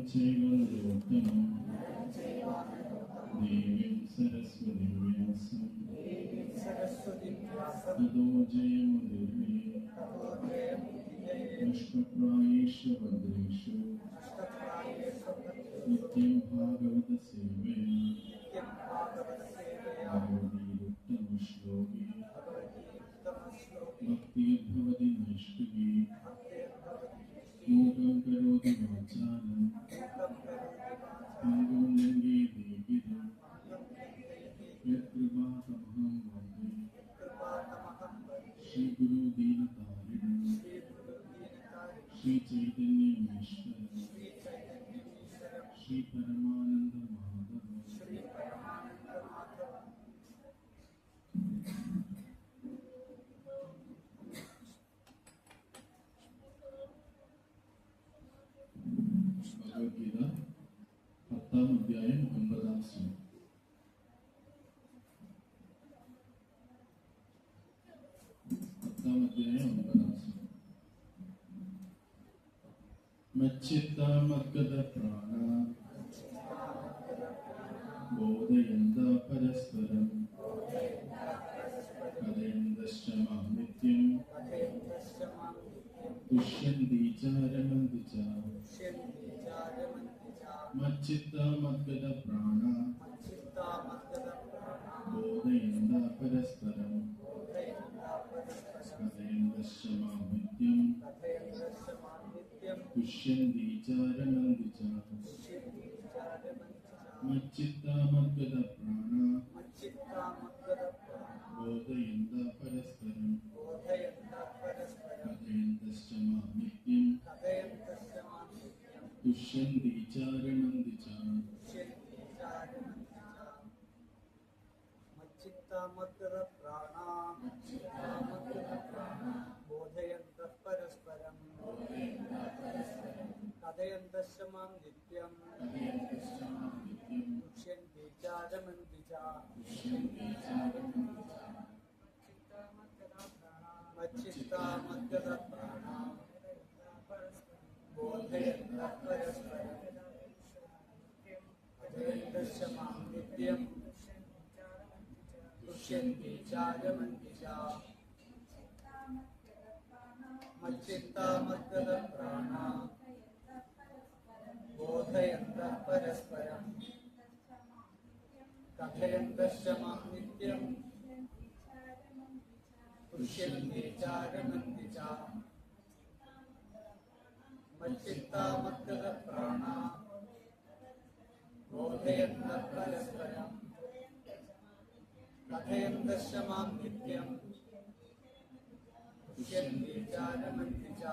ചെയ്യുവാനുത്തമം ദേവീം സരസ്വതി വ്യാസം തതോ ജയമുദിരേ നഷ്ടപ്രായേഷു ഭദ്രേഷു നിത്യം ഭാഗവത സേവയാ ഭഗവതീരുത്തമ ശ്ലോകേ ഭക്തിർഭവതി നൈഷ്ഠികേ മൂകം കരോതി വാചാലം അംഗം ലംഘേ ദേഹിരം യത്കൃപാതമഹം വന്ദേ ശ്രീ ഗുരു ദീനതാരിണം ശ്രീ ചൈതന്യമീശ്വരം ശ്രീ പരമാനന്ദ മാധവ ഭഗവത്ഗീത 10-ാം അധ്യായം 9-ാം ശ്ലോകം. മച്ചിത്താമഗത പ്രാണ ബോധയന്ത പരസ്പരം കഥയന്തശ്ച മാം നിത്യം തുഷ്യന്തി ച രമന്തി ച. മച്ചിത്താമഗത പ്രാണ ബോധയന്ത പരസ്പരം കഥയന്തശ്ച മാം നിത്യം തുഷ്യന്തി ച രമന്തി ച. മച്ചിത്താമഗത പ്രാണ ബോധയന്ത പരസ്പരം കഥയന്തശ്ച മാം നിത്യം തുഷ്യന്തി ച രമന്തി ച. മച്ചിത്താമഗത പ്രാണ ബോധയന്തഃ പരസ്പരം കഥയന്തശ്ച മാം നിത്യം തുഷ്യന്തി ച രമന്തി ച. മച്ചിത്താമഗത പ്രാണ ബോധയന്തഃ പരസ്പരം കഥയന്തശ്ച മാം നിത്യം തുഷ്യന്തി ച രമന്തി ച. മച്ചിത്താമഗത പ്രാണ ബോധയന്തഃ പരസ്പരം കഥയന്തശ്ച മാം നിത്യം തുഷ്യന്തി ച രമന്തി ച. മച്ചിത്താമഗത പ്രാണ ബോധയന്തഃ പരസ്പരം കഥയന്തശ്ച മാം നിത്യം തുഷ്യന്തി ച രമന്തി ച.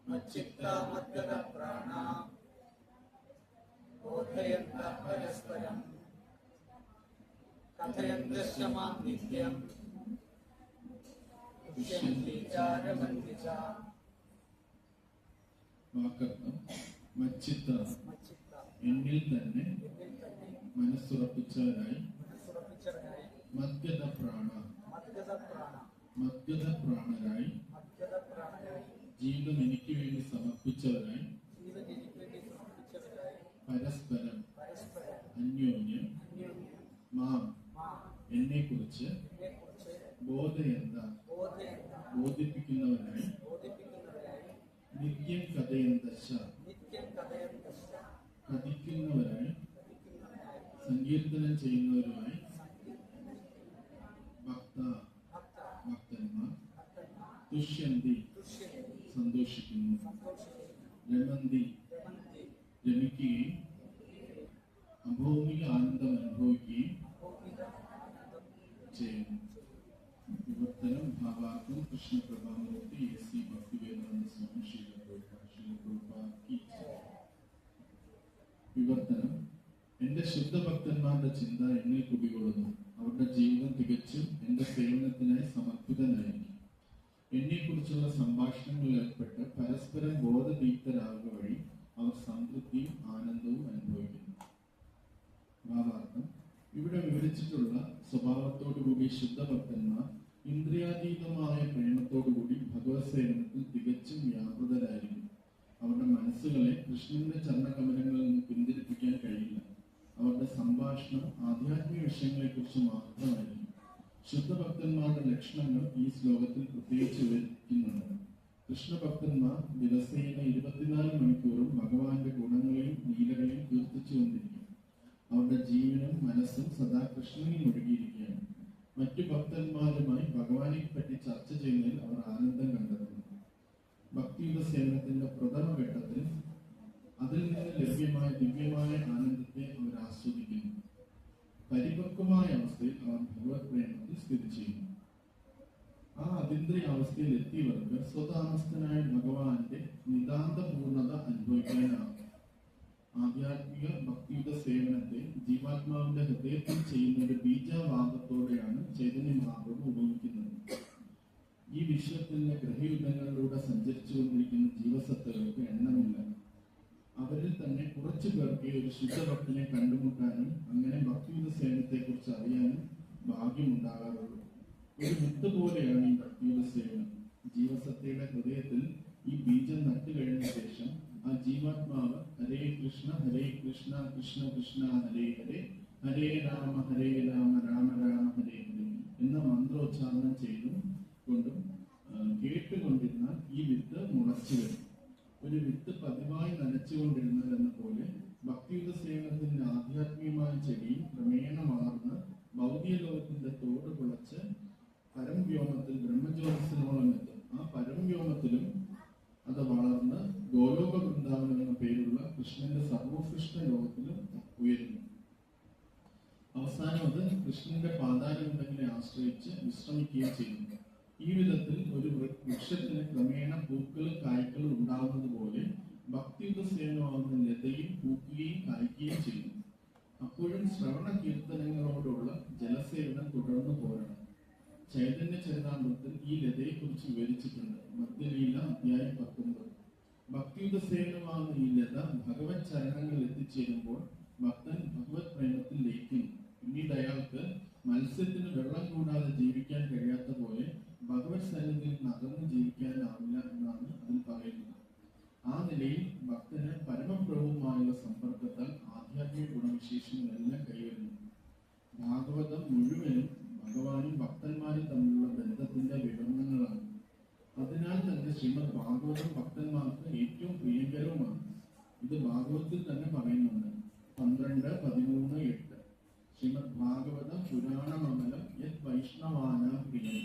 മച്ചിത്താമഗത പ്രാണ ബോധയന്തഃ പരസ്പരം കഥയന്തശ്ച മാം നിത്യം തുഷ്യന്തി ച രമന്തി ച. വാക്കർത്ഥം മച്ചിത്ത എന്നിൽ തന്നെ മനസ്സുറപ്പിച്ചവരായി മദ്ഗത പ്രാണരായി ജീവിതം എനിക്ക് വേണ്ടി സമർപ്പിച്ചവരായി പരസ്പരം അന്യോന്യം മാം എന്നെ കുറിച്ച് ബോധിപ്പിക്കുന്നവരായി നിത്യം കഥയന്തശ്ച കഥിക്കുന്നവരായി സങ്കീർത്തനം ചെയ്യുന്നവരുമായി ഭക്തന്മാർ തുഷ്യന്തി സന്തോഷിക്കുന്നു, രമന്തി രമിക്കുകയും അഭൗമിക ആനന്ദം അനുഭവിക്കുകയും ചെയ്യുന്നു. വിവർത്തനം ഭാവാർത്ഥം കൃഷ്ണപ്രഭാമൂർത്തി എ സി ഭക്തിവേദാന്ത സ്വാമി ശീലപ്രഭുപാദി. വിവർത്തനം: എന്റെ ശുദ്ധഭക്തന്മാരുടെ ചിന്ത എന്നിൽ കുടികൊള്ളുന്നു. അവരുടെ ജീവിതം തികച്ചും എന്റെ സേവനത്തിനായി സമർപ്പിതനായിരിക്കും. എന്നെക്കുറിച്ചുള്ള സംഭാഷണങ്ങളിൽ ഏർപ്പെട്ട് പരസ്പരം ബോധദീപ്തരാകുക വഴി അവർ സംതൃപ്തിയും ആനന്ദവും അനുഭവിക്കുന്നു. ഭാവാർത്ഥം: ഇവിടെ വിവരിച്ചിട്ടുള്ള സ്വഭാവത്തോടുകൂടി ശുദ്ധഭക്തന്മാർ ഇന്ദ്രിയാതീതമായ പ്രേമത്തോടുകൂടി ഭഗവത് സേവനത്തിൽ തികച്ചും വ്യാപൃതരായിരിക്കും. അവരുടെ മനസ്സുകളെ കൃഷ്ണന്റെ ചരണകമലങ്ങളിൽ നിന്ന് പിന്തിരിപ്പിക്കാൻ കഴിയില്ല. അവരുടെ സംഭാഷണം ആധ്യാത്മിക വിഷയങ്ങളെക്കുറിച്ച് മാത്രമായിരിക്കും. ശുദ്ധഭക്തന്മാരുടെ ലക്ഷണങ്ങൾ ഈ ശ്ലോകത്തിൽ പ്രത്യേകിച്ച് വിവരിക്കുന്നുണ്ട്. കൃഷ്ണഭക്തന്മാർ ദിവസേന 24 മണിക്കൂറും ഭഗവാന്റെ ഗുണങ്ങളെയും ലീലകളെയും കീർത്തിച്ചുകൊണ്ടിരിക്കും. അവരുടെ ജീവനും മനസ്സും സദാ കൃഷ്ണനിൽ മുഴുകിയിരിക്കുകയാണ്. മറ്റു ഭക്തന്മാരുമായി ഭഗവാനെ പറ്റി ചർച്ച ചെയ്യുന്നതിൽ അവർ ആനന്ദം കണ്ടെത്തുന്നു. ഭക്തിയുത സേവനത്തിന്റെ പ്രഥമ ഘട്ടത്തിൽ അതിൽ നിന്ന് ലഭ്യമായ ദിവ്യമായ ആനന്ദത്തെ അവർ ആസ്വദിക്കുന്നു. പരിപക്വമായ അവസ്ഥയിൽ അവർ ഭഗവത് പ്രേമത്തിൽ സ്ഥിതി ചെയ്യുന്നു. ആ അതീന്ദ്രിയ അവസ്ഥയിൽ എത്തിയവർക്ക് സ്വതാമസ്ഥനായ ഭഗവാന്റെ നിതാന്ത പൂർണ്ണത അനുഭവിക്കാനാകും. ആധ്യാത്മിക ഭക്തിയുത സേവനത്തെ ജീവാത്മാവിന്റെ ഹൃദയത്തിൽ ചെയ്യുന്ന ഒരു ബീജാവാദത്തോടെയാണ് ചൈതന്യ മഹാപ്രഭു ഉപയോഗിക്കുന്നത്. ഈ വിശ്വത്തിന്റെ ഗ്രഹയുദ്ധങ്ങളിലൂടെ സഞ്ചരിച്ചുകൊണ്ടിരിക്കുന്ന ജീവസത്തകൾക്ക് എണ്ണമില്ല. അവരിൽ തന്നെ കുറച്ചു പേർക്ക് ഒരു ശുദ്ധഭക്തനെ കണ്ടുമുട്ടാനും അങ്ങനെ ഭക്തിയുത സേവനത്തെ കുറിച്ച് അറിയാനും ഭാഗ്യമുണ്ടാകാറുള്ളൂ. ഒരു വിത്ത് പോലെയാണ് ഈ ഭക്തിയുത സേവനം. ജീവസത്തയുടെ ഹൃദയത്തിൽ ഈ ബീജം നട്ടു കഴിഞ്ഞ ശേഷം ആ ജീവാത്മാവ് ഹരേ കൃഷ്ണ കൃഷ്ണ കൃഷ്ണ ഹരേ ഹരേ ഹരേ രാമ രാമ രാമ ഹരേ ഹരേ എന്ന മന്ത്രോച്ചാരണം ചെയ്തും കൊണ്ടും കേട്ടുകൊണ്ടിരുന്നാൽ ഈ വിത്ത് മുളച്ചു വരും. ഒരു വിത്ത് പതിവായി നനച്ചുകൊണ്ടിരുന്നത് എന്ന പോലെ ഭക്തിയുത സേവനത്തിന്റെ ആധ്യാത്മികമായ ചെടിയും ക്രമേണ വളർന്ന് ഭൗതിക ലോകത്തിന്റെ തോട് കുളച്ച് പരംവ്യോമത്തിൽ ബ്രഹ്മജ്യോതിസിനോളം എത്തും. ആ പരംവ്യോമത്തിലും അത് വളർന്ന് ഗോലോക വൃന്ദാവനം എന്ന പേരുള്ള കൃഷ്ണന്റെ സർവോത്കൃഷ്ട ലോകത്തിലും ഉയരുന്നു. അവസാനം അത് കൃഷ്ണന്റെ പാതാരവിന്ദങ്ങളെ ആശ്രയിച്ച് വിശ്രമിക്കുകയും ചെയ്യുന്നു. ഈ വിധത്തിൽ ഒരു വൃക്ഷത്തിന് ക്രമേണ പൂക്കളും കായ്ക്കളും ഉണ്ടാകുന്നത് പോലെ ഭക്തിയുത സേവനമാകുന്ന ലതയും പൂക്കുകയും കായ്ക്കുകയും ചെയ്യുന്നു. അപ്പോഴും ശ്രവണ കീർത്തനങ്ങളോടുള്ള ജലസേവനം തുടർന്നു പോരണം. ചൈതന്യ ചരിതാമൃതത്തിൽ ഈ ലതയെക്കുറിച്ച് വിവരിച്ചിട്ടുണ്ട്. മധ്യലീല അധ്യായം 19. ഭക്തിയുത സേവനമാകുന്ന ഈ ലത ഭഗവത് ചരണങ്ങളിൽ എത്തിച്ചേരുമ്പോൾ ഭക്തൻ ഭഗവത് പ്രേമത്തിൽ ലയിക്കുന്നു. പിന്നീട് അയാൾക്ക് മത്സ്യത്തിന് വെള്ളം കൂടാതെ ജീവിക്കാൻ കഴിയാത്ത പോലെ ഭഗവത് സന്നിധിയിൽ നകർന്ന് ജീവിക്കാനാവില്ല എന്നാണ് അതിൽ പറയുന്നത്. ആ നിലയിൽ ഭക്തന് പരമപ്രഭുവുമായുള്ള സമ്പർക്കത്താൽ ആധ്യാത്മിക ഗുണവിശേഷങ്ങളെല്ലാം കൈവരുന്നു. ഭാഗവതം മുഴുവനും ഭഗവാനും ഭക്തന്മാരും തമ്മിലുള്ള ബന്ധത്തിന്റെ വിവരണങ്ങളാണ്. അതിനാൽ തന്നെ ശ്രീമദ് ഭാഗവതം ഭക്തന്മാർക്ക് ഏറ്റവും പ്രിയങ്കരവുമാണ്. ഇത് ഭാഗവതത്തിൽ തന്നെ പറയുന്നുണ്ട്. 12:13-8 ശ്രീമദ് ഭാഗവത പുരാണമമലം യത് വൈഷ്ണവാനാം പ്രിയം.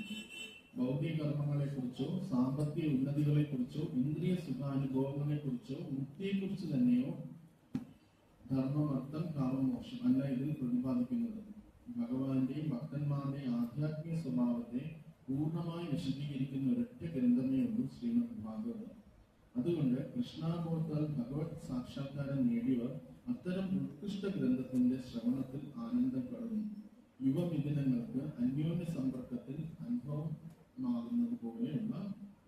ഭൗതിക കർമ്മങ്ങളെ കുറിച്ചോ സാമ്പത്തിക ഉന്നതികളെ കുറിച്ചോ ഇന്ദ്രിയ സുഖാനുഭവങ്ങളെ കുറിച്ചോ മുക്തിയെക്കുറിച്ച് തന്നെയോ ധർമ്മം, അർത്ഥം, കാമമോക്ഷം അല്ല ഇതിൽ പ്രതിപാദിക്കുന്നത്. ഭഗവാന്റെയും ഭക്തന്മാരുടെയും ആധ്യാത്മിക സ്വഭാവത്തെ പൂർണ്ണമായി വിശദീകരിക്കുന്ന ഒരൊറ്റ ഗ്രന്ഥമേ ഉള്ളൂ ശ്രീമദ് ഭാഗവതം. അതുകൊണ്ട് കൃഷ്ണാബോധത്താൽ ഭഗവത് സാക്ഷാത്കാരം നേടിയവർ അത്തരം ഉത്കൃഷ്ട ഗ്രന്ഥത്തിന്റെ ശ്രവണത്തിൽ ആനന്ദം കടന്നു. യുവമിഥുനങ്ങൾക്ക് അന്യോന്യ സമ്പർക്കത്തിൽ അനുഭവമാകുന്നത് പോലെയുള്ള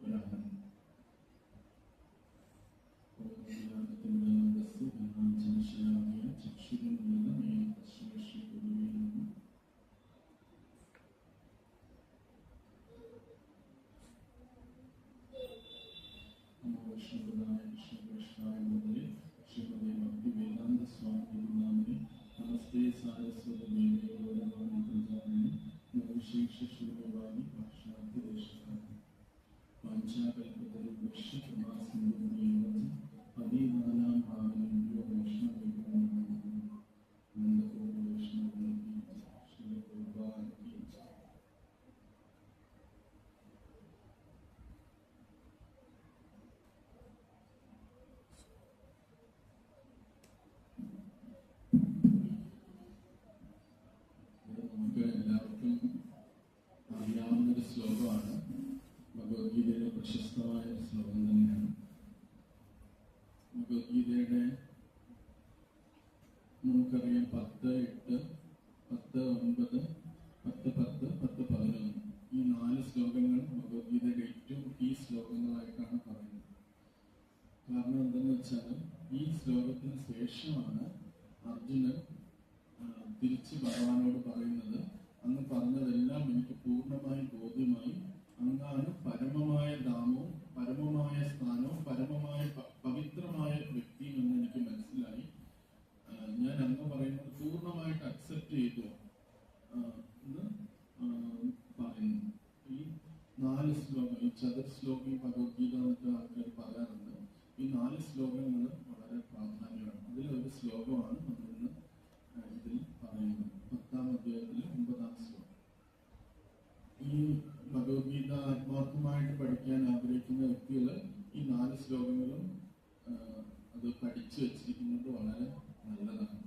ഒരാനന്ദം. എല്ലാവർക്കും അറിയാവുന്നൊരു ശ്ലോകമാണ്. ഭഗവത്ഗീതയിലെ പ്രശസ്തമായ ഒരു ശ്ലോകം തന്നെയാണ്. ഭഗവത്ഗീതയുടെ നമുക്കറിയാം 10:8, 10:9, 10:10, 10:11 ഈ 4 ശ്ലോകങ്ങൾ ഭഗവത്ഗീതയുടെ ഏറ്റവും ഈ ശ്ലോകങ്ങളായിട്ടാണ് പറയുന്നത്. കാരണം എന്തെന്ന് വെച്ചാൽ ഈ ശ്ലോകത്തിന് ശേഷമാണ് അർജുനൻ തിരിച്ച് ഭഗവാനോട് പറയുന്നത്, അങ്ങ് പറഞ്ഞതെല്ലാം എനിക്ക് പൂർണ്ണമായി ബോധ്യമായി. അങ്ങാണ് പരമമായ ധാമവും പരമമായ സ്ഥാനവും പരമമായ പവിത്ര ചതുർശ്ലോകി ഭഗവത്ഗീത എന്നൊക്കെ ആൾക്കാർ പറയാറുണ്ട്. ഈ 4 ശ്ലോകങ്ങൾ വളരെ പ്രാധാന്യമാണ്. അതിലൊരു ശ്ലോകമാണ് നമ്മളിന്ന് ഇതിൽ പറയുന്നത്. 10-ാം അധ്യായത്തിലെ 9-ാം ശ്ലോകം. ഈ ഭഗവത്ഗീത ആത്മാർത്ഥമായിട്ട് പഠിക്കാൻ ആഗ്രഹിക്കുന്ന വ്യക്തികൾ ഈ 4 ശ്ലോകങ്ങളും അത് പഠിച്ചു വെച്ചിരിക്കുന്നത് വളരെ നല്ലതാണ്.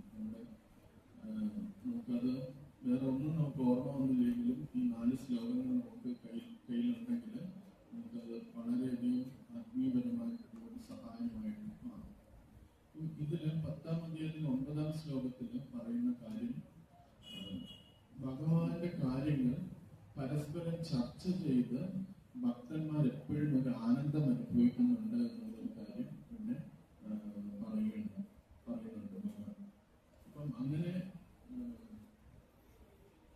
നമുക്കത് വേറെ ഒന്നും നമുക്ക് ഓർമ്മ വന്നില്ലെങ്കിലും ഈ 4 ശ്ലോകങ്ങൾ നമുക്ക് കയ്യിലുണ്ടെങ്കിൽ നമുക്കത് വളരെയധികം ആത്മീയപരമായിട്ട് ഒരു സഹായമായിട്ട് മാറും. ഇതിൽ 10-ാം അധ്യായത്തിൽ 9-ാം ശ്ലോകത്തിൽ പറയുന്ന കാര്യം, ഭഗവാന്റെ കാര്യങ്ങൾ പരസ്പരം ചർച്ച ചെയ്ത് ഭക്തന്മാർ എപ്പോഴും ഒരു ആനന്ദം അനുഭവിക്കുന്നുണ്ട് എന്നുള്ളൊരു കാര്യം പിന്നെ പറയുന്നുണ്ട് ഭഗവാൻ. അപ്പം അങ്ങനെ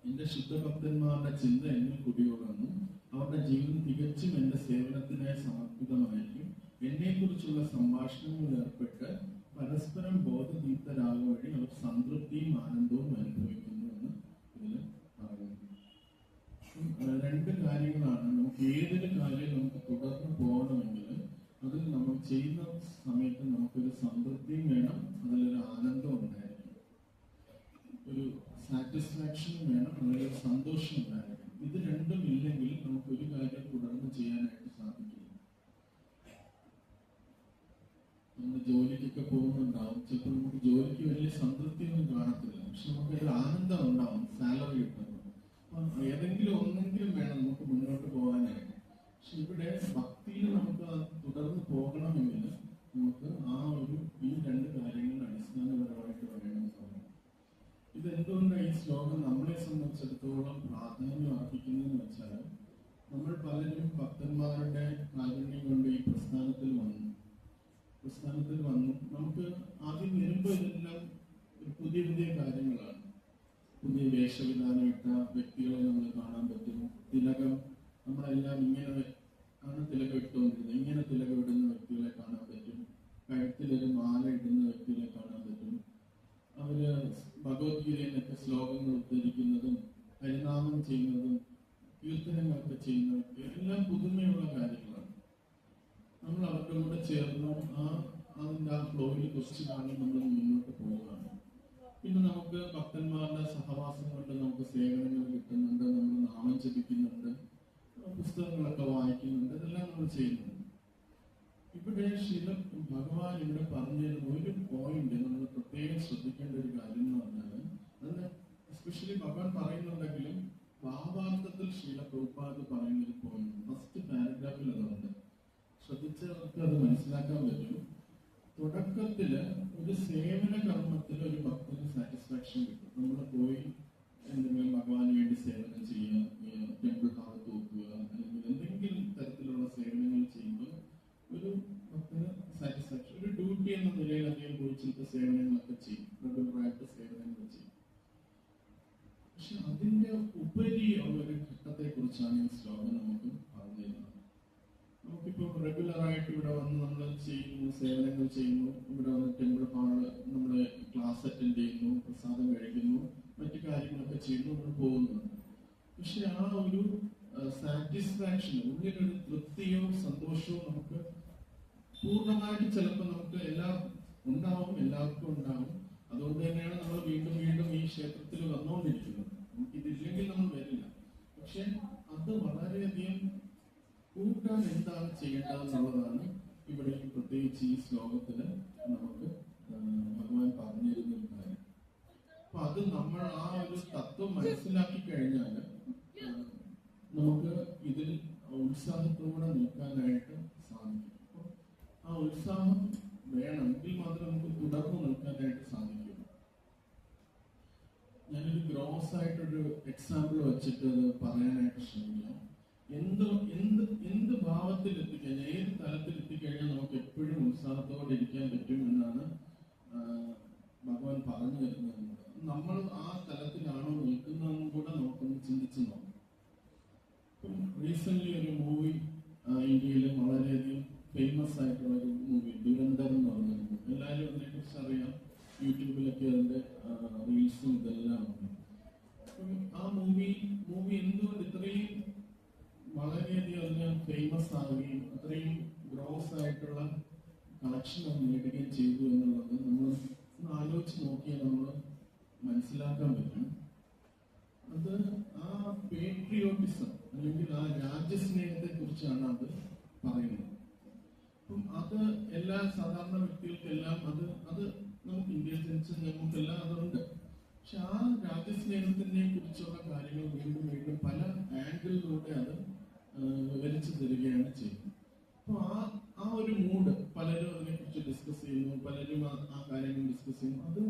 എന്റെ ശുദ്ധഭക്തന്മാരുടെ ചിന്ത എന്നിൽ കുടികൊള്ളുന്നു. അവരുടെ ജീവിതം തികച്ചും എന്റെ സേവനത്തിനായി സമർപ്പിതമായിരിക്കും. എന്നെക്കുറിച്ചുള്ള സംഭാഷണങ്ങളിൽ ഏർപ്പെട്ട് പരസ്പരം ബോധദീപ്തരാകും വഴി അവർ സംതൃപ്തിയും ആനന്ദവും അനുഭവിക്കുന്നു എന്ന് ഇതിൽ പറയുന്നു. 2 കാര്യങ്ങളാണ്. നമുക്ക് ഏതൊരു കാര്യം നമുക്ക് തുടർന്ന് പോകണമെങ്കിൽ അതിൽ നമ്മൾ ചെയ്യുന്ന സമയത്ത് നമുക്കൊരു സംതൃപ്തിയും വേണം, അതിലൊരു ആനന്ദം ഉണ്ടായിരിക്കും, ഒരു സാറ്റിസ്ഫാക്ഷനും വേണം, അതിലൊരു സന്തോഷം ഉണ്ടായിരിക്കും. ഇത് രണ്ടും ഇല്ലെങ്കിൽ നമുക്ക് ഒരു കാര്യം തുടർന്ന് ചെയ്യാനായിട്ട് സാധിക്കില്ല. നമ്മൾ ജോലിക്കൊക്കെ പോകുന്നുണ്ടാവും, ചിലപ്പോൾ നമുക്ക് ജോലിക്ക് വലിയ സംതൃപ്തിയൊന്നും കാണത്തില്ല, പക്ഷെ നമുക്കൊരു ആനന്ദം ഉണ്ടാവും, സാലറി കിട്ടുന്നത്. അപ്പൊ ഏതെങ്കിലും ഒന്നെങ്കിലും വേണം നമുക്ക് മുന്നോട്ട് പോകാനായിട്ട്. പക്ഷെ ഇവിടെ ഭക്തിയിൽ നമുക്ക് തുടർന്ന് പോകണമെങ്കിൽ നമുക്ക് ഈ 2 കാര്യങ്ങൾ അടിസ്ഥാനപരമായിട്ട് വേണമെന്ന്. ഇതെന്തുകൊണ്ടാണ് ഈ ശ്ലോകം നമ്മളെ സംബന്ധിച്ചിടത്തോളം പ്രാധാന്യം അർപ്പിക്കുന്നതെന്ന് വെച്ചാൽ, നമ്മൾ പലരും ഭക്തന്മാരുടെ കാരുണ്യം കൊണ്ട് ഈ പ്രസ്ഥാനത്തിൽ വന്നു. നമുക്ക് ആദ്യം വരുമ്പോൾ ഇതെല്ലാം പുതിയ പുതിയ കാര്യങ്ങളാണ്. പുതിയ വേഷവിധാനം ഇട്ട വ്യക്തികളെ നമ്മൾ കാണാൻ പറ്റും. തിലകം, നമ്മളെല്ലാം ഇങ്ങനെ ആണ് തിലകം ഇട്ടുകൊണ്ടിരുന്നത്. ഇങ്ങനെ തിലകം ഇടുന്ന വ്യക്തികളെ കാണാൻ പറ്റും. കഴുത്തിലൊരു മാല ഇടുന്ന വ്യക്തികളെ കാണാൻ പറ്റും. അവര് ഭഗവത്ഗീതയിൽ നിന്നൊക്കെ ശ്ലോകങ്ങൾ ഉദ്ധരിക്കുന്നതും ഹരിനാമം ചെയ്യുന്നതും കീർത്തനങ്ങളൊക്കെ ചെയ്യുന്ന വ്യക്തികൾ എല്ലാം പുതുമയുള്ള കാര്യങ്ങളാണ്. നമ്മൾ അവരുടെ കൂടെ ചേർന്ന് അതിൻ്റെ ആ ഫ്ലോയിൽ കുറച്ച് കാലം നമ്മൾ മുന്നോട്ട് പോവുകയാണ്. പിന്നെ നമുക്ക് ഭക്തന്മാരുടെ സഹവാസം കൊണ്ട് നമുക്ക് സേവനങ്ങൾ കിട്ടുന്നുണ്ട്, നമ്മൾ നാമം ജപിക്കുന്നുണ്ട്, പുസ്തകങ്ങളൊക്കെ വായിക്കുന്നുണ്ട്, ഇതെല്ലാം നമ്മൾ ചെയ്യുന്നുണ്ട്. ഇവിടെ ഭഗവാൻ ഇവിടെ പറഞ്ഞിരുന്ന ഒരു പോയിന്റ് നമ്മൾ പ്രത്യേകം ശ്രദ്ധിക്കേണ്ട ഒരു കാര്യം എന്ന് പറഞ്ഞാൽ, അതിന് എസ്പെഷ്യലി ഭഗവാൻ പറയുന്നുണ്ടെങ്കിലും ഭാവാർത്ഥത്തിൽ ശീല പ്രഭുപാദ് പറയുന്ന ഒരു പോയിന്റ് ഫസ്റ്റ് പാരഗ്രാഫിൽ അതുണ്ട്. ശ്രദ്ധിച്ചവർക്ക് അത് മനസ്സിലാക്കാൻ പറ്റും. തുടക്കത്തില് ഒരു സേവന കർമ്മത്തിൽ ഒരു ഭക്തന് സാറ്റിസ്ഫാക്ഷൻ കിട്ടും. നമ്മൾ പോയി എന്തെങ്കിലും ഭഗവാന് വേണ്ടി സേവനം ചെയ്യുക, ടെമ്പിൾ ഹാള് തൂക്കുക, അല്ലെങ്കിൽ എന്തെങ്കിലും തരത്തിലുള്ള സേവനങ്ങൾ ചെയ്യുമ്പോൾ ഒരു ഭക്തന് സാറ്റിസ്ഫാക്ഷൻ, ഒരു ഡ്യൂട്ടി എന്ന നിലയിൽ അദ്ദേഹം പോയി ചില സേവനങ്ങളൊക്കെ ചെയ്യും, റെഗുലറായിട്ട് സേവനങ്ങൾ ചെയ്യും. പക്ഷെ അതിന്റെ ഉപരിയുള്ള ഒരു ഘട്ടത്തെ കുറിച്ചാണ് ഈ ശ്ലോകം നമുക്ക് പറഞ്ഞു തരുന്നത്. നമുക്കിപ്പോൾ റെഗുലറായിട്ട് ഇവിടെ വന്ന് നമ്മൾ ചെയ്യുന്നു, സേവനങ്ങൾ ചെയ്യുന്നു, ഇവിടെ വന്ന് ടെമ്പിൾ ഹാള് നമ്മള് ക്ലാസ് അറ്റൻഡ് ചെയ്യുന്നു, പ്രസാദം കഴിക്കുന്നു, മറ്റു കാര്യങ്ങളൊക്കെ ചെയ്യുന്നു, നമ്മൾ പോകുന്നുണ്ട്. പക്ഷെ ആ ഒരു സാറ്റിസ്ഫാക്ഷൻ, ഉള്ളിലൊരു തൃപ്തിയോ സന്തോഷവും നമുക്ക് പൂർണ്ണമായിട്ട് ചിലപ്പോൾ നമുക്ക് എല്ലാവർക്കും ഉണ്ടാവും. അതുകൊണ്ട് തന്നെയാണ് നമ്മൾ വീണ്ടും വീണ്ടും ഈ ക്ഷേത്രത്തിൽ വന്നുകൊണ്ടിരിക്കുന്നത്. നമുക്കിതില്ലെങ്കിൽ നമ്മൾ വരില്ല. പക്ഷെ അത് വളരെയധികം കൂട്ടാൻ എന്താണ് ചെയ്യേണ്ടതെന്നുള്ളതാണ് ഇവിടെ പ്രത്യേകിച്ച് ഈ ശ്ലോകത്തില് നമുക്ക് ഭഗവാൻ പറഞ്ഞു തരുന്ന ഒരു കാര്യം. അപ്പൊ അത് നമ്മൾ ആ ഒരു തത്വം മനസ്സിലാക്കി കഴിഞ്ഞാൽ നമുക്ക് ഇതിൽ ഉത്സാഹത്തോടെ നിൽക്കാനായിട്ട് സാധിക്കും. അപ്പൊ ആ ഉത്സാഹം വേണമെങ്കിൽ മാത്രമേ നമുക്ക് തുടർന്ന് നിൽക്കാനായിട്ട് സാധിക്കുള്ളൂ. ഞാനൊരു ഗ്രോസ് ആയിട്ടൊരു എക്സാമ്പിൾ വെച്ചിട്ട് അത് പറയാനായിട്ട് ശ്രമിക്കാം. എന്ത് ഭാവത്തിൽ എത്തിക്കഴിഞ്ഞാൽ, ഏത് തലത്തിൽ എത്തിക്കഴിഞ്ഞാൽ നമുക്ക് എപ്പോഴും ഉത്സാഹത്തോടെ ഇരിക്കാൻ പറ്റും എന്നാണ് ഭഗവാൻ പറഞ്ഞു തരുന്നത്. നമ്മൾ ആ തലത്തിലാണോ നിൽക്കുന്നതെന്നും കൂടെ നമുക്കൊന്ന് ചിന്തിച്ചു നോക്കാം. റീസെന്റ് ഒരു മൂവി ഇന്ത്യയിൽ വളരെയധികം ഫേമസ് ആയിട്ടുള്ള ഒരു മൂവി, ദുരന്തർ എന്ന് പറഞ്ഞ മൂവി. എല്ലാവരും അതിനെ കുറിച്ച് അറിയാം, യൂട്യൂബിലൊക്കെ അതിന്റെ റീൽസും ഇതെല്ലാം ഉണ്ട്. ആ മൂവി എന്തുകൊണ്ട് ഇത്രയും വളരെയധികം അതിന് ഫേമസ് ആവുകയും അത്രയും ഗ്രോസ് ആയിട്ടുള്ള കളക്ഷൻ നേടുകയും ചെയ്തു എന്നുള്ളത് നമ്മൾ ഒന്ന് ആലോചിച്ച് നോക്കിയാൽ നമ്മൾ മനസ്സിലാക്കാൻ പറ്റും. അത് ആ പേട്രിയോട്ടിസം അല്ലെങ്കിൽ ആ രാജ്യസ്നേഹത്തെ കുറിച്ചാണ് അത് പറയുന്നത്. അപ്പം അത് എല്ലാ സാധാരണ വ്യക്തികൾക്കെല്ലാം അത് നമുക്ക് ഇന്ത്യയിൽ ജനിച്ച നമുക്കെല്ലാം അതുണ്ട്. പക്ഷെ ആ രാജ്യസ്നേഹത്തിനെ കുറിച്ചുള്ള കാര്യങ്ങൾ വീണ്ടും വീണ്ടും പല ആംഗിളിലൂടെ അത് വിവരിച്ചു തരികയാണ് ചെയ്യുന്നത്. അപ്പോൾ ആ ഒരു മൂഡ് പലരും അതിനെക്കുറിച്ച് ഡിസ്കസ് ചെയ്യുന്നു, പലരും ആ കാര്യങ്ങൾ ഡിസ്കസ് ചെയ്യുന്നു. അത്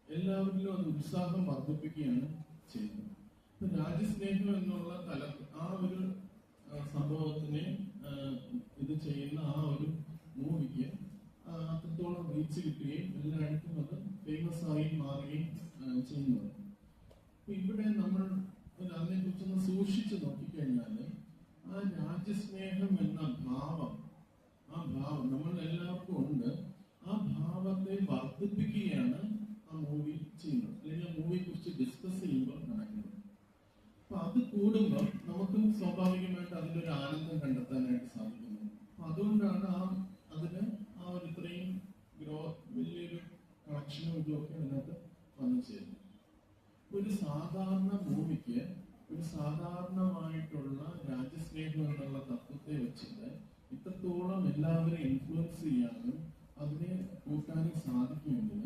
എല്ലാവരിലും അത് ഉത്സാഹം വർദ്ധിപ്പിക്കുകയാണ് ചെയ്യുന്നത്. ഇപ്പൊ രാജ്യസ്നേഹം എന്നുള്ള ആ ഒരു സംഭവത്തിനെ ഇത് ചെയ്യുന്ന ആ ഒരു മൂവിക്ക് അത്രത്തോളം റീച്ച് കിട്ടുകയും എല്ലായിടത്തും അത് ഫേമസ് ആയി മാറുകയും ചെയ്യുന്നത്. അപ്പൊ ഇവിടെ നമ്മൾ അതിനെ കുറിച്ചൊന്ന് സൂക്ഷിച്ചു നോക്കിക്കഴിഞ്ഞാൽ ആ രാജ്യസ്നേഹം എന്ന ഭാവം നമ്മൾ എല്ലാവർക്കും ഉണ്ട്. ആ ഭാവത്തെ വർദ്ധിപ്പിക്കുകയാണ് ആ മൂവി ചെയ്യുന്നത്, അല്ലെങ്കിൽ ആ മൂവിയെ കുറിച്ച് ഡിസ്കസ് ചെയ്യുമ്പോൾ നടക്കുന്നത്. അപ്പൊ അത് കൂടുമ്പോൾ നമുക്ക് സ്വാഭാവികമായിട്ട് അതിലൊരു ആനന്ദം കണ്ടെത്താനായിട്ട് സാധിക്കുന്നു. അപ്പൊ അതുകൊണ്ടാണ് അതിന് ആ ഒരു ഇത്രയും വലിയൊരു കളക്ഷനും ഇതൊക്കെ അതിനകത്ത് വന്നു ചേരുന്നത്. ഒരു സാധാരണ മൂവിക്ക് ഒരു സാധാരണമായിട്ടുള്ള രാജ്യസ്നേഹം എന്നുള്ള തത്വത്തെ വെച്ചിട്ട് ഇത്രത്തോളം എല്ലാവരെയും ഇൻഫ്ലുവൻസ് ചെയ്യാനും അതിനെ കൂട്ടാനും സാധിക്കുമെങ്കിൽ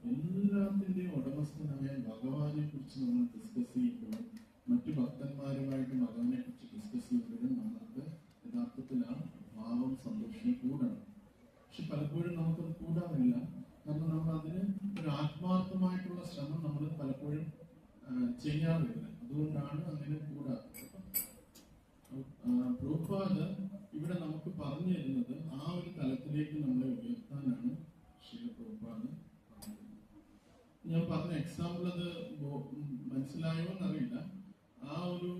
എല്ലാത്തിന്റെയും ഉടമസ്ഥനായ ഭഗവാനെ കുറിച്ച് നമ്മൾ ഡിസ്കസ് ചെയ്യുമ്പോഴും മറ്റു ഭക്തന്മാരുമായിട്ട് ഭഗവാനെ കുറിച്ച് ഡിസ്കസ് ചെയ്യുമ്പോഴും നമുക്ക് യഥാർത്ഥത്തിൽ ആ ഭാവം സന്തോഷം കൂടണം. പക്ഷെ പലപ്പോഴും നമുക്കത് കൂടാറില്ല. കാരണം നമ്മൾ അതിന് ഒരു ആത്മാർത്ഥമായിട്ടുള്ള ശ്രമം നമ്മൾ പലപ്പോഴും ചെയ്യാറില്ല. അതുകൊണ്ടാണ് അങ്ങനെ കൂടാത്തത്. പ്രഭുപാദ് ഇവിടെ നമുക്ക് പറഞ്ഞു തരുന്നത് ആ ഒരു തലത്തിലേക്ക് നമ്മളെ ഉയർത്താനാണ് ശ്രീ പ്രഭുപാദ് പറഞ്ഞത്. ഞാൻ പറഞ്ഞ എക്സാമ്പിൾ അത് മനസ്സിലായോ എന്നറിയില്ല. ആ ഒരു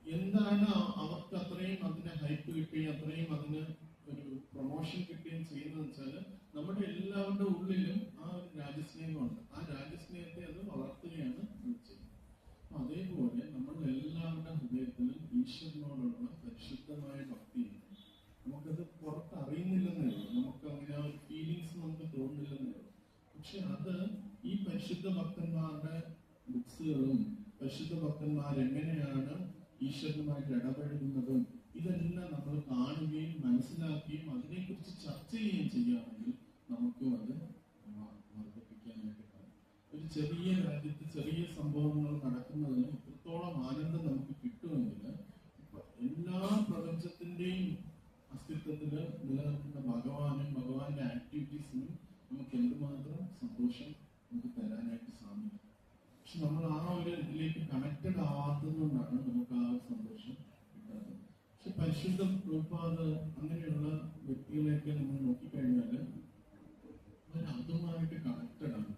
എന്താണ് അവർക്ക് അത്രയും അതിന് ഹൈപ്പ് കിട്ടുകയും അത്രയും അതിന് ഒരു പ്രൊമോഷൻ കിട്ടുകയും ചെയ്യുന്നത് വെച്ചാൽ നമ്മുടെ എല്ലാവരുടെ ഉള്ളിലും ആ ഒരു രാജ്യസ്നേഹമുണ്ട്. ആ രാജ്യസ്നേഹത്തെ അത് വളർത്തുകയാണ് ചെയ്യുന്നത്. അതേപോലെ നമ്മളുടെ എല്ലാവരുടെ ഹൃദയത്തിലും ഈശ്വരനോടുള്ള പരിശുദ്ധമായ ഭക്തിയുണ്ട്. നമുക്കത് പുറത്ത് അറിയുന്നില്ലെന്നേ ഉള്ളൂ, നമുക്ക് അങ്ങനെ ആ ഒരു ഫീലിങ്സ് നമുക്ക് തോന്നുന്നില്ലെന്നേ ഉള്ളൂ. പക്ഷെ അത് ഈ പരിശുദ്ധ ഭക്തന്മാരുടെ ബുക്സുകളും പരിശുദ്ധ ഭക്തന്മാരെങ്ങനെയാണ് ഈശ്വരനുമായിട്ട് ഇടപഴകുന്നതും ഇതെല്ലാം നമ്മൾ കാണുകയും മനസ്സിലാക്കുകയും അതിനെക്കുറിച്ച് ചർച്ച ചെയ്യുകയും ചെയ്യുകയാണെങ്കിൽ നമുക്കും അത് വർദ്ധിപ്പിക്കാനായിട്ട് കഴിയും. ഒരു ചെറിയ രാജ്യത്ത് ചെറിയ സംഭവങ്ങൾ നടക്കുന്നതിന് ഇത്രത്തോളം ആനന്ദം നമുക്ക് കിട്ടുമെങ്കിൽ എല്ലാ പ്രപഞ്ചത്തിന്റെയും അസ്തിത്വത്തില് നിലനിൽക്കുന്ന ഭഗവാന്റെ ആക്ടിവിറ്റീസിനും നമുക്ക് എന്തുമാത്രം സന്തോഷം നമുക്ക് തരാനായിട്ട് സാധിക്കും. പക്ഷെ നമ്മൾ ആ ഒരു ഇതിലേക്ക് കണക്റ്റഡ് ആവാത്തതുകൊണ്ടാണ് നമുക്ക് ആ ഒരു സന്തോഷം കിട്ടാത്തത്. പക്ഷെ പരിശുദ്ധ പ്രഭുപാദ് അങ്ങനെയുള്ള വ്യക്തികളെയൊക്കെ നമ്മൾ നോക്കിക്കഴിഞ്ഞാൽ അവർ അതുമായിട്ട് കണക്റ്റഡ് ആണ്,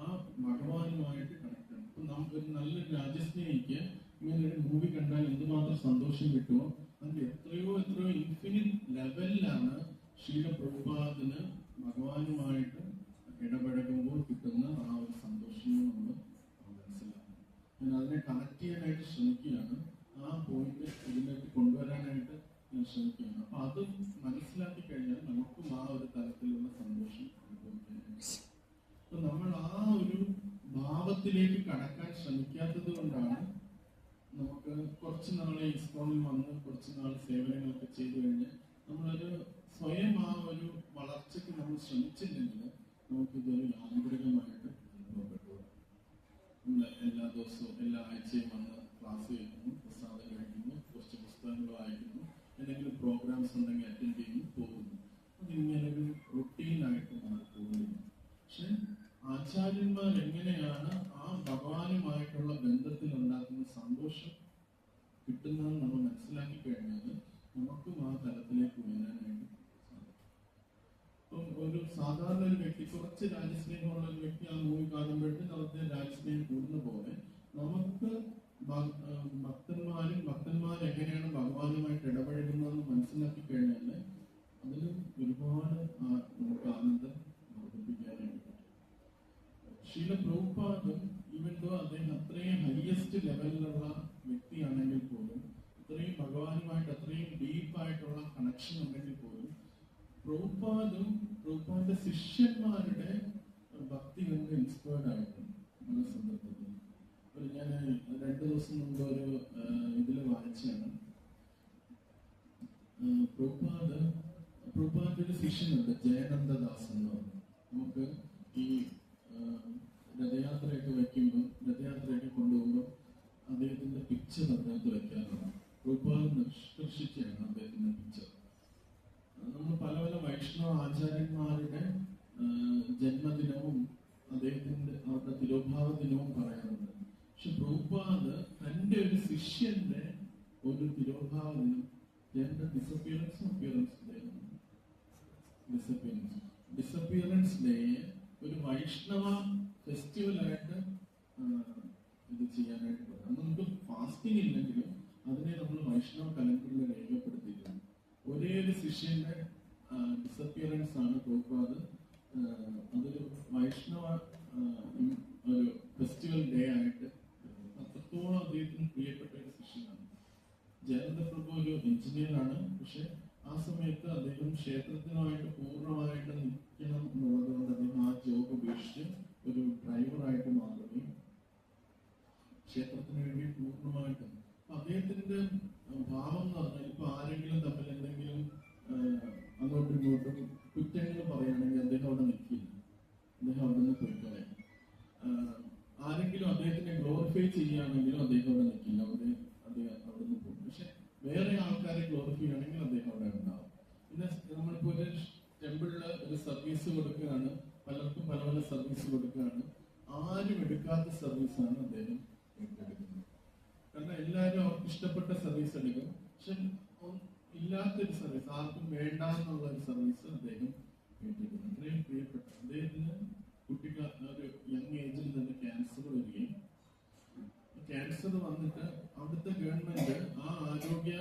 ആ ഭഗവാനുമായിട്ട് കണക്റ്റഡ് ആണ്. ഇപ്പൊ നമുക്ക് ഒരു നല്ലൊരു രാജ്യസ്നേഹിക്ക് ഇങ്ങനെ ഒരു മൂവി കണ്ടാൽ എന്തുമാത്രം സന്തോഷം കിട്ടുമോ അതിന്റെ എത്രയോ ഇൻഫിനിറ്റ് ലെവലിലാണ് ശ്രീല പ്രഭുപാദിന് ഭഗവാനുമായിട്ട് ഇടപഴകുമ്പോൾ കിട്ടുന്ന ആ ഒരു സന്തോഷം നമ്മൾ മനസ്സിലാക്കണം. ഞാൻ അതിനെ കണക്ട് ചെയ്യാനായിട്ട് ശ്രമിക്കുകയാണ്, ആ പോയിന്റ് ഇതിലേക്ക് കൊണ്ടുവരാനായിട്ട് ഞാൻ ശ്രമിക്കുകയാണ്. അപ്പൊ അത് മനസ്സിലാക്കി കഴിഞ്ഞാൽ നമുക്കും ആ ഒരു തലത്തിലുള്ള സന്തോഷം അനുഭവിക്കാനായിട്ട്. അപ്പൊ നമ്മൾ ആ ഒരു ഭാവത്തിലേക്ക് കടക്കാൻ ശ്രമിക്കാത്തത് കൊണ്ടാണ് നമുക്ക് കുറച്ച് നാളെ ഇസ്കോണിൽ വന്ന് കുറച്ച് നാൾ സേവനങ്ങളൊക്കെ ചെയ്തു കഴിഞ്ഞ് നമ്മളൊരു സ്വയം ആ ഒരു വളർച്ചയ്ക്ക് നമ്മൾ ശ്രമിച്ചില്ലെങ്കിൽ നമുക്കിതൊരു യാന്ത്രികമായിട്ട് അനുഭവപ്പെട്ടു. എല്ലാ ദിവസവും എല്ലാ ആഴ്ചയും വന്ന് ക്ലാസ് കേൾക്കുന്നു, പ്രസാദം കഴിക്കുന്നു, കുറച്ച് പുസ്തകങ്ങൾ വായിക്കുന്നു, എന്തെങ്കിലും പ്രോഗ്രാംസ് ഉണ്ടെങ്കിൽ അറ്റൻഡ് ചെയ്യുന്നു, പോകുന്നു. അതിങ്ങനെ ഒരു റൊട്ടീനായിട്ട് നമ്മൾ പോകുന്നു. പക്ഷെ ആചാര്യന്മാർ എങ്ങനെയാണ് ആ ഭഗവാനുമായിട്ടുള്ള ബന്ധത്തിൽ ഉണ്ടാക്കുന്ന സന്തോഷം കിട്ടുന്നതെന്ന് നമ്മൾ മനസ്സിലാക്കി കഴിഞ്ഞാൽ നമുക്കും ആ തലത്തിലേക്ക് ഉയരാനായിട്ട് സാധിക്കും. ഇപ്പം ഒരു സാധാരണ ഒരു വ്യക്തി കുറച്ച് രാജ്യസ്നേഹമുള്ള ഒരു വ്യക്തി ആ മൂവി കാണുമ്പോഴത്തേക്കും അവരുടെ രാജ്യസ്നേഹം കൂടുന്ന പോലെ നമുക്ക് ഭക്തന്മാർ എങ്ങനെയാണ് ഭഗവാനുമായിട്ട് ഇടപഴകുന്നതെന്ന് മനസ്സിലാക്കി കഴിഞ്ഞാൽ അതിലും ഒരുപാട് നമുക്ക് ആനന്ദം വർദ്ധിപ്പിക്കാനായിട്ട് പറ്റും. ശ്രീല പ്രഭുപാദും അദ്ദേഹം അത്രയും ഹയസ്റ്റ് ലെവലിലുള്ള വ്യക്തിയാണെങ്കിൽ പോലും ഇത്രയും ഭഗവാനുമായിട്ട് പ്രഭുപാദുമായിട്ടുള്ള കണക്ഷൻ ഉണ്ടെങ്കിൽ പോലും പ്രഭുപാദിന്റെ ശിഷ്യന്മാരുടെ ഭക്തി കണ്ട് ഇൻസ്പയർഡ് ആയിട്ടുണ്ട് പല സന്ദർഭത്തിൽ. ഞാൻ 2 ദിവസം മുമ്പ് ഒരു ഇതിൽ വായിച്ചാണ്, പ്രഭുപാദിന്റെ ഒരു ശിഷ്യനുണ്ട് ജയാനന്ദദാസ് എന്ന് പറഞ്ഞു. നമുക്ക് ഈ രഥയാത്രയൊക്കെ വയ്ക്കുമ്പോൾ, രഥയാത്രയൊക്കെ കൊണ്ടുപോകുമ്പോൾ അദ്ദേഹത്തിന്റെ പിക്ചർ അതിനകത്ത് വയ്ക്കാറുണ്ട്. പ്രഭുപാദ് നിഷ്കർഷിച്ചാണ് അദ്ദേഹത്തിന്റെ പിക്ചർ. നമ്മൾ പല പല വൈഷ്ണവ ആചാര്യന്മാരുടെ ജന്മദിനവും അവരുടെ തിരോഭാവ ദിനവും പറയാറുണ്ട്. പക്ഷെ പ്രഭുപാദ് തന്റെ ഒരു ശിഷ്യന്റെ ഒരു തിരോഭാവ ദിനം, ഡിസപ്പിയറൻസ് ഡേയെ ഒരു വൈഷ്ണവ ഫെസ്റ്റിവലായിട്ട് ഇത് ചെയ്യാനായിട്ട് പറയാം. നമുക്ക് ഫാസ്റ്റിംഗ് ഇല്ലെങ്കിലും അതിനെ നമ്മൾ വൈഷ്ണവ കലണ്ടറിൽ രേഖപ്പെടുത്തിയിട്ടുണ്ട്. ഒരേ ഒരു ശിഷ്യന്റെ ഡിസപ്പിയറൻസ് ആണ് പ്രഭുപാദ് അതൊരു വൈഷ്ണവ ഒരു ഫെസ്റ്റിവൽ ഡേ ആയിട്ട് അത്രത്തോളം അദ്ദേഹത്തിന് പ്രിയപ്പെട്ട ഒരു ശിഷ്യനാണ്. ജയനന്ദ പ്രഭു ഒരു എഞ്ചിനീയറാണ്. പക്ഷെ ആ സമയത്ത് അദ്ദേഹം ക്ഷേത്രത്തിനുമായിട്ട് പൂർണ്ണമായിട്ട് നിൽക്കണം എന്നുള്ളതുകൊണ്ട് അദ്ദേഹം ആ ജോബ് ഉപേക്ഷിച്ച് ഒരു ഡ്രൈവറായിട്ട് മാറുകയും ക്ഷേത്രത്തിന് വേണ്ടി പൂർണ്ണമായിട്ട് അദ്ദേഹത്തിന്റെ ഭാവം എന്ന് പറഞ്ഞാൽ, ഇപ്പൊ ആരെങ്കിലും തമ്മിൽ എന്തെങ്കിലും അങ്ങോട്ടും ഇങ്ങോട്ടും കുറ്റങ്ങൾ പറയുകയാണെങ്കിൽ അദ്ദേഹം അവിടെ നിൽക്കില്ല, അദ്ദേഹം അവിടെ നിന്ന് പോയിക്കളയും. ആരെങ്കിലും അദ്ദേഹത്തിനെ ഗ്ലോറിഫൈ ചെയ്യുകയാണെങ്കിലും അദ്ദേഹം അവിടെ നിൽക്കില്ല, അദ്ദേഹം അവിടെ നിന്ന് പോകും. പക്ഷെ വേറെ ആൾക്കാരെ ഗ്ലോറിഫൈ ചെയ്യണമെങ്കിൽ അദ്ദേഹം അവിടെ ഉണ്ടാവും. പിന്നെ നമ്മളിപ്പോ ഒരു ടെമ്പിളില് ഒരു സർവീസ് കൊടുക്കുകയാണ്, പലർക്കും പല പല സർവീസ് കൊടുക്കുകയാണ്. ആരും എടുക്കാത്ത സർവീസാണ് അദ്ദേഹം എടുക്കുന്നത്. കാരണം എല്ലാവരും അവർക്ക് ഇഷ്ടപ്പെട്ട സർവീസ് എടുക്കും. പക്ഷെ ഇല്ലാത്തൊരു സർവീസ്, ആർക്കും വേണ്ട എന്നുള്ള ഒരു സർവീസ് അദ്ദേഹം ഏറ്റെടുക്കുന്നു. അത്രയും പ്രിയപ്പെട്ട അദ്ദേഹത്തിന് ഒരു യങ് ഏജിൽ തന്നെ ക്യാൻസർ വരികയും, ക്യാൻസർ വന്നിട്ട് അവിടുത്തെ ഗവൺമെന്റ് ആ ആരോഗ്യ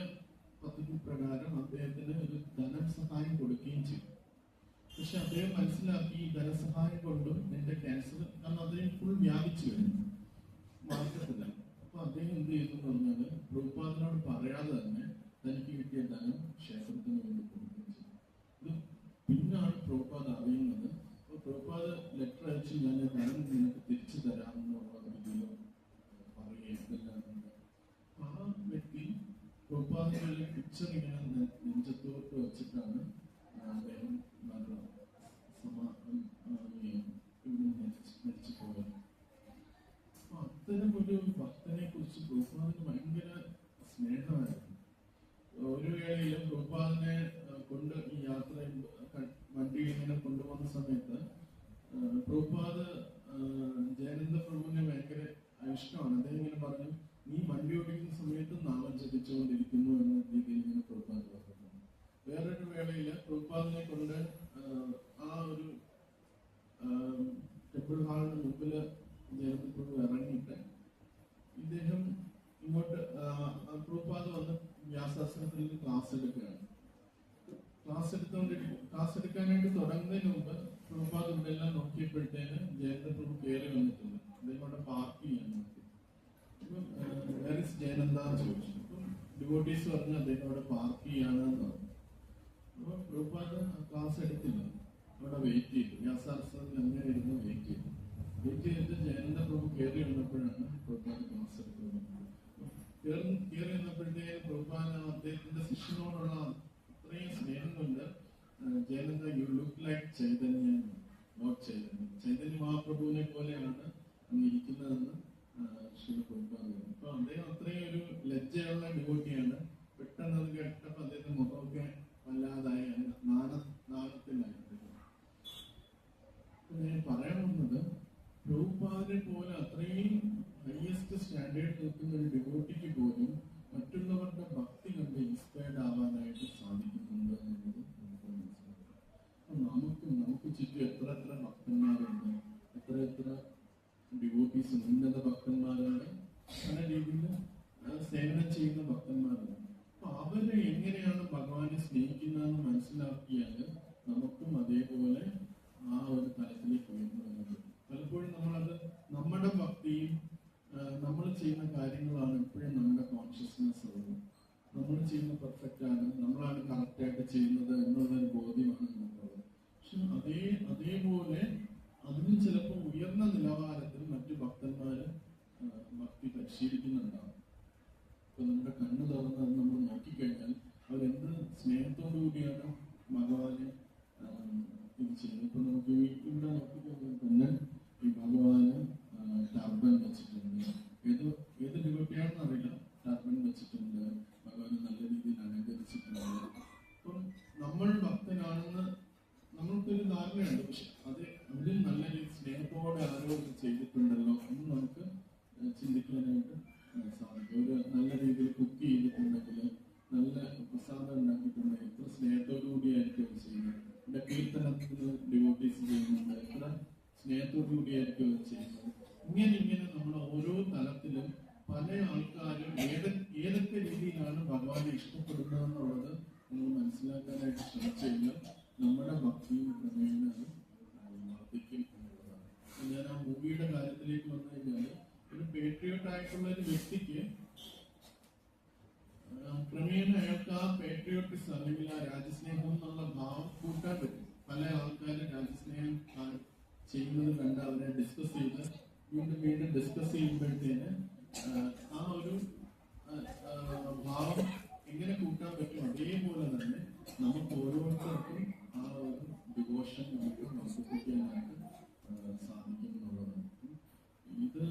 പദ്ധതി പ്രകാരം അദ്ദേഹത്തിന് ഒരു ധനസഹായം കൊടുക്കുകയും ചെയ്തു. പക്ഷെ അദ്ദേഹം മനസ്സിലാക്കി ഈ ധനസഹായം കൊണ്ടും എന്റെ ക്യാൻസർ, കാരണം അദ്ദേഹം ഫുൾ വ്യാപിച്ചു വരുന്നു, മാർക്കറ്റില്ല. അപ്പൊ അദ്ദേഹം എന്ത് ചെയ്തു എന്ന് പറഞ്ഞാല് പ്രഭുപാദിനോട് പറയാതെ തന്നെ തനിക്ക് കിട്ടിയ ധനം ക്ഷേത്രത്തിന് വേണ്ടി കൊടുക്കുകയും ചെയ്തു. ഇത് പിന്നാണ് പ്രഭുപാദ് അറിയുന്നത്. അപ്പൊ പ്രഭുപാദ് ലെറ്റർ അയച്ചു, ഞാൻ ധനം നിനക്ക് തിരിച്ചു തരാമെന്നുള്ള രീതിയിൽ പറയുകയും ആ വ്യക്തി പ്രഭുപാദിന്റെ പിക്ചർ ഇങ്ങനെ നെഞ്ചത്തോട്ട് വെച്ചിട്ടാണ് അദ്ദേഹം മരിച്ചു പോയത്. അപ്പൊ അത്തരം ഒരു ഭക്തനെ കുറിച്ച് പ്രഭുപാദിന് ഭയങ്കര സ്നേഹമായിരുന്നു. ഒരു വേളയിലും പ്രഭുപാദിനെ കൊണ്ട് ഈ യാത്ര വണ്ടി ഇങ്ങനെ കൊണ്ടുപോകുന്ന സമയത്ത് പ്രഭുപാദ് ജയാനന്ദ പ്രഭുവിനെ ഭയങ്കര ഇഷ്ടമാണ്. അദ്ദേഹം ഇങ്ങനെ പറഞ്ഞു, നീ വണ്ടി ഓടിക്കുന്ന സമയത്ത് നാമം ജപിച്ചുകൊണ്ടിരിക്കുന്നു എന്ന രീതിയിൽ ഇങ്ങനെ പ്രഭുപാദ് പറഞ്ഞു. വേറൊരു വേളയിൽ പ്രഭുപാദിനെ കൊണ്ട് ആ ഒരു ടെമ്പിൾ ഹാളിന് മുമ്പില് ജയാനന്ദ പ്രഭു ഇറങ്ങിയിട്ട് ഇദ്ദേഹം ഇങ്ങോട്ട് പ്രഭുപാദ് വന്ന് വ്യാസാസനത്തിൽ ക്ലാസ് എടുക്കുകയാണ്. ക്ലാസ് എടുക്കാനായിട്ട് തുടങ്ങുന്നതിന് മുമ്പ് പ്രഭുപാദ് ഇവിടെ എല്ലാം നോക്കിയപ്പോഴത്തേന് ജയനന്ദ പ്രഭു കയറി വന്നിട്ടുണ്ട്. അദ്ദേഹം അവിടെ പാർക്ക് ചെയ്യാൻ നോക്കി. അപ്പം വേർ ഇസ് ജയനന്ദ എന്ന് ചോദിച്ചു. അപ്പം ഡിവോട്ടീസ് പറഞ്ഞ് അദ്ദേഹം അവിടെ പാർക്ക് ചെയ്യാണെന്ന് പറഞ്ഞു. അപ്പൊ പ്രഭുപാദ് ക്ലാസ് എടുത്തില്ല, അവിടെ വെയിറ്റ് ചെയ്തു. വ്യാസാസനത്തിൽ അങ്ങനെ ഇരുന്ന് വെയിറ്റ് ചെയ്തിട്ട് ജയനന്ദ പ്രഭു കയറി വന്നപ്പോഴാണ് പ്രഭുപാദ് ക്ലാസ് എടുക്കുന്നത്. കയറി വന്നപ്പോഴത്തേക്ക് പ്രഭുപാദ് അദ്ദേഹത്തിന്റെ ശിഷ്യനോടുള്ള അത്രയും സ്നേഹം കൊണ്ട് Jayananda, you look like Chaitanya, not Chaitanya മഹാപ്രഭുവിനെ പോലെയാണ് അങ്ങ് ഇരിക്കുന്നതെന്ന് ശ്രീ പ്രഭുപാദ്. അപ്പൊ അദ്ദേഹം അത്രയും ഒരു ലജ്ജയുള്ള ഡിവോട്ടിയാണ്. പെട്ടെന്ന് അത് കേട്ടപ്പോ അദ്ദേഹത്തിന്റെ മുഖമൊക്കെ വല്ലാതായി, നാണത്തിലായി. ഞാൻ പറയാൻ വന്നത്, പ്രഭുപാദിനെ പോലെ അത്രയും ഹയസ്റ്റ് സ്റ്റാൻഡേർഡ് നിൽക്കുന്ന ഒരു ഡിവോട്ടിക്ക് പോലും മറ്റുള്ളവരുടെ ഭക്തി കണ്ട് ഇൻസ്പയർഡ് ആവാനായിട്ട് സാധിക്കുന്നുണ്ട് എന്നുള്ളത് നമുക്ക് മനസ്സിലാക്കാം. നമുക്ക് ചുറ്റും എത്ര ഭക്തന്മാരുണ്ട്, എത്ര ഡിവോട്ടീസ്, ഉന്നത ഭക്തന്മാരുണ്ട്, പല രീതിയിൽ സേവനം ചെയ്യുന്ന ഭക്തന്മാരുണ്ട്. അപ്പൊ അവരെ എങ്ങനെയാണ് ഭഗവാനെ സ്നേഹിക്കുന്നതെന്ന് മനസ്സിലാക്കിയാൽ നമുക്കും അതേപോലെ ആ ഒരു തലത്തിലേക്ക് ഉയർന്നു. പലപ്പോഴും നമ്മളത് നമ്മുടെ ഭക്തിയും നമ്മൾ ചെയ്യുന്ന കാര്യങ്ങളാണ് എപ്പോഴും നമ്മുടെ കോൺഷ്യസ്നെസ് ഉള്ളത്. നമ്മൾ ചെയ്യുന്ന പെർഫെക്റ്റ് ആണ്, നമ്മളാണ് ചെയ്യുന്നത് എന്നുള്ളൊരു ബോധ്യമാണ് നമുക്കുള്ളത്. പക്ഷെ അതേപോലെ അതിന് ചിലപ്പോൾ ഉയർന്ന നിലവാരത്തിൽ മറ്റു ഭക്തന്മാര് ഭക്തി പരിശീലിക്കുന്നുണ്ടാവും. ഇപ്പൊ നമ്മുടെ കണ്ണ് തുറന്ന് അത് നമ്മൾ നോക്കിക്കഴിഞ്ഞാൽ അവരെന്ത് സ്നേഹത്തോടു കൂടിയാണ് ഭഗവാനെ ഇത് ചെയ്യുന്നത്. ഇപ്പൊ നമുക്ക് ഇവിടെ നോക്കിക്കഴിഞ്ഞാൽ തന്നെ ഈ ഭഗവാന് ടർബൻ വെച്ചിട്ടുണ്ട്. ഏത് ഡിവോട്ടിയാണെന്ന് അറിയില്ല, ടർബൻ വെച്ചിട്ടുണ്ട്. ഭഗവാന് നല്ല രീതിയിൽ അലങ്കരിച്ചിട്ടുണ്ട്. അപ്പം നമ്മൾ ഭക്തനാണെന്ന് നമ്മൾക്കൊരു ധാരണയുണ്ട്. പക്ഷെ അതിൽ നല്ല രീതിയിൽ സ്നേഹത്തോടെ ആരോ ചെയ്തിട്ടുണ്ടല്ലോ എന്ന് നമുക്ക് ചിന്തിക്കാനായിട്ട് സാധിക്കും. ഒരു നല്ല രീതിയിൽ കുക്ക് ചെയ്തിട്ടുണ്ടെങ്കിൽ, നല്ല പ്രസാദം ഉണ്ടാക്കിയിട്ടുണ്ടെങ്കിൽ എത്ര സ്നേഹത്തോടു കൂടിയായിരിക്കും അത് ചെയ്യുന്നത്. ഇവിടെ കീർത്തനത്തിന് ഡിവോട്ടീസ് ചെയ്യുന്നുണ്ട്, എത്ര സ്നേഹത്തോടു കൂടിയായിരിക്കും അത് ചെയ്യുന്നത്. ഇങ്ങനെ നമ്മൾ ഓരോ തലത്തിലും പല ആൾക്കാരും ഏതൊക്കെ രീതിയിലാണ് ഭഗവാനെ ഇഷ്ടപ്പെടുന്നത് എന്നുള്ളത് നമ്മൾ മനസ്സിലാക്കാനായിട്ട് ശ്രമിച്ചു കഴിഞ്ഞാൽ നമ്മുടെ ഭക്തിയും ക്രമേണ വർദ്ധിക്കും എന്നുള്ളതാണ്. ഞാൻ ആ മൂവിയുടെ കാര്യത്തിലേക്ക് വന്നു കഴിഞ്ഞാൽ ഒരു പേട്രിയോട്ട് ആയിട്ടുള്ള ഒരു വ്യക്തിക്ക് ക്രമേണ അയാൾക്ക് ആ പേട്രിയോട്ടിസം അല്ലെങ്കിൽ ആ രാജ്യസ്നേഹം എന്നുള്ള ഭാവം കൂട്ടാൻ പറ്റും. പല ആൾക്കാരും രാജ്യസ്നേഹം ചെയ്യുന്നത് കണ്ട് അവരെ ഡിസ്കസ് ചെയ്ത് വീണ്ടും ഡിസ്കസ് ചെയ്യുമ്പോഴത്തേന് ആ ഒരു ഭാവം എങ്ങനെ കൂട്ടാൻ പറ്റും, അതേപോലെ തന്നെ നമുക്ക് ഓരോരുത്തർക്കും ആ ഒരു ഡിവോഷൻ നമുക്ക് വർദ്ധിപ്പിക്കാനായിട്ട് സാധിക്കും എന്നുള്ളതാണ്. ഇത്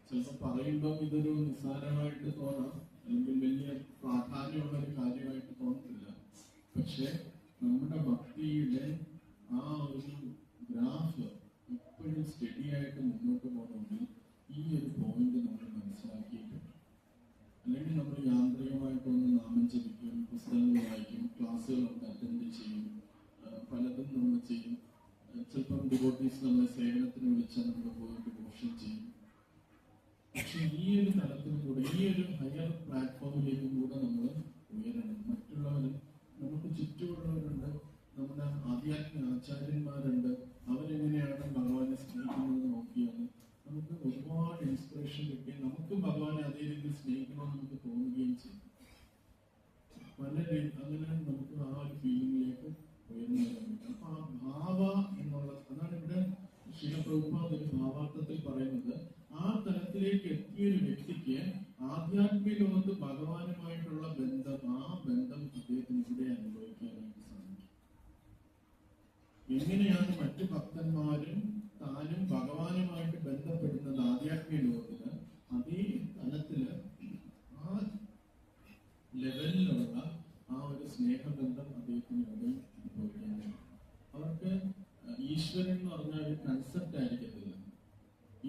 ചിലപ്പോൾ പറയുമ്പോൾ ഇതൊരു നിസ്സാരമായിട്ട് തോന്നാം, അല്ലെങ്കിൽ വലിയ പ്രാധാന്യമുള്ള ഒരു കാര്യമായിട്ട് തോന്നത്തില്ല. പക്ഷെ നമ്മുടെ ഭക്തിയുടെ ആ ഒരു ഗ്രാഫ് എപ്പോഴും സ്റ്റഡി ആയിട്ട് മുന്നോട്ട് പോകണമെങ്കിൽ ഈ ഒരു പോയിന്റ് നമ്മൾ മനസ്സിലാക്കിയിട്ടുണ്ട്. അല്ലെങ്കിൽ നമ്മൾ യാന്ത്രികമായിട്ടൊന്ന് നാമം ജപിക്കും, പുസ്തകങ്ങൾ വായിക്കും, ക്ലാസ്സുകളൊക്കെ അറ്റൻഡ് ചെയ്യും, പലതും നമ്മൾ ചെയ്യും. ചിലപ്പം ഡിവോട്ടീസ് നമ്മളെ സേവനത്തിന് വിളിച്ചാൽ നമ്മൾ പോയി ഡിവോഷൻ ചെയ്യും. പക്ഷെ ഈ ഒരു തലത്തിലും കൂടെ, ഈ ഒരു ഹയർ പ്ലാറ്റ്ഫോമിലേക്കും കൂടെ നമ്മൾ ഉയരണം. മറ്റുള്ളവരും നമുക്ക് ചുറ്റുമുള്ളവരുണ്ട്, നമ്മുടെ ആധ്യാത്മിക ആചാര്യന്മാരുണ്ട്, അവരെങ്ങനെയാണ് ഭഗവാനെ സ്നേഹിക്കുന്നത് നോക്കിയാൽ നമുക്ക് ഒരുപാട് ഇൻസ്പിറേഷൻ കിട്ടുകയും നമുക്ക് ഭഗവാനെ അതേ രീതിയിൽ സ്നേഹിക്കണമെന്ന് നമുക്ക് തോന്നുകയും ചെയ്യും. അങ്ങനെ നമുക്ക് ആ ഒരു ഫീലിംഗിലേക്ക് ഉയർന്നു വരാൻ പറ്റും. അപ്പൊ ആ ഭാവ എന്നുള്ള, അതാണ് ഇവിടെ ശ്രീല പ്രഭുപാദ് ഒരു ഭാവാർത്ഥത്തിൽ പറയുന്നത്. ആ തലത്തിലേക്ക് എത്തിയൊരു വ്യക്തിക്ക് ആധ്യാത്മിക ലോകത്ത് ഭഗവാനുമായിട്ടുള്ള ബന്ധം, ആ ബന്ധം അദ്ദേഹത്തിന് ഇവിടെ അനുഭവിക്കാനായിട്ട് സാധിക്കും. എങ്ങനെയാണ് മറ്റു ഭക്തന്മാരും താനും ഭഗവാനുമായിട്ട് ബന്ധപ്പെടുന്നത് ആധ്യാത്മിക ലോകത്തില്, അതേ തലത്തില് ആ ലെവലിലുള്ള ആ ഒരു സ്നേഹബന്ധം അദ്ദേഹത്തിന് ഇവിടെ അനുഭവിക്കാനായിട്ട്. അവർക്ക് ഈശ്വരൻ എന്ന് പറഞ്ഞാൽ ഒരു കൺസെപ്റ്റ് ആയിരിക്കത്തില്ല,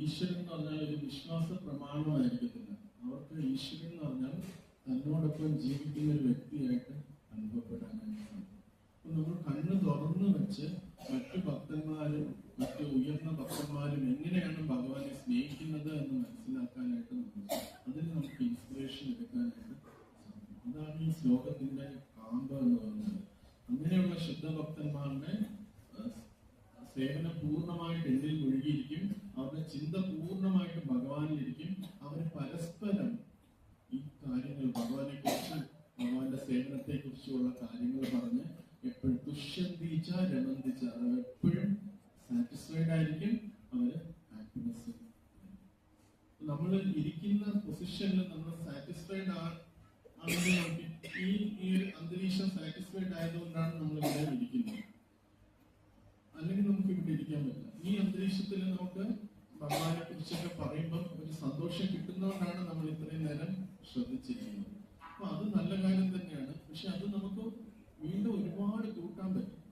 ഈശ്വരൻ എന്ന് പറഞ്ഞാൽ ഒരു വിശ്വാസ പ്രമാണമായിരിക്കത്തില്ല. അവർക്ക് ഈശ്വരൻ എന്ന് പറഞ്ഞാൽ തന്നോടൊപ്പം ജീവിക്കുന്ന ഒരു വ്യക്തിയായിട്ട് അനുഭവപ്പെടാനായിട്ട് സാധിക്കും. അപ്പൊ നമ്മൾ കണ്ണ് തുറന്നു വെച്ച് മറ്റു ഭക്തന്മാരും മറ്റു ഉയർന്ന ഭക്തന്മാരും എങ്ങനെയാണ് ഭഗവാനെ സ്നേഹിക്കുന്നത് എന്ന് മനസ്സിലാക്കാനായിട്ട് അതിൽ നമുക്ക് ഇൻസ്പിറേഷൻ എടുക്കാനായിട്ട് സാധിക്കും. അതാണ് ഈ ശ്ലോകത്തിന്റെ കാമ്പ് എന്ന് പറയുന്നത്. അങ്ങനെയുള്ള ശുദ്ധഭക്തന്മാരുടെ സേവനം പൂർണ്ണമായിട്ട് എന്നിൽ മുഴുകിയിരിക്കും. അവരുടെ ചിന്ത പൂർണ്ണമായിട്ട് ഭഗവാനിലിരിക്കും. അവർ പരസ്പരം ഈ കാര്യങ്ങൾ, ഭഗവാനെ കുറിച്ച്, ഭഗവാന്റെ സേവനത്തെ കുറിച്ചുള്ള കാര്യങ്ങൾ പറഞ്ഞ് എപ്പോഴും തുഷ്യന്തിച്ച രമന്തിച്ച, എപ്പോഴും സാറ്റിസ്ഫൈഡ് ആയിരിക്കും. അവര് ഹാപ്പിനെസ്, നമ്മൾ ഇരിക്കുന്ന പൊസിഷനിൽ നമ്മൾ സാറ്റിസ്ഫൈഡ് ആണെങ്കിൽ നമുക്ക് ഈ ഒരു അന്തരീക്ഷം സാറ്റിസ്ഫൈഡ് ആയതുകൊണ്ടാണ് നമ്മൾ ഇവിടെ ഇരിക്കുന്നത്. അല്ലെങ്കിൽ നമുക്ക് ഇവിടെ ഇരിക്കാൻ പറ്റില്ല. ഈ അന്തരീക്ഷത്തിൽ നമുക്ക് ഭഗവാനെ കുറിച്ചൊക്കെ പറയുമ്പോൾ ഒരു സന്തോഷം കിട്ടുന്നതുകൊണ്ടാണ് നമ്മൾ ഇത്രയും നേരം ശ്രദ്ധിച്ചിരിക്കുന്നത്. അപ്പൊ അത് നല്ല കാര്യം തന്നെയാണ്. പക്ഷെ അത് നമുക്ക് വീണ്ടും ഒരുപാട് കൂട്ടാൻ പറ്റും.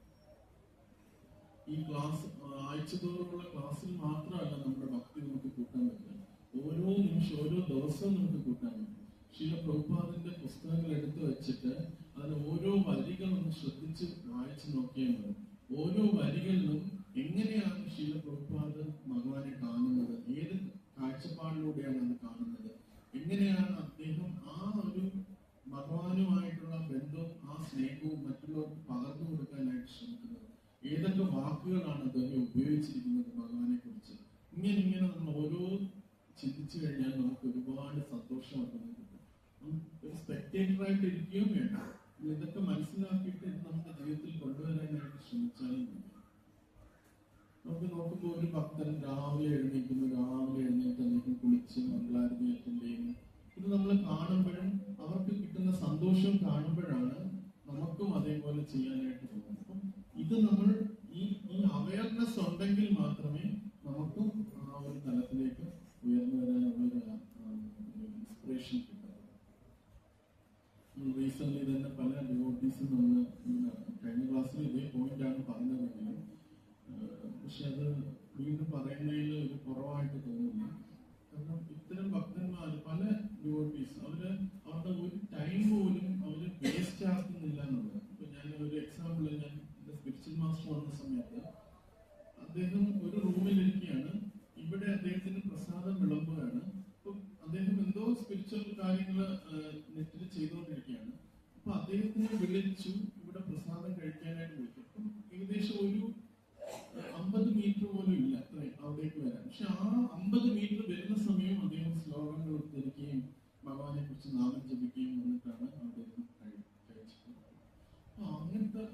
ഈ ക്ലാസ് ആഴ്ചതോറുമുള്ള ക്ലാസ്സിൽ മാത്രമല്ല നമ്മുടെ ഭക്തി നമുക്ക് കൂട്ടാൻ പറ്റില്ല. ഓരോ നിമിഷം, ഓരോ ദിവസവും നമുക്ക് കൂട്ടാൻ പറ്റും. ശ്രീല പ്രഭുപാദിന്റെ പുസ്തകങ്ങൾ എടുത്തു വെച്ചിട്ട് അതിന് ഓരോ വരികളൊന്ന് ശ്രദ്ധിച്ച് വായിച്ചു നോക്കിയാൽ മതി. ഓരോ വരികളിലും എങ്ങനെയാണ് ശ്രീല പ്രഭുപാദ് ഭഗവാനെ കാണുന്നത്, ഏത് കാഴ്ചപ്പാടിലൂടെയാണ് അത് കാണുന്നത്, എങ്ങനെയാണ് അദ്ദേഹം ആ ഒരു ഭഗവാനുമായിട്ടുള്ള ബന്ധവും ആ സ്നേഹവും മറ്റുള്ളവർക്ക് പകർന്നു കൊടുക്കാനായിട്ട് ശ്രമിക്കുന്നത്, ഏതൊക്കെ വാക്കുകളാണ് അദ്ദേഹം ഉപയോഗിച്ചിരിക്കുന്നത് ഭഗവാനെ കുറിച്ച്. ഇങ്ങനെ നമ്മൾ ഓരോ ചിന്തിച്ചു കഴിഞ്ഞാൽ നമുക്ക് ഒരുപാട് സന്തോഷമാക്കുന്നു. ഒരു സ്പെക്ടേറ്ററായിട്ട് ഇരിക്കുകയും വേണ്ട. ഇതൊക്കെ മനസ്സിലാക്കി ഒരു ഭക്തൻ രാവിലെ എഴുന്നേറ്റ് അദ്ദേഹം കുളിച്ച് മംഗളാരതി അറ്റൻഡ് ചെയ്യുന്നു. ഇത് നമ്മൾ കാണുമ്പോഴും അവർക്ക് കിട്ടുന്ന സന്തോഷം കാണുമ്പോഴാണ് നമുക്കും അതേപോലെ ചെയ്യാനായിട്ട് തോന്നുന്നത്. അപ്പം ഇത് നമ്മൾ ഈ അവയർനെസ് ഉണ്ടെങ്കിൽ മാത്രമേ നമുക്കും ആ ഒരു തലത്തിലേക്ക് ഉയർന്നു വരാനുള്ള ഇൻസ്പിറേഷൻ കിട്ടുന്നത്. റീസെന്റ് തന്നെ പല ഡിവോട്ടീസും നമ്മൾ കഴിഞ്ഞ ക്ലാസ്സിൽ ഇതേ പോയിന്റാണ് പറഞ്ഞതെങ്കിലും പക്ഷെ അത് വീണ്ടും പറയുന്നതിൽ ഒരു കുറവായിട്ട് തോന്നുന്നു. കാരണം ഇത്തരം ഭക്തന്മാർ പല ഡിവോട്ടീസ് അവരുടെ ഒരു ടൈം പോലും അവര് വേസ്റ്റ് ആക്കുന്നില്ല എന്നുള്ളത്. ഇപ്പൊ ഞാൻ ഒരു എക്സാമ്പിൾ, ഞാൻ എന്റെ സ്പിരിച്വൽ മാസ്റ്റർ വന്ന സമയത്ത് അദ്ദേഹം ഒരു റൂമിലിരിക്കുകയാണ്. ഇവിടെ അദ്ദേഹത്തിന് പ്രസാദം വിളമ്പുകയാണ്. അപ്പൊ അദ്ദേഹം എന്തോ സ്പിരിച്വൽ കാര്യങ്ങൾ നെറ്റിൽ ചെയ്തുകൊണ്ടിരിക്കുകയാണ്. അപ്പൊ അദ്ദേഹത്തിനെ വിളിച്ചു ഇവിടെ പ്രസാദം കഴിക്കാനായിട്ട് വിളിച്ചു. അപ്പം ഏകദേശം ഒരു 50 മീറ്റർ പോലും ഇല്ല അത്രയും അവിടേക്ക് വരാൻ. പക്ഷെ ആ 50 മീറ്റർ വരുന്ന സമയം അദ്ദേഹം ശ്ലോകങ്ങൾ ഉദ്ധരിക്കുകയും ഭഗവാനെ കുറിച്ച് നാമം ജപിക്കുകയും വന്നിട്ടാണ് അദ്ദേഹം കഴിച്ചത്. അപ്പൊ അങ്ങനത്തെ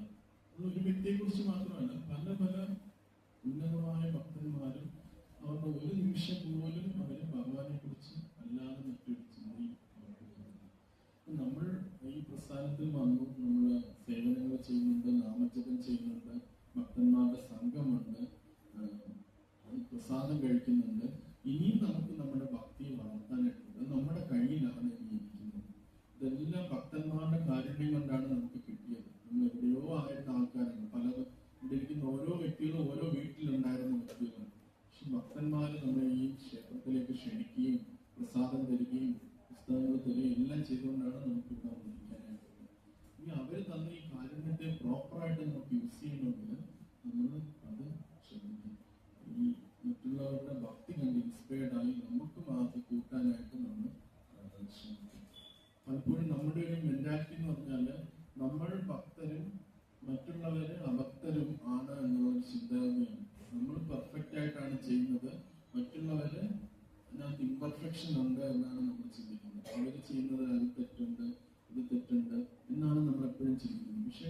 ഒരു വ്യക്തിയെ കുറിച്ച് മാത്രമല്ല, പല പല ഉന്നതമായ ഭക്തന്മാരും അവരുടെ ഒരു നിമിഷം പോലും അവര് ഭഗവാനെ കുറിച്ച് അല്ലാതെ മറ്റൊരു ചിന്തയും അവർക്ക്. നമ്മൾ ഈ പ്രസ്ഥാനത്തിൽ വന്നു, നമ്മള് സേവനങ്ങൾ ചെയ്യുന്നുണ്ട്, നാമജപം ചെയ്യുന്നുണ്ട്, ഭക്തന്മാരുടെ സംഘമുണ്ട്, പ്രസാദം കഴിക്കുന്നുണ്ട്. ഇനിയും നമുക്ക് നമ്മുടെ ഭക്തിയെ വളർത്താനായിട്ടുണ്ട്. നമ്മുടെ കയ്യിലാണ് ഇനി ഇരിക്കുന്നത്. ഇതെല്ലാം ഭക്തന്മാരുടെ കാരുണ്യം കൊണ്ടാണ് നമുക്ക് കിട്ടിയത്. നമ്മൾ എവിടെയോ ആയിരുന്ന ആൾക്കാരാണ്. പലതും ഇവിടെ ഇരിക്കുന്ന ഓരോ വ്യക്തികളും ഓരോ വീട്ടിലുണ്ടായിരുന്ന വ്യക്തികളാണ്. പക്ഷെ ഭക്തന്മാര് നമ്മളെ ഈ ക്ഷേത്രത്തിലേക്ക് ക്ഷണിക്കുകയും പ്രസാദം തരികയും പുസ്തകങ്ങൾ തരികയും എല്ലാം ചെയ്തുകൊണ്ടാണ് നമുക്ക് ഇവിടെ വന്നിരിക്കാനായിട്ടുള്ളത്. ഇനി അവര് തന്ന ഈ കാരുണ്യത്തെ പ്രോപ്പറായിട്ട് നമുക്ക് യൂസ് ചെയ്യണമെങ്കിൽ നമ്മൾ അത് ശ്രദ്ധിക്കും. ഈ മറ്റുള്ളവരുടെ ഭക്തി കണ്ട് ഇൻസ്പയർഡ് ആയി നമുക്കും അത് കൂട്ടാനായിട്ട് നമ്മൾ ശ്രമിക്കും. പലപ്പോഴും നമ്മുടെ ഒരു മെന്റാലിറ്റി എന്ന് പറഞ്ഞാല് നമ്മൾ ഭക്തരും മറ്റുള്ളവര് അഭക്തരും ആണ് എന്നുള്ള ചിന്താഗതിയാണ്. നമ്മൾ പെർഫെക്റ്റ് ആയിട്ടാണ് ചെയ്യുന്നത്, മറ്റുള്ളവര് അതിനകത്ത് ഇംപെർഫെക്ഷൻ ഉണ്ട് എന്നാണ് നമ്മൾ ചിന്തിക്കുന്നത്. അവര് ചെയ്യുന്നത് അത് തെറ്റുണ്ട്, ഇത് തെറ്റുണ്ട് എന്നാണ് നമ്മൾ എപ്പോഴും ചിന്തിക്കുന്നത്. പക്ഷെ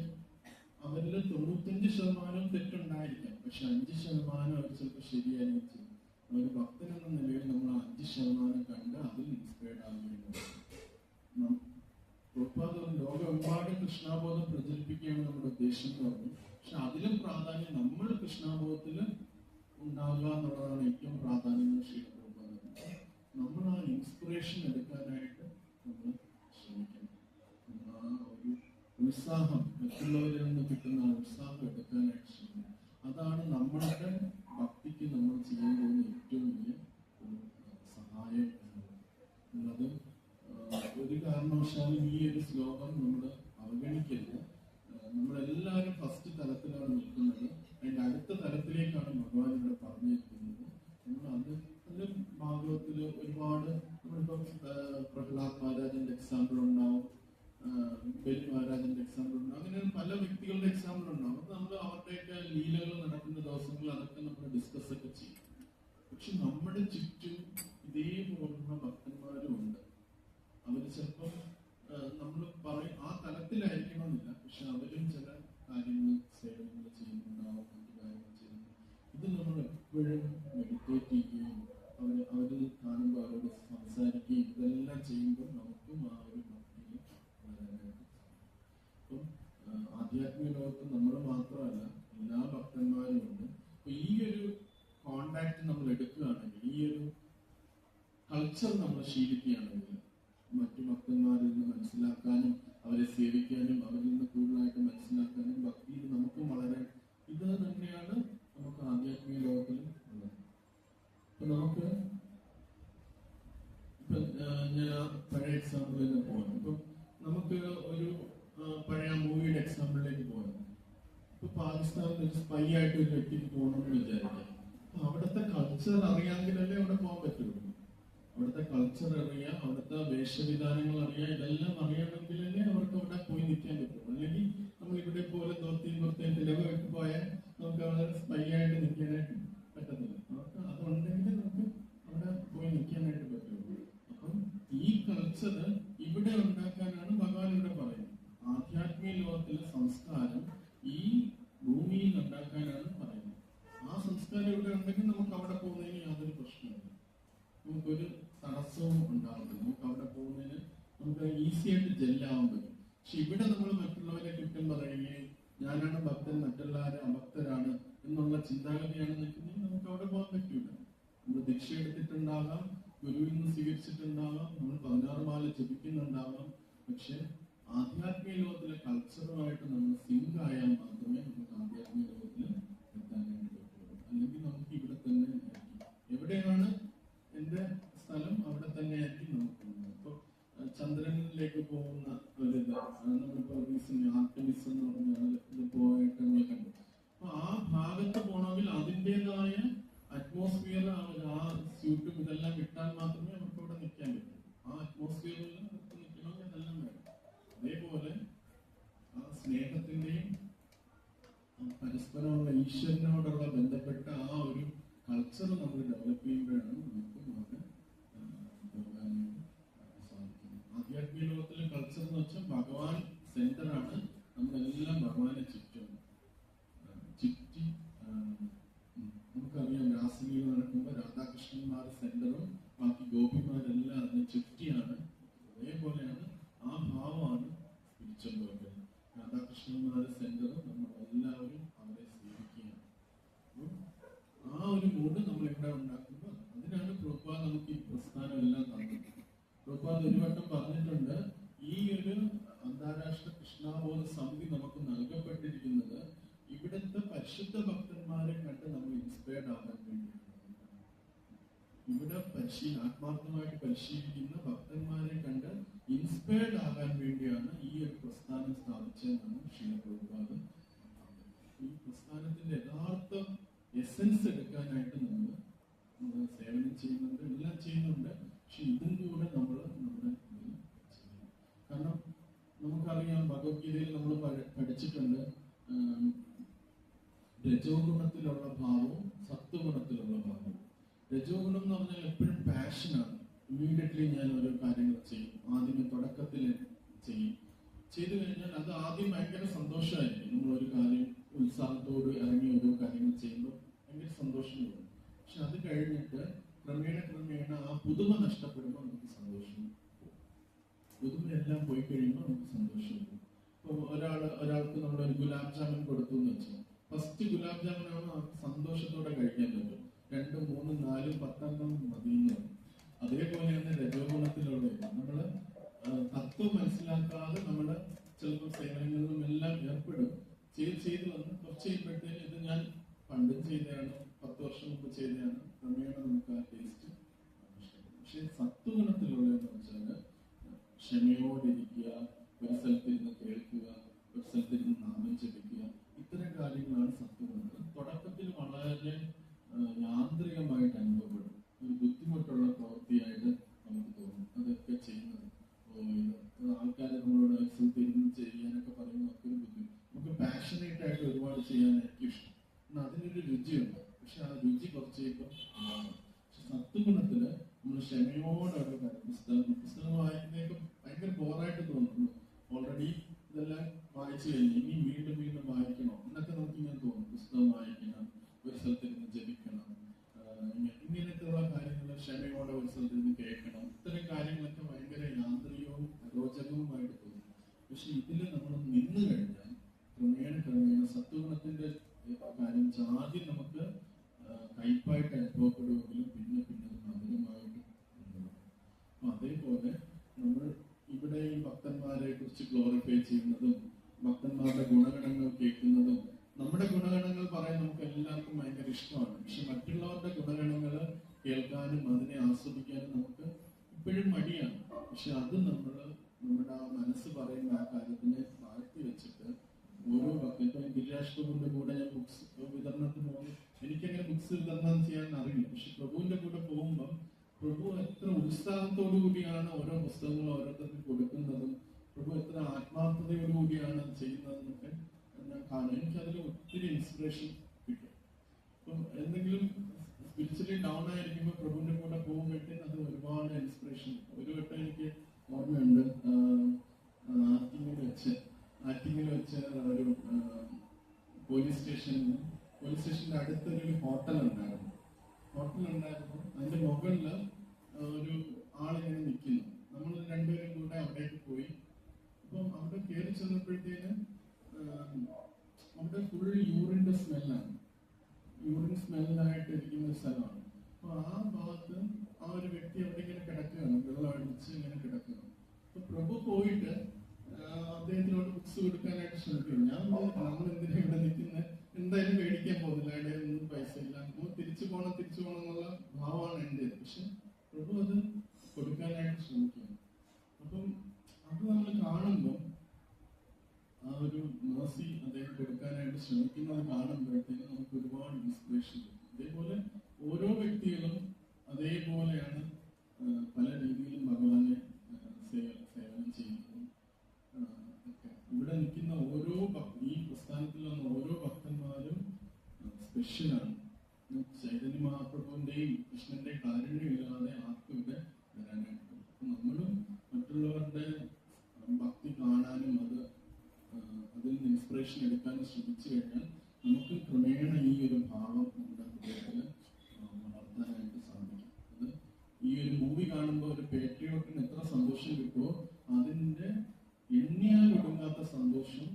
അവരിൽ 95% തെറ്റുണ്ടായിരിക്കാം, പക്ഷെ 5% അവർ ചിലപ്പോൾ ശരിയായിരിക്കും ചെയ്യും. ഒരു ഭക്തൻ എന്ന നിലയിൽ നമ്മൾ 5% കണ്ട് അതിൽ ഇൻസ്പയർഡ് ആവുകയാണ്. ലോകമെമ്പാടും കൃഷ്ണാബോധം പ്രചരിപ്പിക്കുകയാണ് നമ്മുടെ ഉദ്ദേശം എന്ന് പറഞ്ഞു. പക്ഷെ അതിലും പ്രാധാന്യം നമ്മൾ കൃഷ്ണാബോധത്തിൽ ഉണ്ടാവുക എന്നുള്ളതാണ് ഏറ്റവും പ്രാധാന്യം. നമ്മൾ ആ ഇൻസ്പിറേഷൻ എടുക്കാനായിട്ട് നമ്മൾ ശ്രമിക്കണം. ആ ഒരു ഉത്സാഹം, മറ്റുള്ളവരിൽ നിന്ന് കിട്ടുന്ന ആ ഉത്സാഹം എടുക്കാനായിട്ട് ശ്രമിക്കണം. അതാണ് നമ്മളുടെ ഭക്തിക്ക് നമ്മൾ ചെയ്യാൻ പോകുന്ന ഏറ്റവും വലിയ ഒരു സഹായം എന്നുള്ളത്. ഒരു കാരണവശാലും ഈ ഒരു ശ്ലോകം നമ്മൾ അവഗണിക്കരുത്. നമ്മളെല്ലാവരും ഫസ്റ്റ് തലത്തിലാണ് നിൽക്കുന്നത്. അതിന്റെ അടുത്ത തലത്തിലേക്കാണ് ഭഗവാൻ ഇവിടെ പറഞ്ഞിരിക്കുന്നത്. നമ്മൾ അതിന്റെ ഭാഗവത്തില് ഒരുപാട് നമ്മളിപ്പം പ്രഹ്ലാദ് മഹാരാജന്റെ എക്സാമ്പിൾ ഉണ്ടാവും, ബലി മഹാരാജന്റെ എക്സാമ്പിൾ ഉണ്ടാവും, അങ്ങനെ പല വ്യക്തികളുടെ എക്സാമ്പിൾ ഉണ്ടാവും. അത് നമ്മൾ അവരുടെയൊക്കെ ലീലകൾ നടക്കുന്ന ദിവസങ്ങളിൽ അതൊക്കെ നമ്മൾ ഡിസ്കസ് ഒക്കെ ചെയ്യും. പക്ഷെ നമ്മുടെ ചുറ്റും ഇതേപോലുള്ള ഭക്തന്മാരും ഉണ്ട്. അവര് ചിലപ്പം നമ്മൾ പറയും ആ തലത്തിലായിരിക്കണമെന്നില്ല, പക്ഷെ അവരും ചില കാര്യങ്ങൾ സേവനങ്ങൾ ചെയ്യുന്നുണ്ടാവും, മറ്റു കാര്യങ്ങൾ ചെയ്യുന്നു. ഇത് നമ്മൾ എപ്പോഴും മെഡിറ്റേറ്റ് ചെയ്യുകയും അവരിൽ കാണുമ്പോൾ അവരോട് സംസാരിക്കുകയും ഇതെല്ലാം ചെയ്യുമ്പോൾ നമുക്കും ആ ഒരു ഭക്തിയിൽ വരാനായിട്ട്. അപ്പം ആധ്യാത്മിക ലോകത്ത് നമ്മൾ മാത്രമല്ല, എല്ലാ ഭക്തന്മാരും ഉണ്ട്. അപ്പൊ ഈ ഒരു കോണ്ടാക്ട് നമ്മൾ എടുക്കുകയാണെങ്കിൽ, ഈ ഒരു കൾച്ചർ നമ്മൾ ശീലിക്കുകയാണെങ്കിൽ, മറ്റു ഭക്തന്മാരിൽ നിന്ന് മനസ്സിലാക്കാനും അവരെ സേവിക്കാനും അവരിൽ നിന്ന് കൂടുതലായിട്ട് മനസ്സിലാക്കാനും ഭക്തിയിൽ നമുക്കും വളരെ ഇത് തന്നെയാണ് നമുക്ക് ആധ്യാത്മിക ലോകത്തിലും ഉള്ളത്. അപ്പൊ നമുക്ക് ഞാൻ പഴയ എക്സാമ്പിളിൽ പോകാം. ഇപ്പം നമുക്ക് ഒരു പഴയ മൂവിയുടെ എക്സാമ്പിളിലേക്ക് പോകാം. ഇപ്പൊ പാകിസ്ഥാനിൽ ഒരു സ്പൈ ആയിട്ട് ഒരു വ്യക്തിക്ക് പോകണമെന്ന് വിചാരിക്കാം. അപ്പൊ അവിടുത്തെ കൾച്ചർ അറിയാമെങ്കിലല്ലേ അവിടെ പോകാൻ പറ്റുള്ളൂ. അവിടുത്തെ കൾച്ചർ അറിയാം, അവിടുത്തെ വേഷവിധാനങ്ങൾ അറിയാം, ഇതെല്ലാം അറിയണമെങ്കിലല്ലേ അവർക്ക് അവിടെ പോയി നിൽക്കാൻ പറ്റും. അല്ലെങ്കിൽ നമ്മൾ ഇവിടെ പോലെ തോർത്തിയും തിലകൊക്കെ പോയാൽ നമുക്ക് അവിടെ സ്പൈ ആയിട്ട് നിൽക്കാനായിട്ട് പറ്റത്തില്ല. അവർക്ക് അതുണ്ടെങ്കിൽ നമുക്ക് അവിടെ പോയി നിൽക്കാനായിട്ട് പറ്റുള്ളൂ. അപ്പം ഈ കൾച്ചർ ഇവിടെ ഉണ്ടാക്കാനാണ് ഭഗവാൻ ഇവിടെ പറയുന്നത്. ആധ്യാത്മിക ലോകത്തിലെ സംസ്കാരം ഈ ഭൂമിയിൽ ഉണ്ടാക്കാനാണ് പറയുന്നത്. ആ സംസ്കാരം ഇവിടെ ഉണ്ടെങ്കിൽ ആവാൻ പറ്റും. പക്ഷെ ഇവിടെ നമ്മൾ മറ്റുള്ളവരെ കുറ്റം പറയുകയും ഞാനാണ് ഭക്തൻ, മറ്റുള്ളവരെ അഭക്തരാണ് എന്നുള്ള ചിന്താഗതിയാണ് നിൽക്കുന്നത്. നമുക്ക് അവിടെ പോകാൻ പറ്റൂല. നമ്മൾ ദീക്ഷ എടുത്തിട്ടുണ്ടാകാം, ഗുരുവിൽ നിന്ന് സ്വീകരിച്ചിട്ടുണ്ടാകാം, നമ്മൾ 16 മാല ജപിക്കുന്നുണ്ടാകാം. പക്ഷെ ആധ്യാത്മിക ലോകത്തിലെ കൾച്ചറുമായിട്ട് നമ്മൾ സിങ്ക് ആയാൽ മാത്രമേ നമുക്ക് ആധ്യാത്മിക ലോകത്തിൽ എത്താനായിട്ട് പറ്റുള്ളൂ. അല്ലെങ്കിൽ നമുക്ക് ഇവിടെ തന്നെ ആയിരിക്കും. എവിടെയാണ് എന്റെ സ്ഥലം അവിടെ തന്നെ ആയിരിക്കും നമുക്ക്. ഇപ്പൊ ചന്ദ്രനിലേക്ക് പോകുന്ന ഒരിത് നമ്മളിപ്പോ ആർട്ടിമിസ് എന്ന് പറഞ്ഞ ഇത് പോയിട്ട് നമ്മൾ കണ്ടു. അപ്പൊ ആ ഭാഗത്ത് പോകണമെങ്കിൽ അതിൻ്റെതായ അറ്റ്മോസ്ഫിയർ, ആ സ്യൂട്ടും ഇതെല്ലാം കിട്ടാൻ മാത്രമേ അവർക്ക് അവിടെ നിൽക്കാൻ പറ്റൂ. ആ അറ്റ്മോസ്ഫിയറിൽ അവർക്ക് നിൽക്കണമെങ്കിൽ അതെല്ലാം വേണം. അതേപോലെ ആ സ്നേഹത്തിന്റെയും പരസ്പരമുള്ള ഈശ്വരനോടുള്ള ബന്ധപ്പെട്ട ആ ഒരു കൾച്ചർ നമ്മൾ ഡെവലപ്പ് ചെയ്യുമ്പോഴാണ് നമുക്കും അവിടെ പോകാനായിട്ട് സാധിക്കുന്നത്. ആധ്യാത്മിക ലോകത്തിലെ കൾച്ചർ എന്ന് വെച്ചാൽ ഭഗവാൻ സെന്ററാണ്. നമ്മളെല്ലാം ഭഗവാനെ ചുറ്റും ചുറ്റി. നമുക്കറിയാം രാസലീല നടക്കുമ്പോൾ രാധാകൃഷ്ണന്മാർ സെന്ററും ബാക്കി ഗോപിമാരെല്ലാം അതിനെ ചുറ്റിയാണ്. അതേപോലെയാണ് ആ ഭാവമാണ് സ്പിരിച്വൽ ലോകം. രാധാകൃഷ്ണന്മാർ സെന്ററും നമ്മളെല്ലാവരും അവരെ സേവിക്കുകയാണ്. ആ ഒരു മൂഡ് നമ്മളിവിടെ ഉണ്ടാക്കുമ്പോൾ അതിനാണ് പ്രഭുപാദ് നമുക്ക് ഈ പ്രസ്ഥാനം എല്ലാം തന്നത്. പ്രഭുപാദ് ഒരു വട്ടം പറഞ്ഞിട്ടുണ്ട്, ഈ ഒരു അന്താരാഷ്ട്ര കൃഷ്ണബോധ സമിതി നമുക്ക് നൽകപ്പെട്ടിരിക്കുന്നത് ഇവിടുത്തെ പരിശുദ്ധ ഭക്തന്മാരെ കണ്ട് നമ്മൾ ഇൻസ്പയർഡ് ആകാൻ വേണ്ടിയാണ്. ഇവിടെ ആത്മാർത്ഥമായിട്ട് പരിശീലിക്കുന്ന ഭക്തന്മാരെ കണ്ട് ഇൻസ്പയർഡ് ആകാൻ വേണ്ടിയാണ് ഈ ഒരു പ്രസ്ഥാനം സ്ഥാപിച്ചതെന്നാണ് ശ്രീല പ്രഭുപാദ്. ഈ പ്രസ്ഥാനത്തിന്റെ യഥാർത്ഥ എസൻസ് എടുക്കാനായിട്ട് നമ്മൾ സേവനം ചെയ്യുന്നുണ്ട്, എല്ലാം ചെയ്യുന്നുണ്ട്. പക്ഷെ ഇതും കൂടെ നമ്മൾ നമ്മുടെ ചെയ്യണം. കാരണം നമുക്കറിയാം, ഭഗവത്ഗീതയിൽ നമ്മൾ പഠിച്ചിട്ടുണ്ട്, രജോ ഗുണത്തിലുള്ള ഭാവവും സത്വഗുണത്തിലുള്ള ഭാവവും. രജോ ഗുണം എന്ന് പറഞ്ഞാൽ എപ്പോഴും പാഷനാണ്. ഇമ്മീഡിയറ്റ്ലി ഞാൻ ഓരോ കാര്യങ്ങൾ ചെയ്യും, ആദ്യമേ തുടക്കത്തിൽ ചെയ്തു കഴിഞ്ഞാൽ അത് ആദ്യം ഭയങ്കര സന്തോഷമായിരിക്കും. നമ്മൾ ഒരു കാര്യം ഉത്സാഹത്തോട് ഇറങ്ങി ഓരോ കാര്യങ്ങൾ ചെയ്യുമ്പോൾ ഭയങ്കര സന്തോഷം തോന്നും. പക്ഷെ അത് കഴിഞ്ഞിട്ട് ക്രമേണ ആ പുതുമ നഷ്ടപ്പെടുമ്പോൾ നമുക്ക് സന്തോഷം പോകും. പുതുമയെല്ലാം പോയി കഴിയുമ്പോൾ നമുക്ക് സന്തോഷം പോകും. ഇപ്പൊ ഒരാൾക്ക് നമ്മളൊരു ഗുലാബ് ജാമുൻ കൊടുത്തു എന്ന് വെച്ചാൽ ഫസ്റ്റ് ഗുലാബ് ജാമുനാണ് നമുക്ക് സന്തോഷത്തോടെ കഴിക്കാൻ പറ്റും. 2, 3, 4, 10 മതിയെന്ന് പറയും. അതേപോലെയാണ് രജോ ഗുണത്തിലുള്ളത്. നമ്മള് തത്വം മനസ്സിലാക്കാതെ നമ്മള് ചിലപ്പോൾ സേവനങ്ങളിലും എല്ലാം ഏർപ്പെടും. ചെയ്ത് വന്ന് കുറച്ച് കഴിയുമ്പോഴത്തേന് ഇത് ഞാൻ പണ്ടും ചെയ്തതാണ്, 10 വർഷം മുമ്പ് ചെയ്തതാണ്, ക്രമേണ നമുക്ക് ആ ടേസ്റ്റ്. പക്ഷെ സത്വഗുണത്തിലുള്ളതെന്ന് വെച്ചാല് ക്ഷമയോടിരിക്കുക, ഒരു സ്ഥലത്തിരുന്ന് കേൾക്കുക, ഒരു സ്ഥലത്തിരുന്ന് നാമം ജപിക്കുക, ഇത്തരം കാര്യങ്ങളാണ് സത്വഗുണത്തിൽ. തുടക്കത്തിൽ വളരെ യാന്ത്രികമായിട്ട് അനുഭവപ്പെടും, ഒരു ബുദ്ധിമുട്ടുള്ള പ്രവൃത്തിയായിട്ട് നമുക്ക് തോന്നും. അതൊക്കെ ചെയ്യുന്നത് ആൾക്കാരെ നമ്മളോട് ഒരു സ്ഥലത്തിരുന്ന് ചെയ്യാനൊക്കെ പറയുമ്പോൾ നമുക്ക് ഒരു ബുദ്ധിമുട്ട്. നമുക്ക് പാഷനേറ്റ് ആയിട്ട് ഒരുപാട് ചെയ്യാനായിരിക്കും ഇഷ്ടം, എന്നാൽ അതിനൊരു രുചിയുണ്ട്. പക്ഷെ ആ രുചി കുറച്ച് കഴിയുമ്പോൾ ഉണ്ടാകും. പക്ഷെ സത്വഗുണത്തില് നമ്മൾ ക്ഷമയോടെ പുസ്തകം വായിക്കുന്നതൊക്കെ ഭയങ്കര ബോറായിട്ട് തോന്നുന്നു. ഓൾറെഡി ഇതെല്ലാം വായിച്ചു കഴിഞ്ഞു, ഇനി വീണ്ടും വായിക്കണം എന്നൊക്കെ നമുക്ക് ഇങ്ങനെ തോന്നും. പുസ്തകം വായിക്കണം, ഒരു സ്ഥലത്തിരുന്ന് ജപിക്കണം, ഇങ്ങനത്തെയുള്ള കാര്യങ്ങൾ ക്ഷമയോടെ ഒരു സ്ഥലത്തിരുന്ന് കേൾക്കണം. ഇത്തരം കാര്യങ്ങളൊക്കെ ഭയങ്കര യാന്ത്രികവും അരോചകവുമായിട്ട് തോന്നും. പക്ഷെ ഇതിൽ നമ്മൾ നിന്ന് കഴിഞ്ഞാൽ ക്രമേണ സത്വഗുണത്തിന്റെ കാര്യം ആദ്യം നമുക്ക് കയ്പായിട്ട് അനുഭവപ്പെടുമെങ്കിലും പിന്നെ മധുരമായിട്ട് ഉണ്ടാകും. അതേപോലെ നമ്മൾ ഇവിടെ ഈ ഭക്തന്മാരെ കുറിച്ച് ഗ്ലോറിഫൈ ചെയ്യുന്നതും ഭക്തന്മാരുടെ ഗുണഗണങ്ങൾ കേൾക്കുന്നതും, നമ്മുടെ ഗുണഗണങ്ങൾ പറയാൻ നമുക്ക് എല്ലാവർക്കും ഭയങ്കര ഇഷ്ടമാണ്. പക്ഷെ മറ്റുള്ളവരുടെ ഗുണഗണങ്ങൾ കേൾക്കാനും അതിനെ ആസ്വദിക്കാനും നമുക്ക് ഇപ്പോഴും മടിയാണ്. പക്ഷെ അത് നമ്മുടെ ആ മനസ്സ് പറയുന്ന ആ കാര്യത്തിനെ മാറ്റി വെച്ചിട്ട് ഓരോ ഭക്തൻ ഗിരിരാജ് പ്രഭുവിന്റെ കൂടെ ഞാൻ ബുക്സ് വിതരണത്തിന് പോകുന്നു. എനിക്കങ്ങനെ ബുക്സ് വിതരണം ചെയ്യാൻ അറിയില്ല. പക്ഷെ പ്രഭുവിന്റെ കൂടെ പോകുമ്പോൾ പ്രഭു എത്ര ഉത്സാഹത്തോടു കൂടിയാണ് ഓരോ പുസ്തകങ്ങളും ഓരോരുത്തർക്ക് കൊടുക്കുന്നതും, പ്രഭു എത്ര ആത്മാർത്ഥതയോടുകൂടിയാണ് ചെയ്യുന്നതെന്നൊക്കെ ഞാൻ കാണും. എനിക്കതിൽ ഒത്തിരി ഇൻസ്പിറേഷൻ കിട്ടും. ഇപ്പം എന്തെങ്കിലും സ്പിരിച്വലി ഡൗൺ ആയിരിക്കുമ്പോൾ പ്രഭുവിന്റെ കൂടെ പോകുമ്പോഴത്തേക്ക് അത് ഒരുപാട് ഇൻസ്പിറേഷൻ. ഒരു വട്ടം എനിക്ക് ഓർമ്മയുണ്ട്, ആറ്റിങ്ങിൽ വെച്ച് ഒരു പോലീസ് സ്റ്റേഷന്റെ അടുത്തൊരു ഹോട്ടൽ ഉണ്ടായിരുന്നു. അതിന്റെ മുകളില് ഒരു ആളിങ്ങനെ നിൽക്കുന്നു. നമ്മൾ രണ്ടുപേരും കൂടെ അവിടേക്ക് പോയി അപ്പം അവിടെ കയറി ചെന്നപ്പോഴത്തേന് അവിടെ ഫുൾ യൂറിന്റെ സ്മെല്ലാണ്. യൂറിൻ സ്മെല്ലായിട്ട് ഇരിക്കുന്ന ഒരു സ്ഥലമാണ്. അപ്പൊ ആ ഭാഗത്ത് ആ ഒരു വ്യക്തി അവിടെ ഇങ്ങനെ കിടക്കുകയാണ്, വെള്ളം അടിച്ച് ഇങ്ങനെ കിടക്കുകയാണ്. അപ്പൊ പ്രഭു പോയിട്ട് അദ്ദേഹത്തിനോട് ബുക്സ് കൊടുക്കാനായിട്ട് ശ്രമിക്കുന്നു. നമ്മൾ എന്തിനാ ഇവിടെ നിൽക്കുന്നത്, എന്തായാലും മേടിക്കാൻ പോകുന്നില്ല, അവിടെ ഒന്നും പൈസ ഇല്ല, നമ്മൾ തിരിച്ചു പോകണം എന്നുള്ള ഭാവമാണ് എൻ്റെ. പക്ഷെ പ്രഭു അത് കൊടുക്കാനായിട്ട് ശ്രമിക്കുന്നു. അപ്പം അത് നമ്മൾ കാണുമ്പോൾ ആ ഒരു മേഴ്സി അദ്ദേഹം കൊടുക്കാനായിട്ട് ശ്രമിക്കുന്നത് കാണുമ്പോഴത്തേക്കും നമുക്ക് ഒരുപാട് ഇൻസ്പിറേഷൻ കിട്ടും. അതേപോലെ ഓരോ വ്യക്തികളും അതേപോലെയാണ് പല രീതിയിലും ഭഗവാനെ സേവനം ചെയ്യുന്നത്. ഇവിടെ നിൽക്കുന്ന ഓരോ ഈ പ്രസ്ഥാനത്തിൽ വന്ന ഓരോ ഭക്തന്മാരും സ്പെഷ്യലാണ്. ചൈതന്യ മഹാപ്രഭുവിന്റെയും കൃഷ്ണന്റെയും കാരുണ്യമില്ലാതെ ആർക്കും ഇവിടെ വരാനായിട്ട്. നമ്മളും മറ്റുള്ളവരുടെ ഭക്തി കാണാനും അതിൽ നിന്ന് ഇൻസ്പിറേഷൻ എടുക്കാനും ശ്രമിച്ചു കഴിഞ്ഞാൽ നമുക്ക് ക്രമേണ ഈ ഒരു ഭാവം നമ്മുടെ ഹൃദയത്തിൽ വളർത്താനായിട്ട് സാധിക്കും. അത് ഈ ഒരു മൂവി കാണുമ്പോൾ ഒരു പേട്രിയോട്ടിന് എത്ര സന്തോഷം കിട്ടുമോ അതിന്റെ എണ്ണിയാൽ ഒടുങ്ങാത്ത സന്തോഷം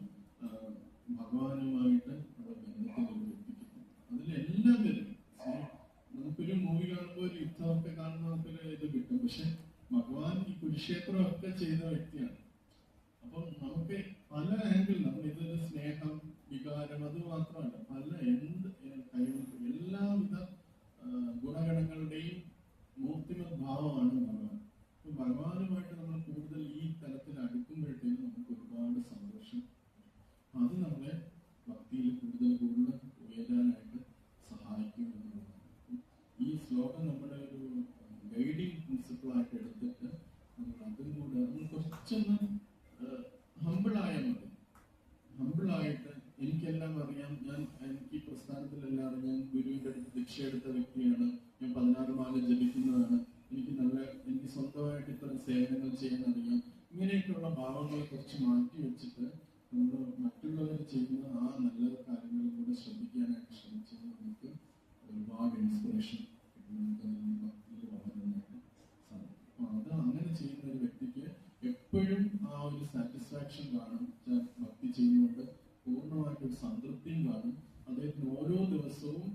ഭഗവാനുമായിട്ട് നമ്മുടെ ബന്ധത്തിൽ എത്തിക്കുന്നു. അതിലെല്ലാം വരും. നമുക്കൊരു മൂവി കാണുമ്പോൾ ഒരു യുദ്ധമൊക്കെ കാണുമ്പോൾ നമുക്കൊരു ഇത് കിട്ടും. പക്ഷെ ഭഗവാൻ ഈ കുരുക്ഷേത്രമൊക്കെ ചെയ്ത വ്യക്തിയാണ്. അപ്പം നമുക്ക് പല ആംഗിൾ നമ്മൾ ഇതൊരു സ്നേഹം, വികാരം, അത് മാത്രമല്ല പല എന്ത് കഴിവുകൾ എല്ലാവിധ ഗുണഗണങ്ങളുടെയും മൂർത്തിമത് ഭാവമാണ് ഭഗവാൻ. അപ്പൊ ഭഗവാനുമായിട്ട് നമ്മൾ കൂടുതൽ ഈ തലത്തിൽ അടുക്കുമ്പോഴത്തേക്കും നമുക്ക് ഒരുപാട് സന്തോഷം, അത് നമ്മളെ ഭക്തിയിൽ കൂടുതൽ ഉയരാനായിട്ട് സഹായിക്കും എന്നുള്ളതാണ്. ഈ ശ്ലോകം നമ്മുടെ ഒരു ഗൈഡിങ് പ്രിൻസിപ്പിളായിട്ട് എടുത്തിട്ട് നമ്മൾ അതും കൂടെ നമ്മൾ കുറച്ചൊന്ന് ഹമ്പിളായാൽ മതി. ഹമ്പിളായിട്ട് എനിക്കെല്ലാം അറിയാം, എനിക്ക് പ്രസ്ഥാനത്തിലെല്ലാം അറിയാം, ഗുരുവിന്റെ അടുത്ത് ദീക്ഷ എടുത്ത വ്യക്തിയാണ്, ഞാൻ 16 മാല ജപിക്കുന്നതാണ്, എനിക്ക് സ്വന്തമായിട്ട് ഇത്തരം സേവനങ്ങൾ ചെയ്യാൻ അറിയാം. ഇങ്ങനെയൊക്കെയുള്ള ഭാവങ്ങളെ കുറച്ച് മാറ്റി വെച്ചിട്ട് നമ്മൾ മറ്റുള്ളവർ ചെയ്യുന്ന ആ നല്ല കാര്യങ്ങളും കൂടെ ശ്രദ്ധിക്കാനായിട്ട് ശ്രമിച്ചാൽ നമുക്ക് ഒരുപാട് ഇൻസ്പിറേഷൻ ഭക്തിയിൽ വളരാനായിട്ട് സാധിക്കും. അത് അങ്ങനെ ചെയ്യുന്ന ഒരു വ്യക്തിക്ക് എപ്പോഴും ആ ഒരു സാറ്റിസ്ഫാക്ഷൻ കാണും. ഭക്തി ചെയ്യുന്നതുകൊണ്ട് പൂർണ്ണമായിട്ടൊരു സംതൃപ്തിയും കാണും. അദ്ദേഹത്തിന് ഓരോ ദിവസവും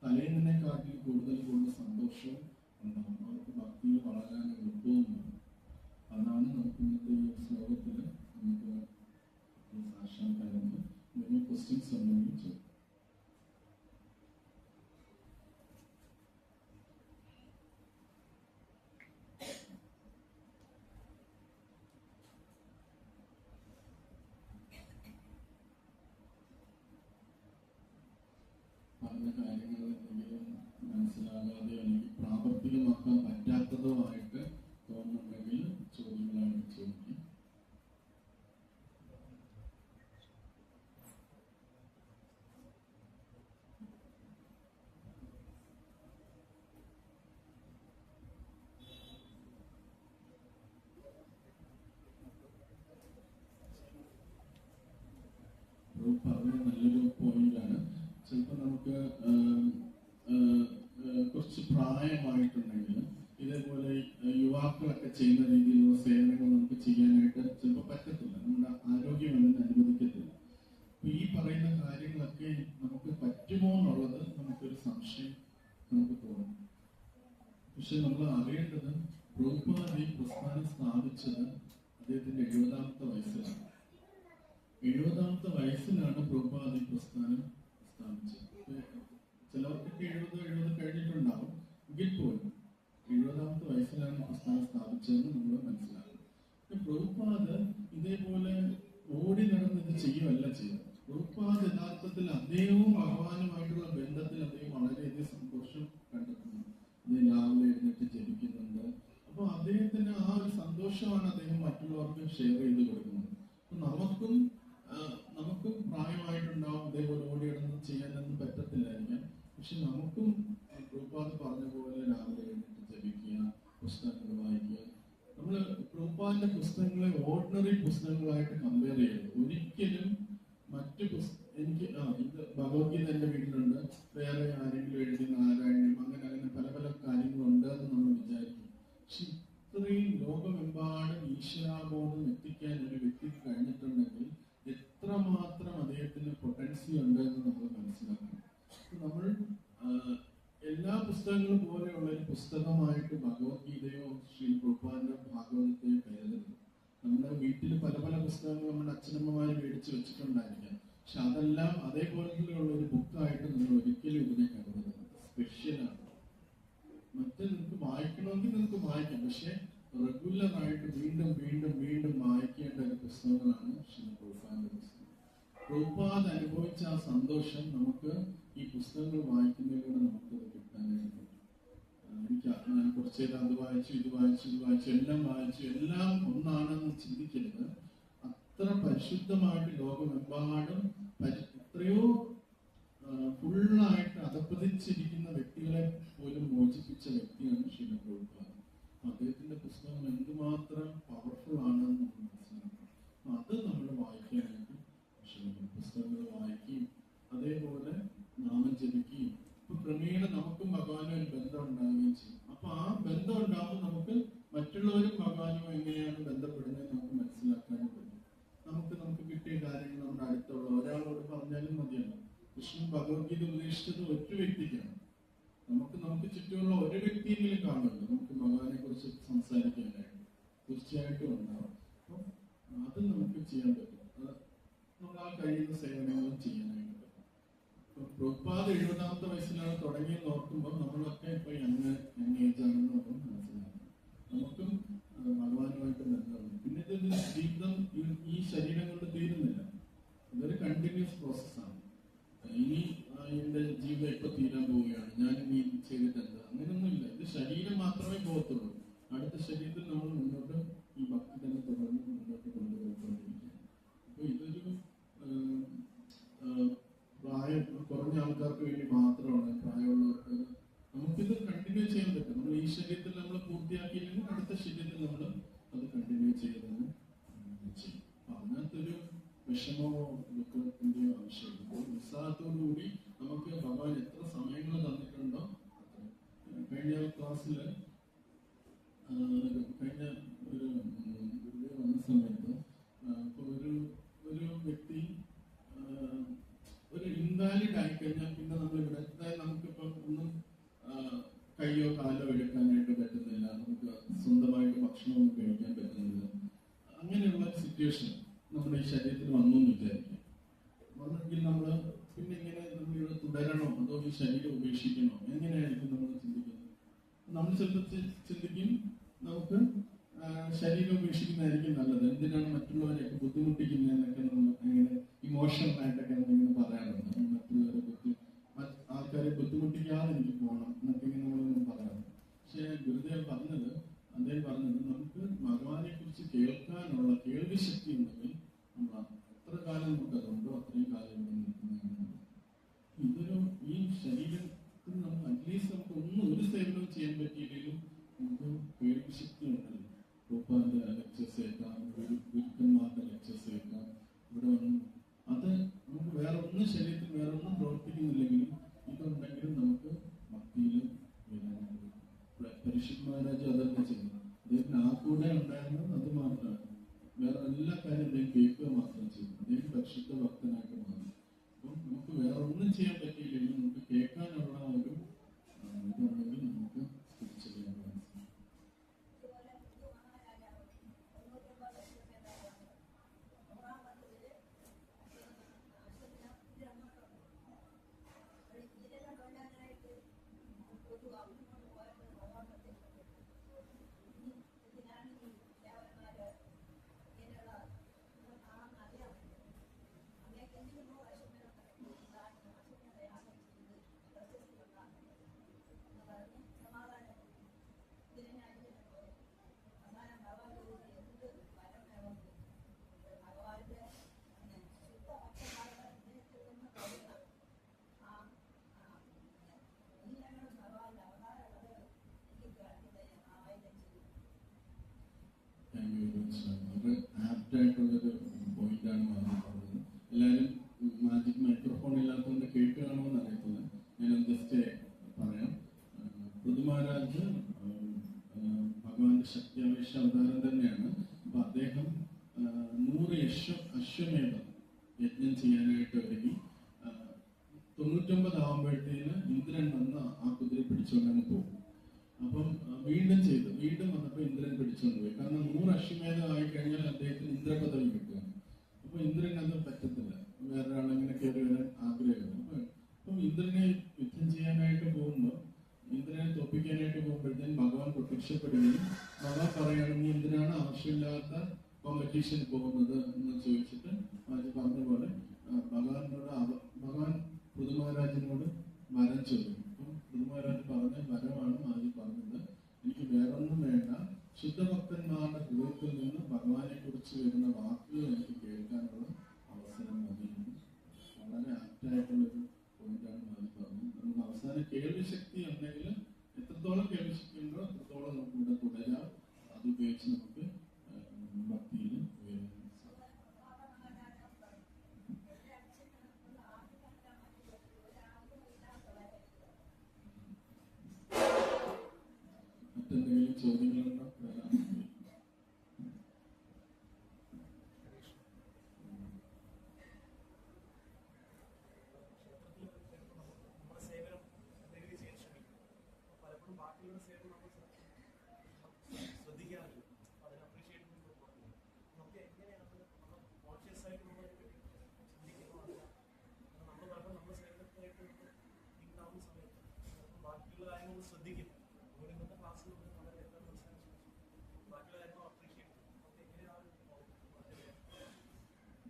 തലേന്നതിനെക്കാട്ടിൽ കൂടുതൽ സന്തോഷവും ഉണ്ടാകും. അവർക്ക് ഭക്തിയിൽ വളരാൻ എളുപ്പവുമാണ്. അതാണ് നമുക്ക് ഇന്നത്തെ ഈ ശ്ലോകത്തിൽ നമുക്ക് സാക്ഷാത്കാരം. എന്തെങ്കിലും ക്വസ്റ്റ്യൻസ് ഉണ്ടെങ്കിൽ ചോദിക്കും. പറഞ്ഞ കാര്യങ്ങൾ എന്തെങ്കിലും മനസ്സിലാകാതെയോ അല്ലെങ്കിൽ പ്രാവർത്തികമാക്കാൻ പറ്റാത്തതോ ആയിട്ട് തോന്നുന്നുണ്ടെങ്കിൽ ചോദ്യങ്ങളാണ് ചോദിക്കും. പറഞ്ഞ നല്ലൊരു പോയിന്റാണ്. ചിലപ്പോൾ നമുക്ക് കുറച്ച് പ്രായമായിട്ടുണ്ടെങ്കിൽ ഇതേപോലെ യുവാക്കളൊക്കെ ചെയ്യുന്ന രീതിയിലുള്ള സേവനങ്ങൾ നമുക്ക് ചെയ്യാനായിട്ട് ചിലപ്പോൾ പറ്റത്തില്ല, നമ്മുടെ ആരോഗ്യം അതിന് അനുവദിക്കത്തില്ല. അപ്പൊ ഈ പറയുന്ന കാര്യങ്ങളൊക്കെ നമുക്ക് പറ്റുമോ എന്നുള്ളത് നമുക്കൊരു സംശയം നമുക്ക് തോന്നും. പക്ഷെ നമ്മൾ അറിയേണ്ടത് പ്രഭുപാദ ഈ പ്രസ്ഥാനം സ്ഥാപിച്ചത് അദ്ദേഹത്തിന്റെ 70ാമത്തെ വയസ്സിലാണ്. 70ാമത്തെ വയസ്സിലാണ് പ്രഭുപാദ ഈ പ്രസ്ഥാനം സ്ഥാപിച്ചത്. ചിലവർക്കൊക്കെ 70 കഴിഞ്ഞിട്ടുണ്ടാവും. എങ്കിൽ പോലും 70ാമത്തെ വയസ്സിലാണ് പ്രസ്ഥാനം സ്ഥാപിച്ചതെന്ന് നമ്മൾ മനസ്സിലാക്കും. പ്രഭുപാദ ഇതേപോലെ ഓടി നടന്ന് ഇത് ചെയ്യുമല്ല ചെയ്തത്. പ്രഭുപാദ യഥാർത്ഥത്തിൽ അദ്ദേഹവും ഭഗവാനുമായിട്ടുള്ള ബന്ധത്തിൽ അദ്ദേഹം വളരെയധികം സന്തോഷം കണ്ടെത്തുന്നു. അദ്ദേഹം രാവിലെ എഴുന്നേറ്റ് ജപിക്കുന്നുണ്ട്. അപ്പൊ അദ്ദേഹത്തിന് ആ ഒരു സന്തോഷമാണ് അദ്ദേഹം മറ്റുള്ളവർക്കും ഷെയർ ചെയ്ത് കൊടുക്കുന്നത്. അപ്പൊ നമുക്കും പ്രായമായിട്ടുണ്ടാവും, ഇതേപോലെ ഓടിയിടന്ന് ചെയ്യാനൊന്നും പറ്റത്തില്ലായിരിക്കാം. പക്ഷെ നമുക്കും പ്രഭുപാദ് പറഞ്ഞ പോലെ രാവിലെ എഴുന്നേറ്റ് ജപിക്കുക, പുസ്തകങ്ങൾ വായിക്കുക. നമ്മള് പ്രഭുപാദിന്റെ പുസ്തകങ്ങളെ ഓർഡിനറി പുസ്തകങ്ങളായിട്ട് കമ്പയർ ചെയ്യരുത് ഒരിക്കലും. മറ്റു ഇത് ഭഗവത്ഗീത എന്റെ വീട്ടിലുണ്ട്, വേറെ ആരെങ്കിലും എഴുതി നാരായണനും അങ്ങനെ പല പല കാര്യങ്ങളുണ്ട് എന്ന് നമ്മൾ വിചാരിക്കും. പക്ഷെ ഇത്രയും ലോകമെമ്പാടും ഈശ്വരാബോധം എത്തിക്കാൻ ഒരു വ്യക്തിക്ക് ടെൻഡൻസി ഉണ്ട് എന്ന് നമ്മൾ മനസ്സിലാക്കണം. നമ്മൾ എല്ലാ പുസ്തകങ്ങളും പോലെയുള്ള ഒരു പുസ്തകമായിട്ട് ഭഗവത്ഗീതയോ ശ്രീ പ്രഭുപാദിന്റെ ഭാഗവതത്തെയോ കരുതരുത്. നമ്മുടെ വീട്ടിൽ പല പല പുസ്തകങ്ങൾ നമ്മുടെ അച്ഛനമ്മമാര് മേടിച്ച് വെച്ചിട്ടുണ്ടായിരിക്കാം. പക്ഷെ അതെല്ലാം അതേപോലെയുള്ള ഒരു ബുക്കായിട്ട് നിങ്ങൾ ഒരിക്കലും ഇതിനെ കരുതരുത്. സ്പെഷ്യലാണ്. മറ്റേ നിങ്ങൾക്ക് വായിക്കണമെങ്കിൽ നിങ്ങൾക്ക് വായിക്കാം, പക്ഷെ റെഗുലർ ആയിട്ട് വീണ്ടും വീണ്ടും വീണ്ടും വായിക്കേണ്ട ഒരു പുസ്തകങ്ങളാണ് ശ്രീ പ്രഭുപാദിന്റെ പുസ്തകം. പ്രഭുപാദ് അനുഭവിച്ച ആ സന്തോഷം നമുക്ക് ഈ പുസ്തകങ്ങൾ വായിക്കുന്നതിലൂടെ നമുക്കത് കിട്ടാനായിട്ട് പറ്റും. ഞാൻ കുറച്ച് നേരം അത് വായിച്ചു, ഇത് വായിച്ചു, എല്ലാം വായിച്ചു, എല്ലാം ഒന്നാണെന്ന് ചിന്തിക്കരുത്. അത്ര പരിശുദ്ധമായിട്ട് ലോകമെമ്പാടും എത്രയോ ഫുള്ളായിട്ട് അധപ്പതിച്ചിരിക്കുന്ന വ്യക്തികളെ പോലും മോചിപ്പിച്ച വ്യക്തിയാണ് ശ്രീല പ്രഭുപാദ്. അദ്ദേഹത്തിന്റെ പുസ്തകം എന്തുമാത്രം പവർഫുൾ ആണെന്ന് നമ്മൾ മനസ്സിലാക്കണം. അത് നമ്മൾ വായിക്കാനായിട്ട് ശ്രമിക്കണം. പുസ്തകങ്ങൾ വായിക്കുകയും അതേപോലെ നാമം ജപിക്കുകയും ഇപ്പൊ ക്രമേണ നമുക്കും ഭഗവാനും ഒരു ബന്ധം ഉണ്ടാവുകയും ചെയ്യും. അപ്പൊ ആ ബന്ധം ഉണ്ടാകുമ്പോൾ നമുക്ക് മറ്റുള്ളവരും ഭഗവാനും എങ്ങനെയാണ് ബന്ധപ്പെടുന്നത് നമുക്ക് മനസ്സിലാക്കാനും പറ്റും. നമുക്ക് കിട്ടിയ കാര്യങ്ങൾ നമ്മുടെ അടുത്തുള്ള ഒരാളോട് പറഞ്ഞാലും മതിയല്ല. കൃഷ്ണൻ ഭഗവത്ഗീത ഉപദേശിച്ചത് ഒറ്റ വ്യക്തിക്കാണ്. നമുക്ക് ചുറ്റുമുള്ള ഒരു വ്യക്തിയെങ്കിലും കാണുമല്ലോ നമുക്ക് ഭഗവാനെ കുറിച്ച് സംസാരിക്കാനായിട്ട്. തീർച്ചയായിട്ടും ഉണ്ടാവും. അപ്പം അത് നമുക്ക് ചെയ്യാൻ പറ്റും. നമ്മൾ ആ കഴിയുന്ന സേവനങ്ങളും ചെയ്യാനായിട്ട് പറ്റും. പ്രഭുപാദ് 70ാമത്തെ വയസ്സിലാണ് തുടങ്ങിയെന്ന് ഓർക്കുമ്പോൾ നമ്മളൊക്കെ ഇപ്പൊ യങ് ഏജാണെന്ന് നമ്മൾ മനസ്സിലാക്കണം. നമുക്കും ഭഗവാനുമായിട്ട് ബന്ധമുണ്ട്. പിന്നെ ഇതൊരു ജീവിതം ഈ ശരീരം കൊണ്ട് തീരുന്നില്ല. ഇതൊരു കണ്ടിന്യൂസ് പ്രോസസ്സാണ്. ഇനി എന്റെ ജീവിതം ഇപ്പൊ തീരാൻ പോവുകയാണ്, ഞാൻ ഇനി ചെയ്തിട്ടെന്താ, അങ്ങനെയൊന്നുമില്ല. ഇത് ശരീരം മാത്രമേ പോകത്തുള്ളൂ. അടുത്ത ശരീരത്തിൽ നമ്മൾ മുന്നോട്ട് ഈ ഭക്തി തന്നെ തുടർന്ന് മുന്നോട്ട് കൊണ്ടുപോയിക്കൊണ്ടിരിക്കുക. അപ്പൊ ഇതൊരു പ്രായം കുറഞ്ഞ ആൾക്കാർക്ക് വേണ്ടി മാത്രമാണ്. പ്രായമുള്ളവർക്ക് നമുക്കിത് കണ്ടിന്യൂ ചെയ്യാൻ പറ്റും. നമ്മൾ ഈ ശരീരത്തിൽ നമ്മൾ പൂർത്തിയാക്കിയില്ലെങ്കിൽ അടുത്ത ശരീരത്തിൽ നമ്മൾ അത് കണ്ടിന്യൂ ചെയ്തെന്ന് ചെയ്യും. അങ്ങനത്തെ ഒരു വിഷമമോ ദുഃഖത്തിന്റെയോ ആവശ്യമില്ല. ഉത്സാഹത്തോടുകൂടി നമുക്ക് ഭഗവാൻ എത്ര സമയങ്ങൾ തന്നിട്ടുണ്ടോ കഴിഞ്ഞ ക്ലാസ്സിൽ കഴിഞ്ഞ ഒരു ഗുരുദേവ് വന്ന സമയത്ത് ഇപ്പൊ ഒരു വ്യക്തി ഒരു ഇൻവാലിഡ് ആയിക്കഴിഞ്ഞാൽ പിന്നെ നമ്മൾ ഇവിടെ നമുക്കിപ്പോ ഒന്നും കയ്യോ കാലോ എടുക്കാനായിട്ട് പറ്റുന്നില്ല, നമുക്ക് സ്വന്തമായിട്ട് ഭക്ഷണമൊന്നും കഴിക്കാൻ പറ്റുന്നില്ല. അങ്ങനെയുള്ള സിറ്റുവേഷൻ നമ്മുടെ ഈ ശരീരത്തിൽ വന്നു എന്ന് വിചാരിക്കാം. വന്നെങ്കിൽ നമ്മൾ പിന്നെ ഇങ്ങനെ നമ്മളിവിടെ തുടരണോ അതോ ഈ ശരീരം ഉപേക്ഷിക്കണോ, എങ്ങനെയായിരിക്കും നമ്മൾ ചിന്തിക്കുന്നത്? നമ്മൾ ചിലപ്പോൾ ചിന്തിക്കും നമുക്ക് ശരീരം ഉപേക്ഷിക്കുന്നതായിരിക്കും നല്ലത്. എന്തിനാണ് മറ്റുള്ളവരെയൊക്കെ ബുദ്ധിമുട്ടിക്കുന്നതെന്നൊക്കെ നമ്മൾ അങ്ങനെ ഇമോഷണലായിട്ടൊക്കെ നമ്മളിങ്ങനെ പറയാറുണ്ട്. മറ്റുള്ളവരെ ആൾക്കാരെ ബുദ്ധിമുട്ടിക്കാതെ എനിക്ക് പോകണം എന്നൊക്കെ ഇങ്ങനെ നമ്മളിങ്ങനെ പറയാറുണ്ട്. പക്ഷെ ഗുരുദേവ് പറഞ്ഞത് നമുക്ക് ഭഗവാനെ കുറിച്ച് കേൾക്കാനുള്ള കേൾവി ശക്തി ഉണ്ടെങ്കിൽ നമ്മൾ എത്ര കാലം നമുക്കതുണ്ടോ അത്രയും കാലം ഇവിടെ നിൽക്കുന്നതാണ്. ഇതൊരു ഈ ശരീരത്തിൽ നമുക്ക് അറ്റ്ലീസ്റ്റ് നമുക്ക് ഒരു സേവനവും ചെയ്യാൻ പറ്റിയില്ലെങ്കിലും നമുക്ക് കേൾവി ശക്തി ഉണ്ടല്ലോ. പ്രഭുപാദിന്റെ ലെക്ചേഴ്സ് കേൾക്കാം, ഗുരുക്കന്മാരുടെ ലെക്ചേഴ്സ് കേൾക്കാം, ഇവിടെ വന്നു അത് നമുക്ക് വേറെ ഒന്നും ശരീരത്തിൽ വേറെ ഒന്നും പ്രവർത്തിക്കുന്നില്ലെങ്കിലും ഇതുണ്ടെങ്കിലും നമുക്ക് ഭക്തിയിലും വരാനായിട്ട് പരിശുദ്ധ മഹാരാജ് അതൊക്കെ ചെയ്യുന്നു. അദ്ദേഹത്തിന് ആ കൂടെ ഉണ്ടായിരുന്നത് അത് മാത്രമാണ്. വേറെ എല്ലാ കാര്യം അദ്ദേഹം കേൾക്കുക മാത്രം ചെയ്തു. അദ്ദേഹം പരിശുദ്ധ ഭക്തനായിട്ട് മാറി. അപ്പം നമുക്ക് വേറെ ഒന്നും ചെയ്യാൻ പറ്റിയില്ലെങ്കിൽ നമുക്ക് കേൾക്കാനുള്ള ഒരു ഇതുണ്ടെങ്കിൽ നമുക്ക് തിരിച്ചറിയാൻ മനസ്സിലാക്കും. വളരെ ആപ്റ്റായിട്ടുള്ളൊരു പോയിന്റാണ് പറഞ്ഞത്. എല്ലാവരും മാജിക് മൈക്രോഫോൺ ഇല്ലാത്തതുകൊണ്ട് കേൾക്കുകയാണോ എന്ന് അറിയത്തില്ല. ഞാൻ ജസ്റ്റ് പറയാം. പൃഥു മഹാരാജ് ഭഗവാന്റെ ശക്തിയാവേശ അവതാരം തന്നെയാണ്. അപ്പൊ അദ്ദേഹം 100 അശ്വമേധം യജ്ഞം ചെയ്യാനായിട്ട് ഒരുങ്ങി. 99 ആവുമ്പോഴത്തേന് ഇന്ദ്രൻ വന്ന് ആ കുതിരയെ പിടിച്ചുകൊണ്ടങ്ങ് പോകും. അപ്പം വീണ്ടും വന്നപ്പോൾ ഇന്ദ്രൻ പിടിച്ചുകൊണ്ട് പോയി. കാരണം 100 അശ്വമേധം ആയി കഴിഞ്ഞാൽ അദ്ദേഹത്തിന് ഇന്ദ്രപദവി കിട്ടുകയാണ്. അപ്പൊ ഇന്ദ്രൻ അത് പറ്റത്തില്ല, വേറൊരാളിങ്ങനെ കയറി വരാൻ ആഗ്രഹമാണ്. അപ്പം ഇന്ദ്രനെ യുദ്ധം ചെയ്യാനായിട്ട് പോകുമ്പോൾ, ഇന്ദ്രനെ തോപ്പിക്കാനായിട്ട് പോകുമ്പോഴത്തേന് ഭഗവാൻ പ്രത്യക്ഷപ്പെടുകയും ഭഗവാൻ പറയുകയാണ്, നീ എന്തിനാണ് ആവശ്യമില്ലാത്ത കോമ്പറ്റീഷൻ പോകുന്നത് എന്ന് ചോദിച്ചിട്ട് മാജി പറഞ്ഞ പോലെ ഭഗവാൻ പൃഥ്വിരാജിനോട് വരം ചോദിക്കും. അപ്പം പൃഥ്വിരാജ് പറഞ്ഞ വരമാണ് മാജി പറഞ്ഞത്, എനിക്ക് വേറൊന്നും വേണ്ട, ശുദ്ധഭക്തന്മാരുടെ ഹൃദയത്തിൽ നിന്ന് ഭഗവാനെ കുറിച്ച് വരുന്ന വാക്കുകൾ എനിക്ക് കേൾക്കാനുള്ള അവസരം മതി. വളരെ ആപ്റ്റായിട്ടുള്ളൊരു പോയിന്റാണ് മാജി പറഞ്ഞത്. നമുക്ക് അവസാനം കേൾവി ശക്തി ഉണ്ടെങ്കിൽ എത്രത്തോളം കേൾവി ശക്തി ഉണ്ടോ അത്രത്തോളം നമുക്ക് ഇവിടെ തുടരാം. അത് ഉപയോഗിച്ച് നമുക്ക് ഭക്തിയിൽ ഉയരാൻ മറ്റെന്തെങ്കിലും ചോദ്യങ്ങളുണ്ടോ?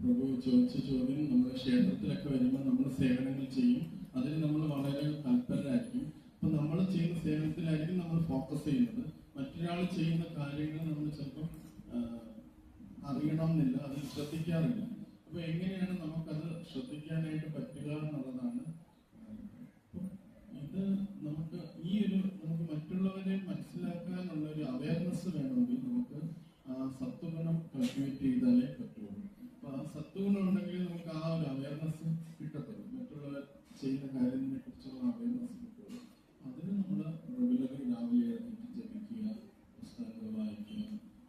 പ്രഭു ചോദിച്ച ചോദ്യം, നമ്മുടെ ക്ഷേത്രത്തിലൊക്കെ വരുമ്പോൾ നമ്മൾ സേവനങ്ങൾ ചെയ്യും, അതിൽ നമ്മൾ വളരെ തൽപരരായിരിക്കും. അപ്പൊ നമ്മൾ ചെയ്യുന്ന സേവനത്തിലായിരിക്കും നമ്മൾ ഫോക്കസ് ചെയ്യുന്നത്. മറ്റൊരാൾ ചെയ്യുന്ന കാര്യങ്ങൾ നമ്മൾ ചിലപ്പോൾ അറിയണം എന്നില്ല, അതിൽ ശ്രദ്ധിക്കാറില്ല. അപ്പൊ എങ്ങനെയാണ് നമുക്കത് ശ്രദ്ധിക്കാനായിട്ട് പറ്റുക എന്നുള്ളതാണ്. ഇത് നമുക്ക് നമുക്ക് മറ്റുള്ളവരെ മനസ്സിലാക്കാനുള്ള ഒരു അവയർനെസ് വേണമെങ്കിൽ നമുക്ക് സത്വഗുണം കൾട്ടിവേറ്റ് ചെയ്താലേ പറ്റുള്ളൂ. അപ്പൊ ആ സത്വഗുണം ഉണ്ടെങ്കിൽ നമുക്ക് ആ ഒരു അവയർനെസ് കിട്ടത്തുള്ളൂ, മറ്റുള്ളവർ ചെയ്യുന്ന കാര്യത്തിനെ കുറിച്ചുള്ള അവയർനെസ് കിട്ടുള്ളൂ. അതിന് നമ്മൾ റെഗുലർലി രാവിലെ ജപിക്കുക, പുസ്തകങ്ങൾ വായിക്കുക,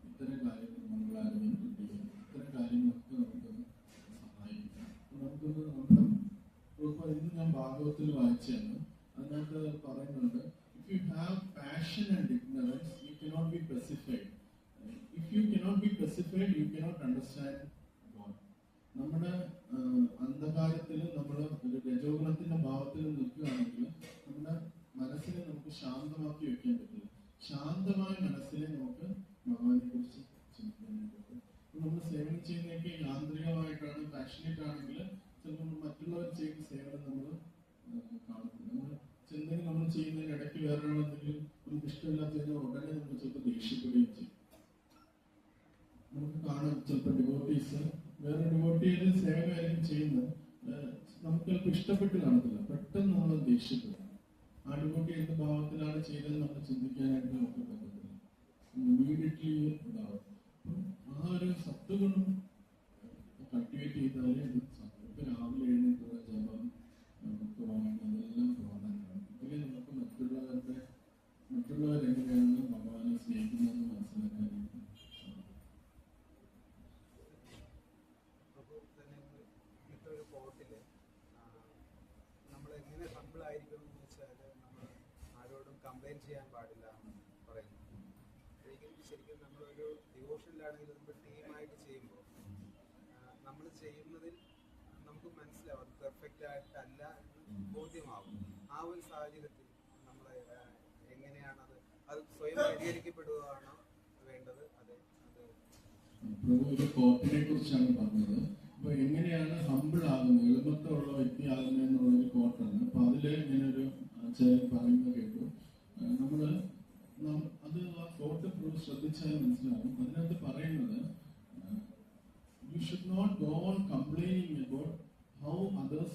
ഇത്തരം കാര്യങ്ങൾ നമ്മൾ അറിഞ്ഞിട്ടുണ്ടെങ്കിൽ ഇത്തരം കാര്യങ്ങളൊക്കെ നമുക്ക് സഹായിക്കും. നമുക്കൊന്ന് ഇന്ന് ഞാൻ ഭാഗവത്തിൽ വായിച്ചാണ്, അതിനകത്ത് പറയുന്നുണ്ട്, if you have passion and ignorance you cannot be pacified. If you cannot be pacified you cannot understand God. നമ്മുടെ അന്ധകാരത്തിൽ നമ്മൾ ഒരു രജോഗുണത്തിന്റെ ഭാവത്തിൽ നിൽക്കുകയാണെങ്കിൽ നമ്മുടെ മനസ്സിനെ നമുക്ക് ശാന്തമാക്കി വെക്കാൻ പറ്റില്ല. ശാന്തമായ മനസ്സിനെ നമുക്ക് ഭഗവാനെ കുറിച്ച് ചിന്തിക്കാനായിട്ട് പറ്റും. നമ്മൾ സേവനം ചെയ്യുന്നതൊക്കെ യാന്ത്രികമായിട്ടാണ്, പാഷനേറ്റ് ആണെങ്കിൽ ചിലപ്പോൾ മറ്റുള്ളവർ ചെയ്യുന്ന സേവനം നമ്മൾ കാണുന്നില്ല. നമ്മൾ ചിന്തകൾ നമ്മൾ ചെയ്യുന്നതിന് ഇടയ്ക്ക് വേറെ എന്തെങ്കിലും നമുക്ക് ഇഷ്ടമില്ലാത്തതിന് ഉടനെ നമ്മൾ ചിലപ്പോൾ ദേഷ്യപ്പെടുകയും ചെയ്യും. നമുക്ക് കാണാം ചിലപ്പോൾ ഡിവോട്ടീസ് വേറെ ഡിവോട്ടിയുടെ സേവനമായിരിക്കും ചെയ്യുന്നത്, നമുക്ക് ചിലപ്പോൾ ഇഷ്ടപ്പെട്ട് കാണത്തില്ല, പെട്ടെന്ന് നമ്മൾ ദേഷ്യപ്പെടും. ആ ഡിവോട്ടി എന്ത് ഭാവത്തിലാണ് ചെയ്തത് നമ്മൾ ചിന്തിക്കാനായിട്ട് നമുക്ക് പറ്റത്തില്ല, ഇമ്മീഡിയറ്റ്ലി ഉണ്ടാവും. ആ ഒരു സത്വഗുണം കൾട്ടിവേറ്റ് ചെയ്താലേ അത് ഇപ്പൊ രാവിലെ എഴുന്നേറ്റുള്ള ജപം നമുക്ക് അതെല്ലാം പ്രധാനമാണ്. ഇതിൽ നമുക്ക് മറ്റുള്ളവരെങ്ങനെയാണ് ഭഗവാനെ സ്നേഹിക്കുന്നതെന്ന് മനസ്സിലാക്കാനായിട്ട് നമ്മൾ എങ്ങനെ ഹമ്പിൾ ആയിരിക്കണം എന്ന് വെച്ചാൽ നമ്മൾ ആരോടും കംപ്ലൈൻറ്റ് ചെയ്യാൻ പാടില്ല എന്ന് പറയുന്നു. ശരിക്കും നമ്മളൊരു ഡിവോഷനിലാണെങ്കിൽ നമ്മൾ ടീമായിട്ട് ചെയ്യുമ്പോൾ നമ്മൾ ചെയ്യുന്നതിൽ നമുക്ക് മനസ്സിലാവും അത് പെർഫെക്റ്റ് ആയിട്ടല്ല എന്ന് ബോധ്യമാവും. ആ ഒരു സാഹചര്യത്തിൽ നമ്മൾ എങ്ങനെയാണത് അത് സ്വയം പരിഹരിക്കപ്പെടുകയാണോ വേണ്ടത്? ഒരു കോട്ടിനെ കുറിച്ചാണ് പറഞ്ഞത്. അപ്പൊ എങ്ങനെയാണ് ഹമ്പിൾ ആകുന്നത്, എളുപ്പത്തുള്ള വ്യക്തി ആകുന്നത് എന്നുള്ളൊരു കോട്ടാണ്. അപ്പൊ അതില് ഇങ്ങനെ ഒരു ആചാര്യൻ പറയുന്നത് കേട്ടു. അത് ആ കോട്ട് ശ്രദ്ധിച്ചാൽ മനസ്സിലാവും. അതിനകത്ത് പറയുന്നത്, you should not go on complaining about how others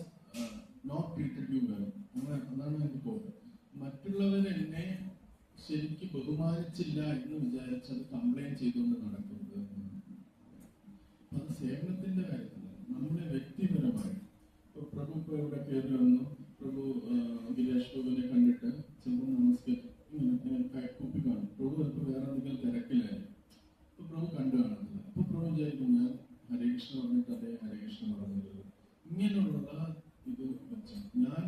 not treated you well. അതാണ് എന്റെ കോട്ട്. മറ്റുള്ളവർ എന്നെ ശരിക്കും ബഹുമാനിച്ചില്ല എന്ന് വിചാരിച്ചത് കംപ്ലൈൻ ചെയ്തുകൊണ്ട് നടക്കരുത്. അത് സേവനത്തിന്റെ കാര്യത്തില് നമ്മുടെ വ്യക്തിപരമായി പ്രഭു ഇപ്പൊ ഇവിടെ കയറി വന്നു, പ്രഭു ഗിരീഷ് പ്രഭുവിനെ കണ്ടിട്ട് ചിലപ്പോൾ നമസ്കരിക്കും, കുപ്പി കാണും. പ്രഭു ചിലപ്പോൾ വേറെ എന്തെങ്കിലും തിരക്കിലായിരിക്കും, അപ്പൊ പ്രഭു കണ്ടു കാണുന്നില്ല. അപ്പൊ പ്രഭു വിചാരിക്കും ഞാൻ ഹരേകൃഷ്ണ പറഞ്ഞിട്ട് അതേ ഹരേകൃഷ്ണ പറഞ്ഞിട്ടുള്ളത്. ഇങ്ങനെയുള്ള ഇത് വെച്ചാൽ ഞാൻ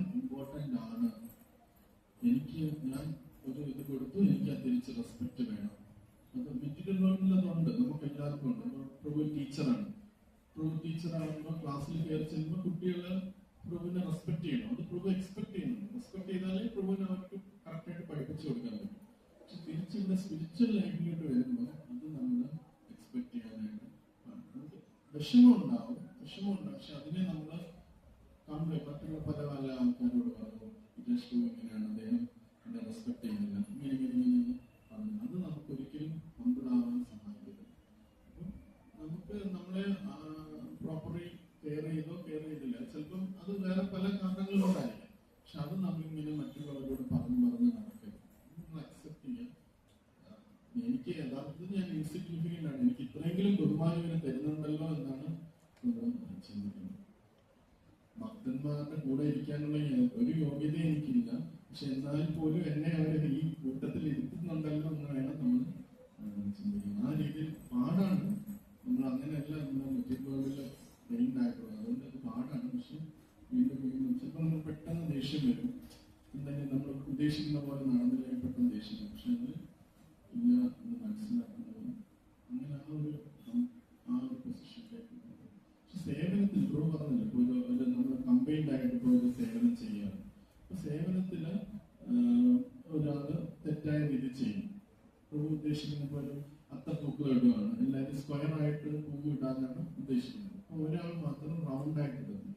ഉണ്ട്. പ്രഭു ടീച്ചറാണ്. പ്രഭു ടീച്ചറാകുമ്പോൾ ക്ലാസ്സിൽ കയറി ചെല്ലുമ്പോൾ കുട്ടികളെ പ്രഭുവിനെ റെസ്പെക്ട് ചെയ്യണം. അത് പ്രഭു എക്സ്പെക്ട് ചെയ്യുന്നുണ്ട്. റെസ്പെക്ട് ചെയ്താലേ പ്രഭുവിനെ അവർക്ക് കറക്റ്റായിട്ട് പഠിപ്പിച്ചു കൊടുക്കാൻ പറ്റും. പക്ഷെ തിരിച്ചിവിടെ സ്പിരിച്വൽ ലൈഫിലോട്ട് വരുമ്പോൾ അത് നമ്മൾ എക്സ്പെക്ട് ചെയ്യാനായിട്ട് നമുക്ക് വിഷമമുണ്ടാവും. പക്ഷെ അതിനെ നമ്മൾ മറ്റുള്ള പല ആൾക്കാരോട് പറഞ്ഞു, ജസ്റ്റ് ഇങ്ങനെയാണ്, അദ്ദേഹം എന്നെ റെസ്പെക്ട് ചെയ്യുന്നില്ല, ഇങ്ങനെ പറഞ്ഞു. അത് നമുക്ക് ഒരിക്കലും ഹമ്പിളാവാൻ സഹായിക്കില്ല. അപ്പം നമുക്ക് നമ്മളെ പ്രോപ്പർലി കെയർ ചെയ്തില്ല, ചിലപ്പം അത് വേറെ പല കാരണങ്ങളോടായിരിക്കും. പക്ഷെ അത് നമ്മളിങ്ങനെ മറ്റുള്ളവരോട് പറഞ്ഞു നടക്കരുത്. നമ്മൾ അക്സെപ്റ്റ് ചെയ്യാം. എനിക്ക് യഥാർത്ഥത്തിൽ ഞാൻ ഇൻസിഗ്നിഫിക്കൻ്റ് ആണ്, എനിക്ക് ഇത്രയെങ്കിലും ബഹുമാനം തരുന്നുണ്ടല്ലോ എന്നാണ് ചിന്തിക്കുന്നത്. ഭക്തന്മാരുടെ കൂടെ ഇരിക്കാനുള്ള ഒരു യോഗ്യത എനിക്കില്ല, പക്ഷെ എന്നാൽ പോലും എന്നെ അവർ ഈ കൂട്ടത്തിൽ ഇരുത്തുന്നുണ്ടല്ലോ എന്ന് വേണം നമ്മൾ ചിന്തിക്കുന്നത്. ആ രീതിയിൽ പാടാണ്. നമ്മൾ അങ്ങനെയല്ല നമ്മൾ മറ്റുള്ളവരിൽ മെയിൻഡ് ആയിട്ടുള്ളത്. അതുകൊണ്ട് അത് പാടാണ്. പക്ഷെ വീണ്ടും ചിലപ്പോൾ നമ്മൾ പെട്ടെന്ന് ദേഷ്യം വരും. എന്തെങ്കിലും നമ്മൾ ഉദ്ദേശിക്കുന്ന പോലെ നടന്നില്ലെങ്കിൽ പെട്ടെന്ന് ദേഷ്യം വരും. പക്ഷെ അത് ഇല്ല എന്ന് മനസ്സിലാക്കുന്നത് അങ്ങനെ ആ ഒരു പൊസിഷനിലേക്ക്. പക്ഷെ സേവനത്തിൽ ഇപ്പോൾ പറഞ്ഞില്ല, ഇപ്പോൾ നമ്മൾ കമ്പൈൻഡ് ആയിട്ട് ഇപ്പോൾ ഒരു സേവനം ചെയ്യുകയാണ്. അപ്പൊ സേവനത്തില് ഒരാള് തെറ്റായ രീതി ചെയ്യും. ഇപ്പോൾ ഉദ്ദേശിക്കുന്ന പോലെ അത്തപ്പൂക്കൾ ഇടുകയാണ്, എല്ലാവരും സ്ക്വയർ ആയിട്ട് പൂവ് ഇടാനാണ് ഉദ്ദേശിക്കുന്നത്. അപ്പൊ ഒരാൾ മാത്രം റൗണ്ട് ആയിട്ട് ഇടുന്നു.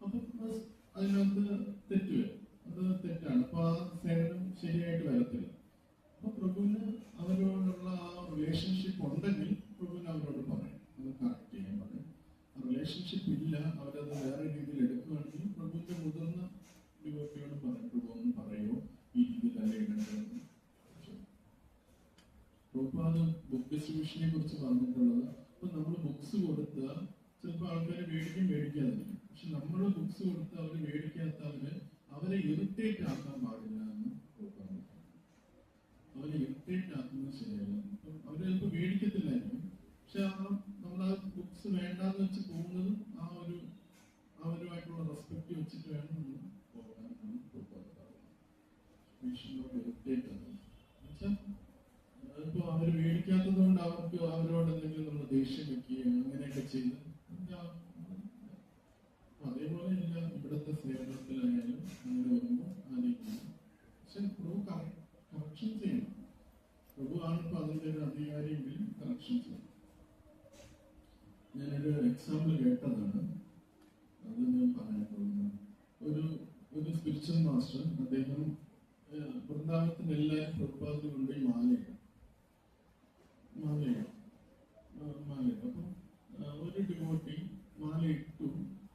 അപ്പൊ അതിനകത്ത് തെറ്റ് വരും. അത് തെറ്റാണ്. അപ്പൊ ആ സേവനം ശരിയായിട്ട് വരത്തില്ല. അപ്പൊ പ്രഭുവിന് അവരോടുള്ള ആ റിലേഷൻഷിപ്പ് ഉണ്ടെങ്കിൽ പ്രഭുവിന് അവരോട് പറയും, അത് കറക്റ്റ് ചെയ്യാൻ പറയും. ആ റിലേഷൻഷിപ്പ് ഇല്ല, അവരത് വേറെ രീതിയിൽ എടുക്കുകയാണെങ്കിൽ പ്രഭുവിന്റെ മുതിർന്ന ഡിവോട്ടിയോട് പറയും, പ്രഭു ഒന്ന് പറയോ ഈ രീതിയിലല്ല ഇടേണ്ടതെന്ന്. പ്രഭു അത് ബുക്ക് ഡിസ്ട്രിബ്യൂഷനെ കുറിച്ച് പറഞ്ഞിട്ടുള്ളത്. അപ്പൊ നമ്മൾ ബുക്സ് കൊടുത്താൽ ചിലപ്പോൾ ആൾക്കാരെ മേടിക്കാതിരിക്കും. പക്ഷെ നമ്മൾ ബുക്സ് കൊടുത്ത് അവർ മേടിക്കാത്തവര് അവരെ ഇറിറ്റേറ്റ് ആക്കാൻ പാടില്ല എന്ന് പറഞ്ഞു. അവരെ ഇറിറ്റേറ്റ് ആക്കുന്നത് ശരിയല്ല. അവര് ചിലപ്പോൾ മേടിക്കത്തില്ലായിരിക്കും, പക്ഷെ നമ്മൾ ആ ബുക്സ് വേണ്ടാന്ന് വെച്ച് പോകുന്നത് അവരുമായിട്ടുള്ള റെസ്പെക്ട് വെച്ചിട്ട് വേണം നമ്മൾ പോകാൻ. ഇപ്പൊ അവര് മേടിക്കാത്തത് കൊണ്ട് അവരോട് എന്തെങ്കിലും നമ്മൾ ദേഷ്യം വെക്കുകയോ അങ്ങനെയൊക്കെ ചെയ്ത് അതേപോലെ ഇല്ല ഇവിടുത്തെ സേവനത്തിലായാലും അങ്ങനെ വരുമ്പോൾ ആ രീതിയിൽ. പക്ഷെ പ്രഭു കറക്ഷൻ ചെയ്യണം. പ്രഭു ആണിപ്പോ അതിന്റെ ഒരു അധികാരിയെങ്കിൽ കറക്ഷൻ ചെയ്യണം. ഞാനൊരു എക്സാമ്പിൾ കേട്ടതാണ്, അത് ഞാൻ പറയാൻ പോകുന്നത്. ഒരു സ്പിരിച്വൽ മാസ്റ്റർ, അദ്ദേഹം വൃന്ദാവനത്തിന് എല്ലാവരും പ്രഭാതത്തിൽ കൊണ്ടുപോയി മാലയിടും. അപ്പം ഒരു ഡിവോട്ടി മാലയിട്ടു.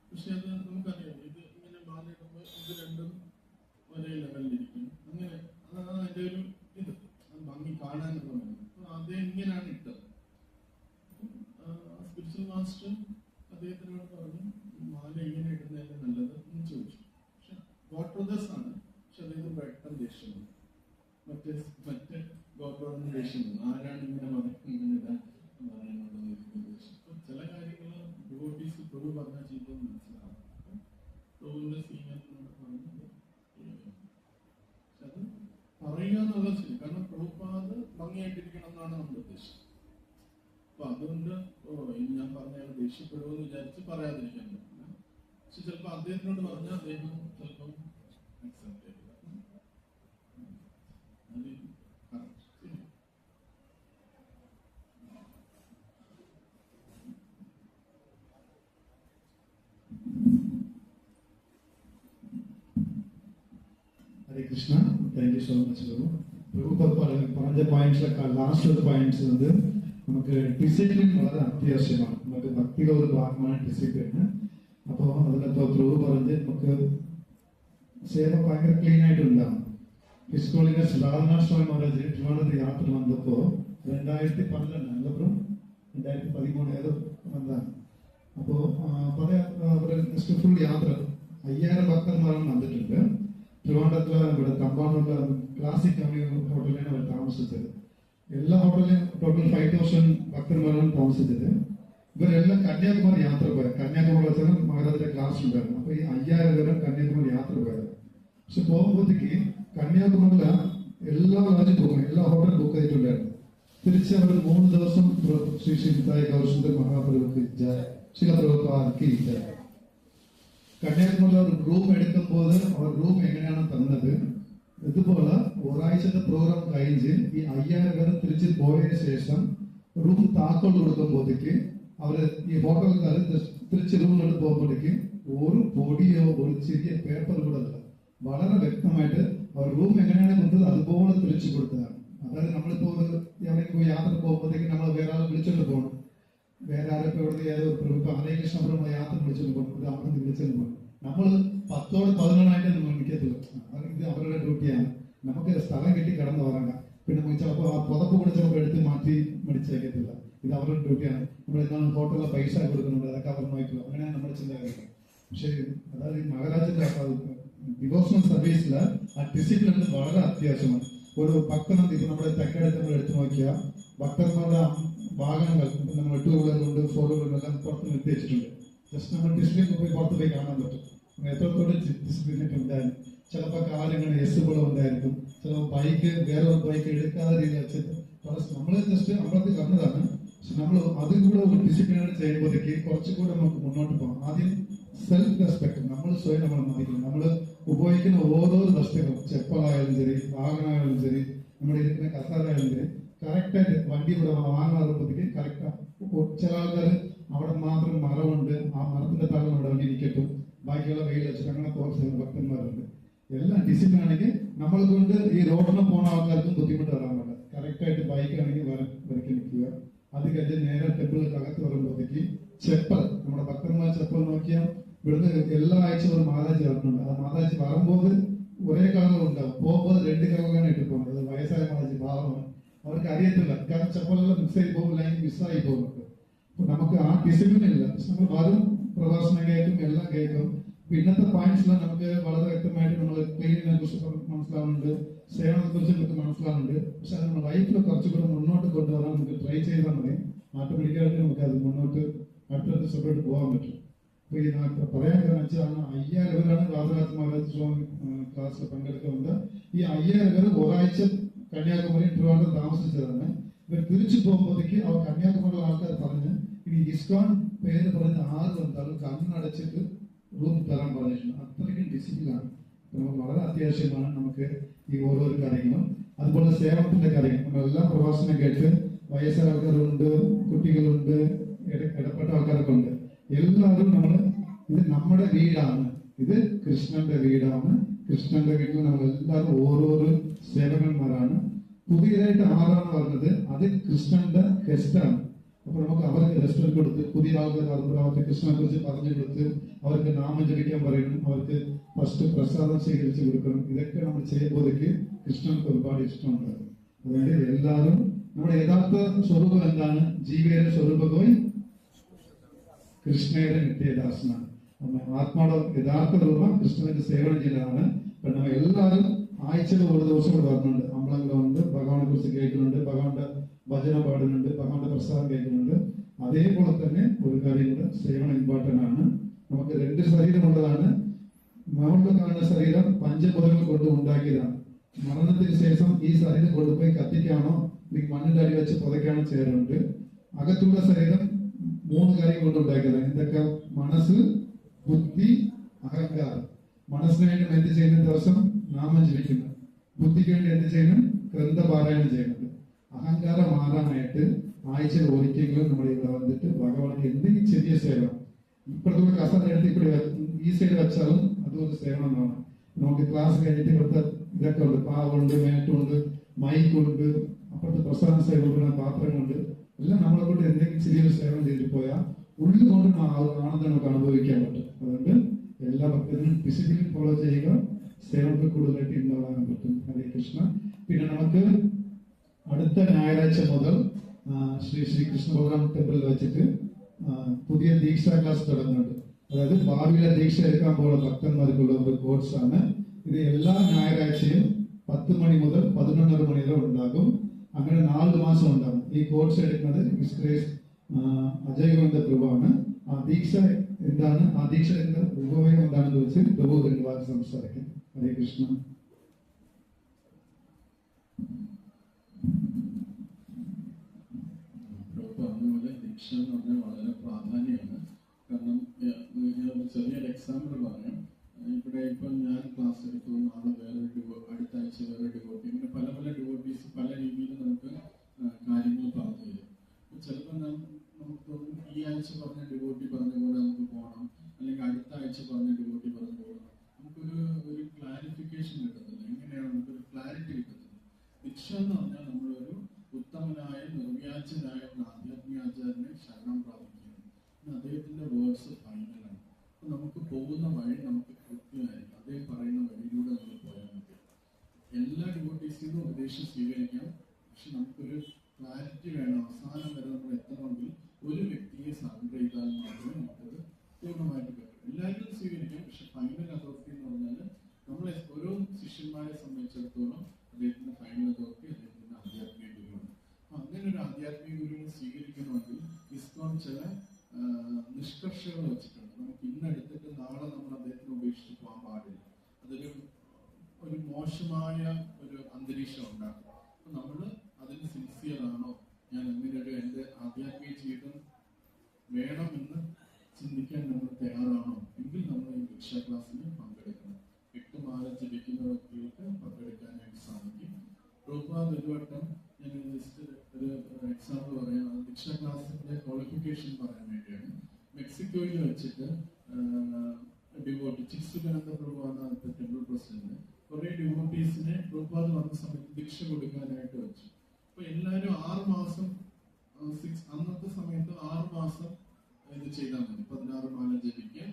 പക്ഷെ അത് നമുക്കറിയാം, ഇത് ഇങ്ങനെ മാലയിടുമ്പോൾ ഇത് രണ്ടും ഒരേ ലെവലിലിരിക്കും. അങ്ങനെ അതാണ് അതിന്റെ ഒരു ഇത് ഭംഗി കാണാനുള്ള മതി. അപ്പൊ അദ്ദേഹം ഇങ്ങനെയാണ് ഇട്ടത്. സ്പിരിച്വൽ മാസ്റ്റർ അദ്ദേഹത്തിനോട് പറഞ്ഞു, മാല ഇങ്ങനെ ഇടുന്നതല്ലേ നല്ലത് എന്ന് ചോദിച്ചു. പക്ഷെ ഗോഡ് ബ്രദേഴ്സ് ആണ്. പക്ഷെ അദ്ദേഹം പെട്ടെന്ന് ദേഷ്യം വന്നു. മറ്റേ ഗോഡ് ബ്രദറിന് ദേഷ്യം വന്നു. ആരാണ് ഇങ്ങനെ ഇങ്ങനെ ഇടാൻ പറയാനുള്ളത് ദേഷ്യം. അപ്പൊ ചില കാര്യങ്ങൾ ഡിവോട്ടീസ് പ്രഭു പറഞ്ഞാൽ ചെയ്തത് മനസ്സിലാവും. പ്രഭുവിന്റെ സീനിയറിനോട് പറഞ്ഞത് പക്ഷെ അത് പറയുക എന്നുള്ളത് ശരി. കാരണം പ്രഭുപാദ് ഭംഗിയായിട്ടിരിക്കണം എന്നാണ് നമ്മുടെ ഉദ്ദേശം. അപ്പൊ അതുകൊണ്ട് ഇനി ഞാൻ പറഞ്ഞാൽ ദേഷ്യപ്പെടുമെന്ന് വിചാരിച്ച് പറയാതിരിക്കാൻ പറ്റില്ല. പക്ഷെ ചിലപ്പോ അദ്ദേഹത്തിനോട് പറഞ്ഞാൽ അദ്ദേഹം ചിലപ്പം അക്സെപ്റ്റ് ചെയ്യില്ല. Hare Krishna, thank you so much Prabhu. Prabhu പറഞ്ഞ പോയിന്റ്സിലൊക്കെ ലാസ്റ്റ് ഒരു പോയിന്റ്സ് வந்து നമുക്ക് ഡിസിപ്ലിൻ വളരെ അത്യാവശ്യമാണ്. നമുക്ക് ഭക്തിയുടെ ഒരു ഭാഗമാണ് ഡിസിപ്ലിൻ. അപ്പോൾ അതിലിപ്പോൾ പ്രഭു പറഞ്ഞ് നമുക്ക് സേവ ഭയങ്കര ക്ലീൻ ആയിട്ട് ഉണ്ടാവും. ഹിസ്റ്റോളിനെ രാധാനാഥ് സ്വാമി മഹാരാജ് ട്രിവാൻഡ്രത്ത് യാത്ര വന്നപ്പോൾ 2012 അല്ലപ്പുറം 2013 ഏതോ വന്നതാണ്. അപ്പോൾ ഫുൾ യാത്ര 5000 ഭക്തന്മാരും വന്നിട്ടുണ്ട്. ട്രിവാൻഡ്രത്തിലെ ഇവിടെ കമ്പാർട്ട്മെന്റിലെ ക്ലാസിക് ഹോട്ടലിലാണ് അവർ താമസിച്ചത്. എല്ലാ ഹോട്ടലിലും ടോട്ടൽ 5000 ഭക്തന്മാരാണ് താമസിച്ചത്. ഇവരെല്ലാം കന്യാകുമാരി യാത്ര പോയത്. കന്യാകുമാരി വെച്ചാൽ മഹാരാജന്റെ ക്ലാസ് ഉണ്ടായിരുന്നു. അപ്പൊ ഈ 5000 പേരും കന്യാകുമാരി യാത്ര പോയത്. പക്ഷെ പോകുമ്പോഴത്തേക്ക് കന്യാകുമാരിയിലെ എല്ലാ ലോഡ്ജും ബുക്ക്, എല്ലാ ഹോട്ടലും ബുക്ക് ചെയ്തിട്ടുണ്ടായിരുന്നു. തിരിച്ച് അവർ 3 ദിവസം ശ്രീ ശ്രീതായ ഗൗരസുന്ദർ മഹാപ്രഭുക്ക് ചില പ്രഭുപാദക്ക് കന്യാകുമാരിയിൽ അവർ റൂം എടുക്കുമ്പോൾ അവർ റൂം എങ്ങനെയാണ് തന്നത്, ഇതുപോലെ ഒരാഴ്ചത്തെ പ്രോഗ്രാം കഴിഞ്ഞ് ഈ 5000 പേര് തിരിച്ച് പോയതിനു ശേഷം റൂം താക്കോൽ കൊടുക്കുമ്പോഴത്തേക്ക് അവര് ഈ ഹോട്ടൽക്കാർ തിരിച്ച് റൂമിലോട്ട് പോകുമ്പോഴേക്ക് ഒരു പൊടിയോ ഒരു ചെറിയ പേപ്പർ കൂടെ അല്ല, വളരെ വ്യക്തമായിട്ട് അവർ റൂം എങ്ങനെയാണ് കൊണ്ടത് അതുപോലെ തിരിച്ചു കൊടുത്തതാണ്. അതായത് നമ്മളിപ്പോ എവിടെയെങ്കിലും യാത്ര പോകുമ്പോഴത്തേക്ക് നമ്മൾ വേറെ ആളെ വിളിച്ചോണ്ട് പോകണം, വേറെ ആരൊക്കെ എവിടെ ഏതോ ഇപ്പൊ ഹരേ കൃഷ്ണ നമ്മളെ യാത്ര വിളിച്ചോണ്ട് പോകണം, ഒരു അവിടെ വിളിച്ചോണ്ട് പോകണം. നമ്മൾ 10-11 നമ്മൾ നിൽക്കത്തില്ല, ഇത് അവരുടെ ഡ്യൂട്ടിയാണ്. നമുക്ക് സ്ഥലം കിട്ടി കടന്നു ഉറങ്ങാം, പിന്നെ നമുക്ക് ചിലപ്പോൾ ആ പുതപ്പ് കൂടെ ചിലപ്പോൾ എടുത്ത് മാറ്റി മേടിച്ചേക്കത്തില്ല, ഇത് അവരുടെ ഡ്യൂട്ടിയാണ്. നമ്മൾ എന്താണ് ഹോട്ടലിലെ പൈസ കൊടുക്കുന്നുണ്ട്, അതൊക്കെ അവർ നോക്കില്ല, അങ്ങനെയാണ് നമ്മുടെ ചിന്താഗതി. പക്ഷേ അതായത് ഈ മഹാരാജന്റെ ഡിവോഷണൽ സർവീസിൽ ആ ഡിസിപ്ലിൻ വളരെ അത്യാവശ്യമാണ്. ഒരു ഭക്തനം ഇപ്പൊ നമ്മുടെ തെക്കടുത്ത് നമ്മൾ എടുത്തു നോക്കിയാൽ ഭക്തന്മാരുടെ വാഹനങ്ങൾ നമ്മൾ 2 വീലറുണ്ട് 4 വീലറുണ്ട് എല്ലാം പുറത്ത് നിർത്തി വെച്ചിട്ടുണ്ട്. ജസ്റ്റ് നമ്മൾ ഡിസിപ്ലിൻ പോയി പുറത്ത് പോയി കാണാൻ പറ്റും എത്രത്തോളം ഡിസിപ്ലിനൊക്കെ ഉണ്ടായിരുന്നു. ചിലപ്പോൾ കാലങ്ങൾ എസ്സുകളും ഉണ്ടായിരിക്കും, ചിലപ്പോൾ ബൈക്ക് വേറെ ഒരു ബൈക്ക് എടുക്കാതെ രീതിയിൽ വെച്ചിട്ട് നമ്മൾ ജസ്റ്റ് അമ്പലത്തിൽ കണ്ടതാണ്. പക്ഷെ നമ്മൾ അതും കൂടെ ഒരു ഡിസിപ്ലിനോട് ചെയ്യുമ്പോഴേക്ക് കുറച്ചുകൂടെ നമുക്ക് മുന്നോട്ട് പോകാം. ആദ്യം സെൽഫ് റെസ്പെക്ട്, നമ്മൾ സ്വയം നമ്മൾ മതിക്കണം. നമ്മൾ ഉപയോഗിക്കുന്ന ഓരോ വസ്തുക്കളും ചെപ്പലായാലും ശരി, വാഹനമായാലും ശരി, നമ്മുടെ ഇരിക്കുന്ന കസാലായാലും ശരി, കറക്റ്റായിട്ട് വണ്ടി ഇവിടെ വാങ്ങാറുമ്പോഴത്തേക്ക് കറക്റ്റ്. ചില ആൾക്കാർ അവിടെ മാത്രം മരമുണ്ട്, ആ മരത്തിന്റെ താഴെ നമ്മുടെ വണ്ടി ഇരിക്കട്ടും, ബാക്കിയുള്ള വെയിൽ വെച്ചിട്ട് അങ്ങനെ കുറച്ച് ഭക്തന്മാരുണ്ട്. എല്ലാം ഡിസിപ്ലിൻ ആണെങ്കിൽ നമ്മളെ കൊണ്ട് ഈ റോഡിന് പോകുന്ന ആൾക്കാർക്കും ബുദ്ധിമുട്ട് വരാൻ പാടില്ല. കറക്റ്റായിട്ട് ബൈക്ക് ആണെങ്കിൽ വരയ്ക്ക് നിൽക്കുക. അത് കഴിഞ്ഞ് നേരെ ടെമ്പിളിൽ അകത്ത് വരുമ്പോഴത്തേക്ക് ചെപ്പൽ, നമ്മുടെ ഭക്തന്മാർ ചെപ്പൽ നോക്കിയാൽ ഇവിടുന്ന് എല്ലാ ആഴ്ചയും ഒരു മാതാജി ഇറക്കുന്നുണ്ട്. ആ മാതാജി വരുമ്പോൾ ഒരേ കളർ ഉണ്ടാവും, പോകുമ്പോൾ 2 കളറാണ് ഇട്ട് പോകുന്നത്. അത് വയസ്സായ മാതാജി ഭാവമാണ്, അവർക്ക് അറിയത്തില്ല, കാരണം ചെപ്പലെല്ലാം മിക്സ് ആയി പോകും, ലൈൻ മിസ്സായി പോകുന്നുണ്ട്. അപ്പൊ നമുക്ക് ആ ഡിസിപ്ലിൻ ഇല്ല. പക്ഷെ നമ്മൾ വരും പ്രഭാഷണം കേൾക്കും, എല്ലാം കേൾക്കും. ഇന്നത്തെ പോയിന്റ്സിൽ നമുക്ക് വളരെ വ്യക്തമായിട്ട് നമ്മൾ ക്ലീനിനെ കുറിച്ച് മനസ്സിലാവുന്നുണ്ട്, സേവനത്തെ കുറിച്ച് നമുക്ക് മനസ്സിലാവുന്നുണ്ട്. പക്ഷെ അത് നമ്മുടെ ലൈഫിൽ കുറച്ചുകൂടെ മുന്നോട്ട് കൊണ്ടുവരാൻ നമുക്ക് ട്രൈ ചെയ്താൽ മതി. ഓട്ടോമാറ്റിക്കായിട്ട് നമുക്ക് അത് മുന്നോട്ട് അടുത്തടുത്ത സ്റ്റെപ്പോട്ട് പോകാൻ പറ്റും. അപ്പൊ ഈ പറയാൻ കാരണം വെച്ചാൽ 5000 പേരാണ് രാജരാജ മഹാരാജ് സ്വാമി ക്ലാസ്സിൽ പങ്കെടുക്കുന്നുണ്ട്. ഈ 5000 പേര് ഒരാഴ്ച കന്യാകുമാരി ട്രിവാൻഡ്രം താമസിച്ചതാണ്. ഇവർ തിരിച്ചു പോകുമ്പോഴത്തേക്ക് അവർ കന്യാകുമാരിയിലെ ആൾക്കാർ പറഞ്ഞ് ഇനി ഇസ്കോൺ പേര് പറഞ്ഞ് 6 വന്നാലും കണ്ണടച്ചിട്ട് റൂം തരാൻ പറഞ്ഞിട്ടുണ്ട്. അത്രയ്ക്കും ഡിസിപ്ലിനാണ്. നമുക്ക് വളരെ അത്യാവശ്യമാണ് നമുക്ക് ഈ ഓരോരോ കാര്യങ്ങളും. അതുപോലെ സേവനത്തിന്റെ കാര്യങ്ങൾ നമ്മളെല്ലാം പ്രഭാഷണം കേട്ട് വയസ്സായ ആൾക്കാരുണ്ട്, കുട്ടികളുണ്ട്, ഇടപെട്ട ആൾക്കാരൊക്കെ ഉണ്ട്. എല്ലാവരും ഇത് നമ്മുടെ വീടാണ്, ഇത് കൃഷ്ണന്റെ വീടാണ്. കൃഷ്ണന്റെ വീട്ടിൽ നമ്മൾ എല്ലാവരും ഓരോരോ സേവകന്മാരാണ്. പുതിയതായിട്ട് ആരാണ് പറഞ്ഞത്, അത് കൃഷ്ണന്റെ ഗസ്റ്റാണ്. അപ്പൊ നമുക്ക് അവർക്ക് റെസ്റ്റോറൻറ്റ് കൊടുത്ത് പുതിയ ആൾക്കാർ അവർക്ക് കൃഷ്ണനെ കുറിച്ച് പറഞ്ഞു കൊടുത്ത് അവർക്ക് നാമം ജപിക്കാൻ പറയണം, അവർക്ക് ഫസ്റ്റ് പ്രസാദം സ്വീകരിച്ച് കൊടുക്കണം. ഇതൊക്കെ നമ്മൾ ചെയ്യുമ്പോഴേക്ക് കൃഷ്ണർക്ക് ഒരുപാട് ഇഷ്ടമുണ്ട്. അതുകൊണ്ട് എല്ലാവരും നമ്മുടെ യഥാർത്ഥ സ്വരൂപം എന്താണ്? ജീവയുടെ സ്വരൂപമായി കൃഷ്ണയുടെ നിത്യദാസനാണ്. ആത്മാടെ യഥാർത്ഥ രൂപം കൃഷ്ണന്റെ സേവനം ചെയ്തതാണ്. നമ്മൾ എല്ലാവരും ആഴ്ചയിൽ ഒരു ദിവസം കൂടെ വരുന്നുണ്ട്, അമ്പലങ്ങളുണ്ട്, ഭഗവാനെ കുറിച്ച് കേൾക്കുന്നുണ്ട്, ഭഗവാന്റെ ഭജന പാടുന്നുണ്ട്, ഭഗവാന്റെ പ്രസാദം കേൾക്കുന്നുണ്ട്. അതേപോലെ തന്നെ ഒരു കാര്യം കൂടെ സേവനം ഇമ്പോർട്ടന്റ് ആണ്. നമുക്ക് 2 ശരീരമുള്ളതാണ്. മുകളിൽ കാണുന്ന ശരീരം പഞ്ചഭൂതങ്ങൾ കൊണ്ട് ഉണ്ടാക്കിയതാണ്. മരണത്തിന് ശേഷം ഈ ശരീരം കൊണ്ടുപോയി കത്തിക്കാണോ അല്ലെങ്കിൽ മണ്ണിന്റെ അടി വെച്ച് പുതയ്ക്കാണോ ചെയ്യാറുണ്ട്. അകത്തുള്ള ശരീരം 3 കാര്യം കൊണ്ട് ഉണ്ടാക്കിയതാണ്. എന്തൊക്കെ? മനസ്സ്, ബുദ്ധി, അഹങ്കാരം. മനസ്സിന് വേണ്ടി എന്ത് ചെയ്യുന്ന ദിവസം നാമം ജപിക്കുന്നു, ബുദ്ധിക്ക് വേണ്ടി എന്ത് ചെയ്യണം? ഗ്രന്ഥപാരായണം ചെയ്യുന്നത്. അഹങ്കാരം മാറാനായിട്ട് ആഴ്ചയിൽ ഒരിക്കലും നമ്മൾ ഇവിടെ വന്നിട്ട് ഭഗവാന്റെ എന്തെങ്കിലും ചെറിയ സേവനം, ഇപ്പോഴത്തെ കസേര എടുത്ത് ഇവിടെ ഈ സൈഡ് വെച്ചാലും അതൊരു സേവനമാണ്. നമുക്ക് ക്ലാസ് കഴിഞ്ഞിട്ട് ഇവിടുത്തെ ഇതൊക്കെ ഉണ്ട്, പാവുണ്ട്, മേറ്റുണ്ട്, മൈക്കുണ്ട്, അപ്പുറത്തെ പ്രസാദ സേവനം, പാത്രങ്ങളുണ്ട്. എല്ലാം നമ്മളെ കൊണ്ട് എന്തെങ്കിലും ചെറിയൊരു സേവനം ചെയ്തിട്ട് പോയാൽ ഉള്ളിൽ കൊണ്ട് ആനന്ദം നമുക്ക് അനുഭവിക്കാൻ പറ്റും. അതുകൊണ്ട് എല്ലാ ഭക്തരും ഡിസിപ്ലിൻ ഫോളോ ചെയ്യുക, സേവനത്തിൽ കൂടുതലായിട്ട് ഇൻവോൾവ് പറ്റും. ഹരേ കൃഷ്ണ. പിന്നെ നമുക്ക് അടുത്ത ഞായറാഴ്ച മുതൽ ശ്രീ കൃഷ്ണ ബലറാം ടെമ്പിളിൽ വെച്ചിട്ട് പുതിയ ദീക്ഷാ ക്ലാസ് തുടങ്ങുന്നുണ്ട്. അതായത് ഭാവിയിലെ ദീക്ഷ എടുക്കാൻ പോകുന്ന ഭക്തന്മാർക്കുള്ള ഒരു കോഴ്സാണ് ഇത്. എല്ലാ ഞായറാഴ്ചയും 10 മണി മുതൽ 11:30 മണി വരെ ഉണ്ടാകും. അങ്ങനെ 4 മാസം ഉണ്ടാകും. ഈ കോഴ്സ് എടുക്കുന്നത് മിസ്റ്റർ അജയ് ഗോവിന്ദ പ്രഭുവാണ്. ആ ദീക്ഷ എന്താണ്, ആ ദീക്ഷയുടെ ഉപയോഗം എന്താണെന്ന് വെച്ച് പ്രഭു 2 വാക്ക് സംസാരിക്കും. ഹരേ കൃഷ്ണ. ദീക്ഷ എന്ന് പറഞ്ഞാൽ വളരെ പ്രാധാന്യമാണ്. കാരണം ഞാനൊരു ചെറിയൊരു എക്സാമ്പിൾ പറയാം. ഇവിടെ ഇപ്പം ഞാൻ ക്ലാസ് എടുത്തു, നാളെ അടുത്ത ആഴ്ച വേറെ ഡിവോട്ടി, ഇങ്ങനെ പല പല ഡിവോട്ടീസ് പല രീതിയിൽ നമുക്ക് കാര്യങ്ങൾ പറഞ്ഞു തരും. ചിലപ്പോൾ നമുക്ക് തോന്നും ഈ ആഴ്ച പറഞ്ഞ ഡിവോട്ടി പറഞ്ഞ പോലെ നമുക്ക് പോകണം, അല്ലെങ്കിൽ അടുത്ത ആഴ്ച പറഞ്ഞ ഡിവോട്ടി പറഞ്ഞ പോലെ നമുക്കൊരു ക്ലാരിഫിക്കേഷൻ കിട്ടുന്നില്ല. എങ്ങനെയാണ് നമുക്കൊരു ക്ലാരിറ്റി കിട്ടുന്നത്? ദീക്ഷ എന്ന് പറഞ്ഞാൽ നമ്മളൊരു ഉത്തമനായ നിർവ്യാജനായ ആധ്യാത്മികാചാര്യനെ ശരണം പ്രാപിക്കുകയാണ്. അദ്ദേഹത്തിന്റെ വേർഡ്സ് ഫൈനലാണ്. അപ്പൊ നമുക്ക് പോകുന്ന വഴി നമുക്ക് കൃത്യമായിരിക്കും. അദ്ദേഹം പറയുന്ന വഴിയിലൂടെ നമ്മൾ പോയാൽ മതി. എല്ലാ ഡിവോട്ടീസിനും ഉപദേശം സ്വീകരിക്കാം, പക്ഷെ നമുക്കൊരു ക്ലാരിറ്റി വേണം. അവസാനം വരെ നമ്മൾ എത്തണമെങ്കിൽ ഒരു വ്യക്തിയെ സറണ്ടർ ചെയ്താൽ മാത്രമേ നമുക്കത് പൂർണ്ണമായിട്ട് പറ്റും. എല്ലാവരും സ്വീകരിക്കാം, പക്ഷെ ഫൈനൽ അതോറിറ്റി എന്ന് പറഞ്ഞാൽ നമ്മളെ ഓരോ ശിഷ്യന്മാരെ സംബന്ധിച്ചിടത്തോളം അദ്ദേഹത്തിന്റെ ഫൈനൽ അതോറിറ്റി അദ്ദേഹത്തിന്റെ ആധ്യാത്മിക ഗുരുവാണ്. അപ്പൊ അങ്ങനെ ഒരു ആധ്യാത്മിക ഗുരുവിനെ സ്വീകരിക്കണമെങ്കിൽ ഇസ്കോൺ ചില നിഷ്കർഷകൾ വെച്ചിട്ടുണ്ട്. നമുക്ക് ഇന്നെടുത്തിട്ട് നാളെ നമ്മൾ അദ്ദേഹത്തിന് ഉപേക്ഷിച്ച് പോകാൻ പാടില്ല. അതൊരു മോശമായ ഒരു അന്തരീക്ഷം ഉണ്ടാക്കും. അപ്പൊ നമ്മൾ അതിന് സിൻസിയർ ആണോ, ഞാൻ അങ്ങനെ എൻ്റെ ആധ്യാത്മിക ജീവിതം വേണമെന്ന് ചിന്തിക്കാൻ നമ്മൾ തയ്യാറാണോ എങ്കിൽ നമ്മൾ ഈ ദീക്ഷാ ക്ലാസ്സിന് പങ്കെടുക്കണം. 8 മാല ജപിക്കുന്ന വ്യക്തികൾക്ക് പങ്കെടുക്കാനായിട്ട് സാധിക്കും. പ്രഭുപാദ് ഒരു വട്ടം ഞാൻ ജസ്റ്റ് ഒരു എക്സാമ്പിൾ പറയാം. ദീക്ഷാ ക്ലാസ്സിന്റെ ക്വാളിഫിക്കേഷൻ പറയാൻ വേണ്ടിയാണ്. മെക്സിക്കോയിൽ വെച്ചിട്ട് ഡിവോട്ടി ചിക്സുകാനന്ദ പ്രഭുവാണ് ടെമ്പിൾ പ്രസിഡന്റ്. കുറെ ഡിവോട്ടീസിനെ പ്രഭുപാദ് വന്ന സമയത്ത് ദീക്ഷ കൊടുക്കാനായിട്ട് വെച്ചു. അപ്പൊ എല്ലാവരും 6 മാസം അന്നത്തെ സമയത്ത് 6 മാസം ഇത് ചെയ്താൽ മതി. 16 മാല ജപിക്കുക,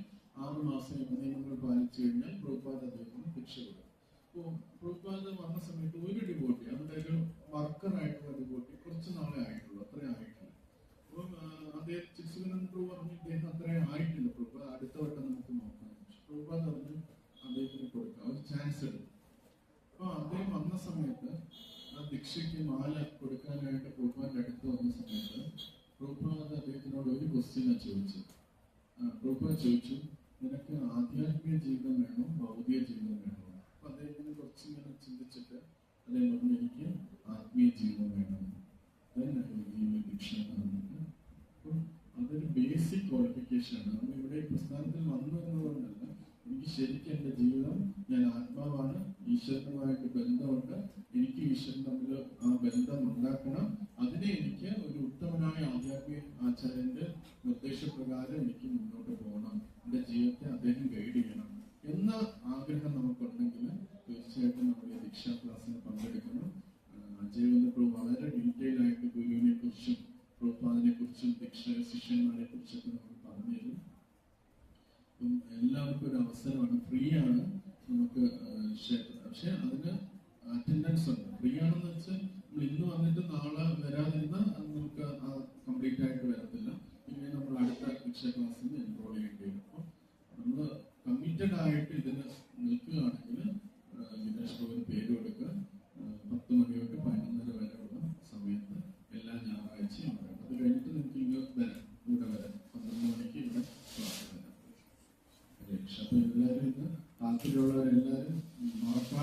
6 മാസം നിയമങ്ങൾ പാലിച്ചു കഴിഞ്ഞാൽ പ്രഭുപാദ് അദ്ദേഹത്തിന് ദീക്ഷ കൊടുക്കും. അപ്പോൾ പ്രഭുപാദ് വന്ന സമയത്ത് ഒരു ഡിവോട്ടി, അവിടെ ഒരു വർക്കറായിട്ടുള്ള ഡിവോട്ടി കുറച്ച് നാളെ ആയിട്ടുള്ളൂ, അത്രയും ആയിട്ടില്ല. അപ്പം അദ്ദേഹം ചിക്സുകാനന്ദ പ്രഭു പറഞ്ഞു ഇദ്ദേഹം അത്രയും ആയിട്ടില്ല പ്രഭുപാദ്, അടുത്ത വട്ടം നമുക്ക് നോക്കാം. പ്രഭുപാദ് പറഞ്ഞു അദ്ദേഹത്തിന് കൊടുക്കാം, ഒരു ചാൻസ് എടുക്കും. അപ്പൊ അദ്ദേഹം വന്ന സമയത്ത് ആ ദീക്ഷയ്ക്ക് മാല കൊടുക്കാനായിട്ട് പ്രഭുപാദിന്റെ അടുത്ത് വന്ന സമയത്ത് പ്രഭുപാദ് അദ്ദേഹത്തിനോട് ഒരു ക്വസ്റ്റ്യനാണ് ചോദിച്ചത്. പ്രഭുപാദ് ചോദിച്ചു, നിനക്ക് ആധ്യാത്മിക ജീവിതം വേണോ ഭൗതിക ജീവിതം വേണോ? അപ്പൊ അദ്ദേഹത്തിന് കുറച്ചിങ്ങനെ ചിന്തിച്ചിട്ട് അദ്ദേഹം പറഞ്ഞു എനിക്ക് ആത്മീയ ജീവിതം വേണം. ദീക്ഷ അപ്പം അതൊരു ബേസിക് ക്വാളിഫിക്കേഷനാണ്. നമ്മൾ ഇവിടെ പ്രസ്ഥാനത്തിൽ വന്നു എന്നതുകൊണ്ടല്ല, എനിക്ക് ശരിക്കും എൻ്റെ ജീവിതം, ഞാൻ ആത്മാവാണ്, ഈശ്വരനുമായിട്ട് ബന്ധമുണ്ട്, എനിക്ക് ഈശ്വരൻ തമ്മിൽ ആ ബന്ധം ഉണ്ടാക്കണം. അതിനെ എനിക്ക് ഒരു ഉത്തമനായ ആധ്യാത്മിക ആചാര്യന്റെ നിർദ്ദേശപ്രകാരം എനിക്ക് മുന്നോട്ട് പോകണം, എൻ്റെ ജീവിതത്തെ അദ്ദേഹം ഗൈഡ് ചെയ്യണം എന്ന ആഗ്രഹം നമുക്കുണ്ടെങ്കിൽ തീർച്ചയായിട്ടും നമ്മൾ ഈ ദീക്ഷാ ക്ലാസ്സിന് പങ്കെടുക്കണം. അജയ് പ്രഭു വളരെ ഡീറ്റെയിൽ ആയിട്ട് ഗുരുവിനെ കുറിച്ചും പ്രഭുപാദിനെ കുറിച്ചും ദീക്ഷ ശിഷ്യന്മാരെ കുറിച്ചൊക്കെ നമുക്ക് പറഞ്ഞു തരും. അപ്പം എല്ലാവർക്കും ഒരു അവസരമാണ്, ഫ്രീ ആണ് നമുക്ക്. പക്ഷെ അതിന് അറ്റൻഡൻസ് ഉണ്ട്. ഫ്രീ ആണെന്ന് വെച്ചാൽ നമ്മൾ ഇന്ന് വന്നിട്ട് നാളെ വരാതിരുന്നാൽ നമുക്ക് കംപ്ലീറ്റ് ആയിട്ട് വരത്തില്ല. പിന്നെ നമ്മൾ അടുത്ത ദീക്ഷാ ക്ലാസ്സിൽ എൻറോൾ ചെയ്യേണ്ടി വരും. അപ്പോൾ നമ്മൾ കമ്മിറ്റഡ് ആയിട്ട് ഇതിന് നിൽക്കുകയാണെങ്കിൽ ദിനേശ് പ്രഭുവിന് പേര് കൊടുക്കുക. 10 മണി തൊട്ട് 11:30 വരെയുള്ള സമയത്ത് എല്ലാ ഞായറാഴ്ചയും വരാം. അത് കഴിഞ്ഞിട്ട് നിങ്ങൾക്ക് ഇവിടെ വരാം. 12 മണിക്ക് ഇവിടെ ക്ലാസ് വരാം. അപ്പൊ എല്ലാവരും ഇത് താല്പര്യമുള്ളവരെല്ലാവരും മറക്കാതെ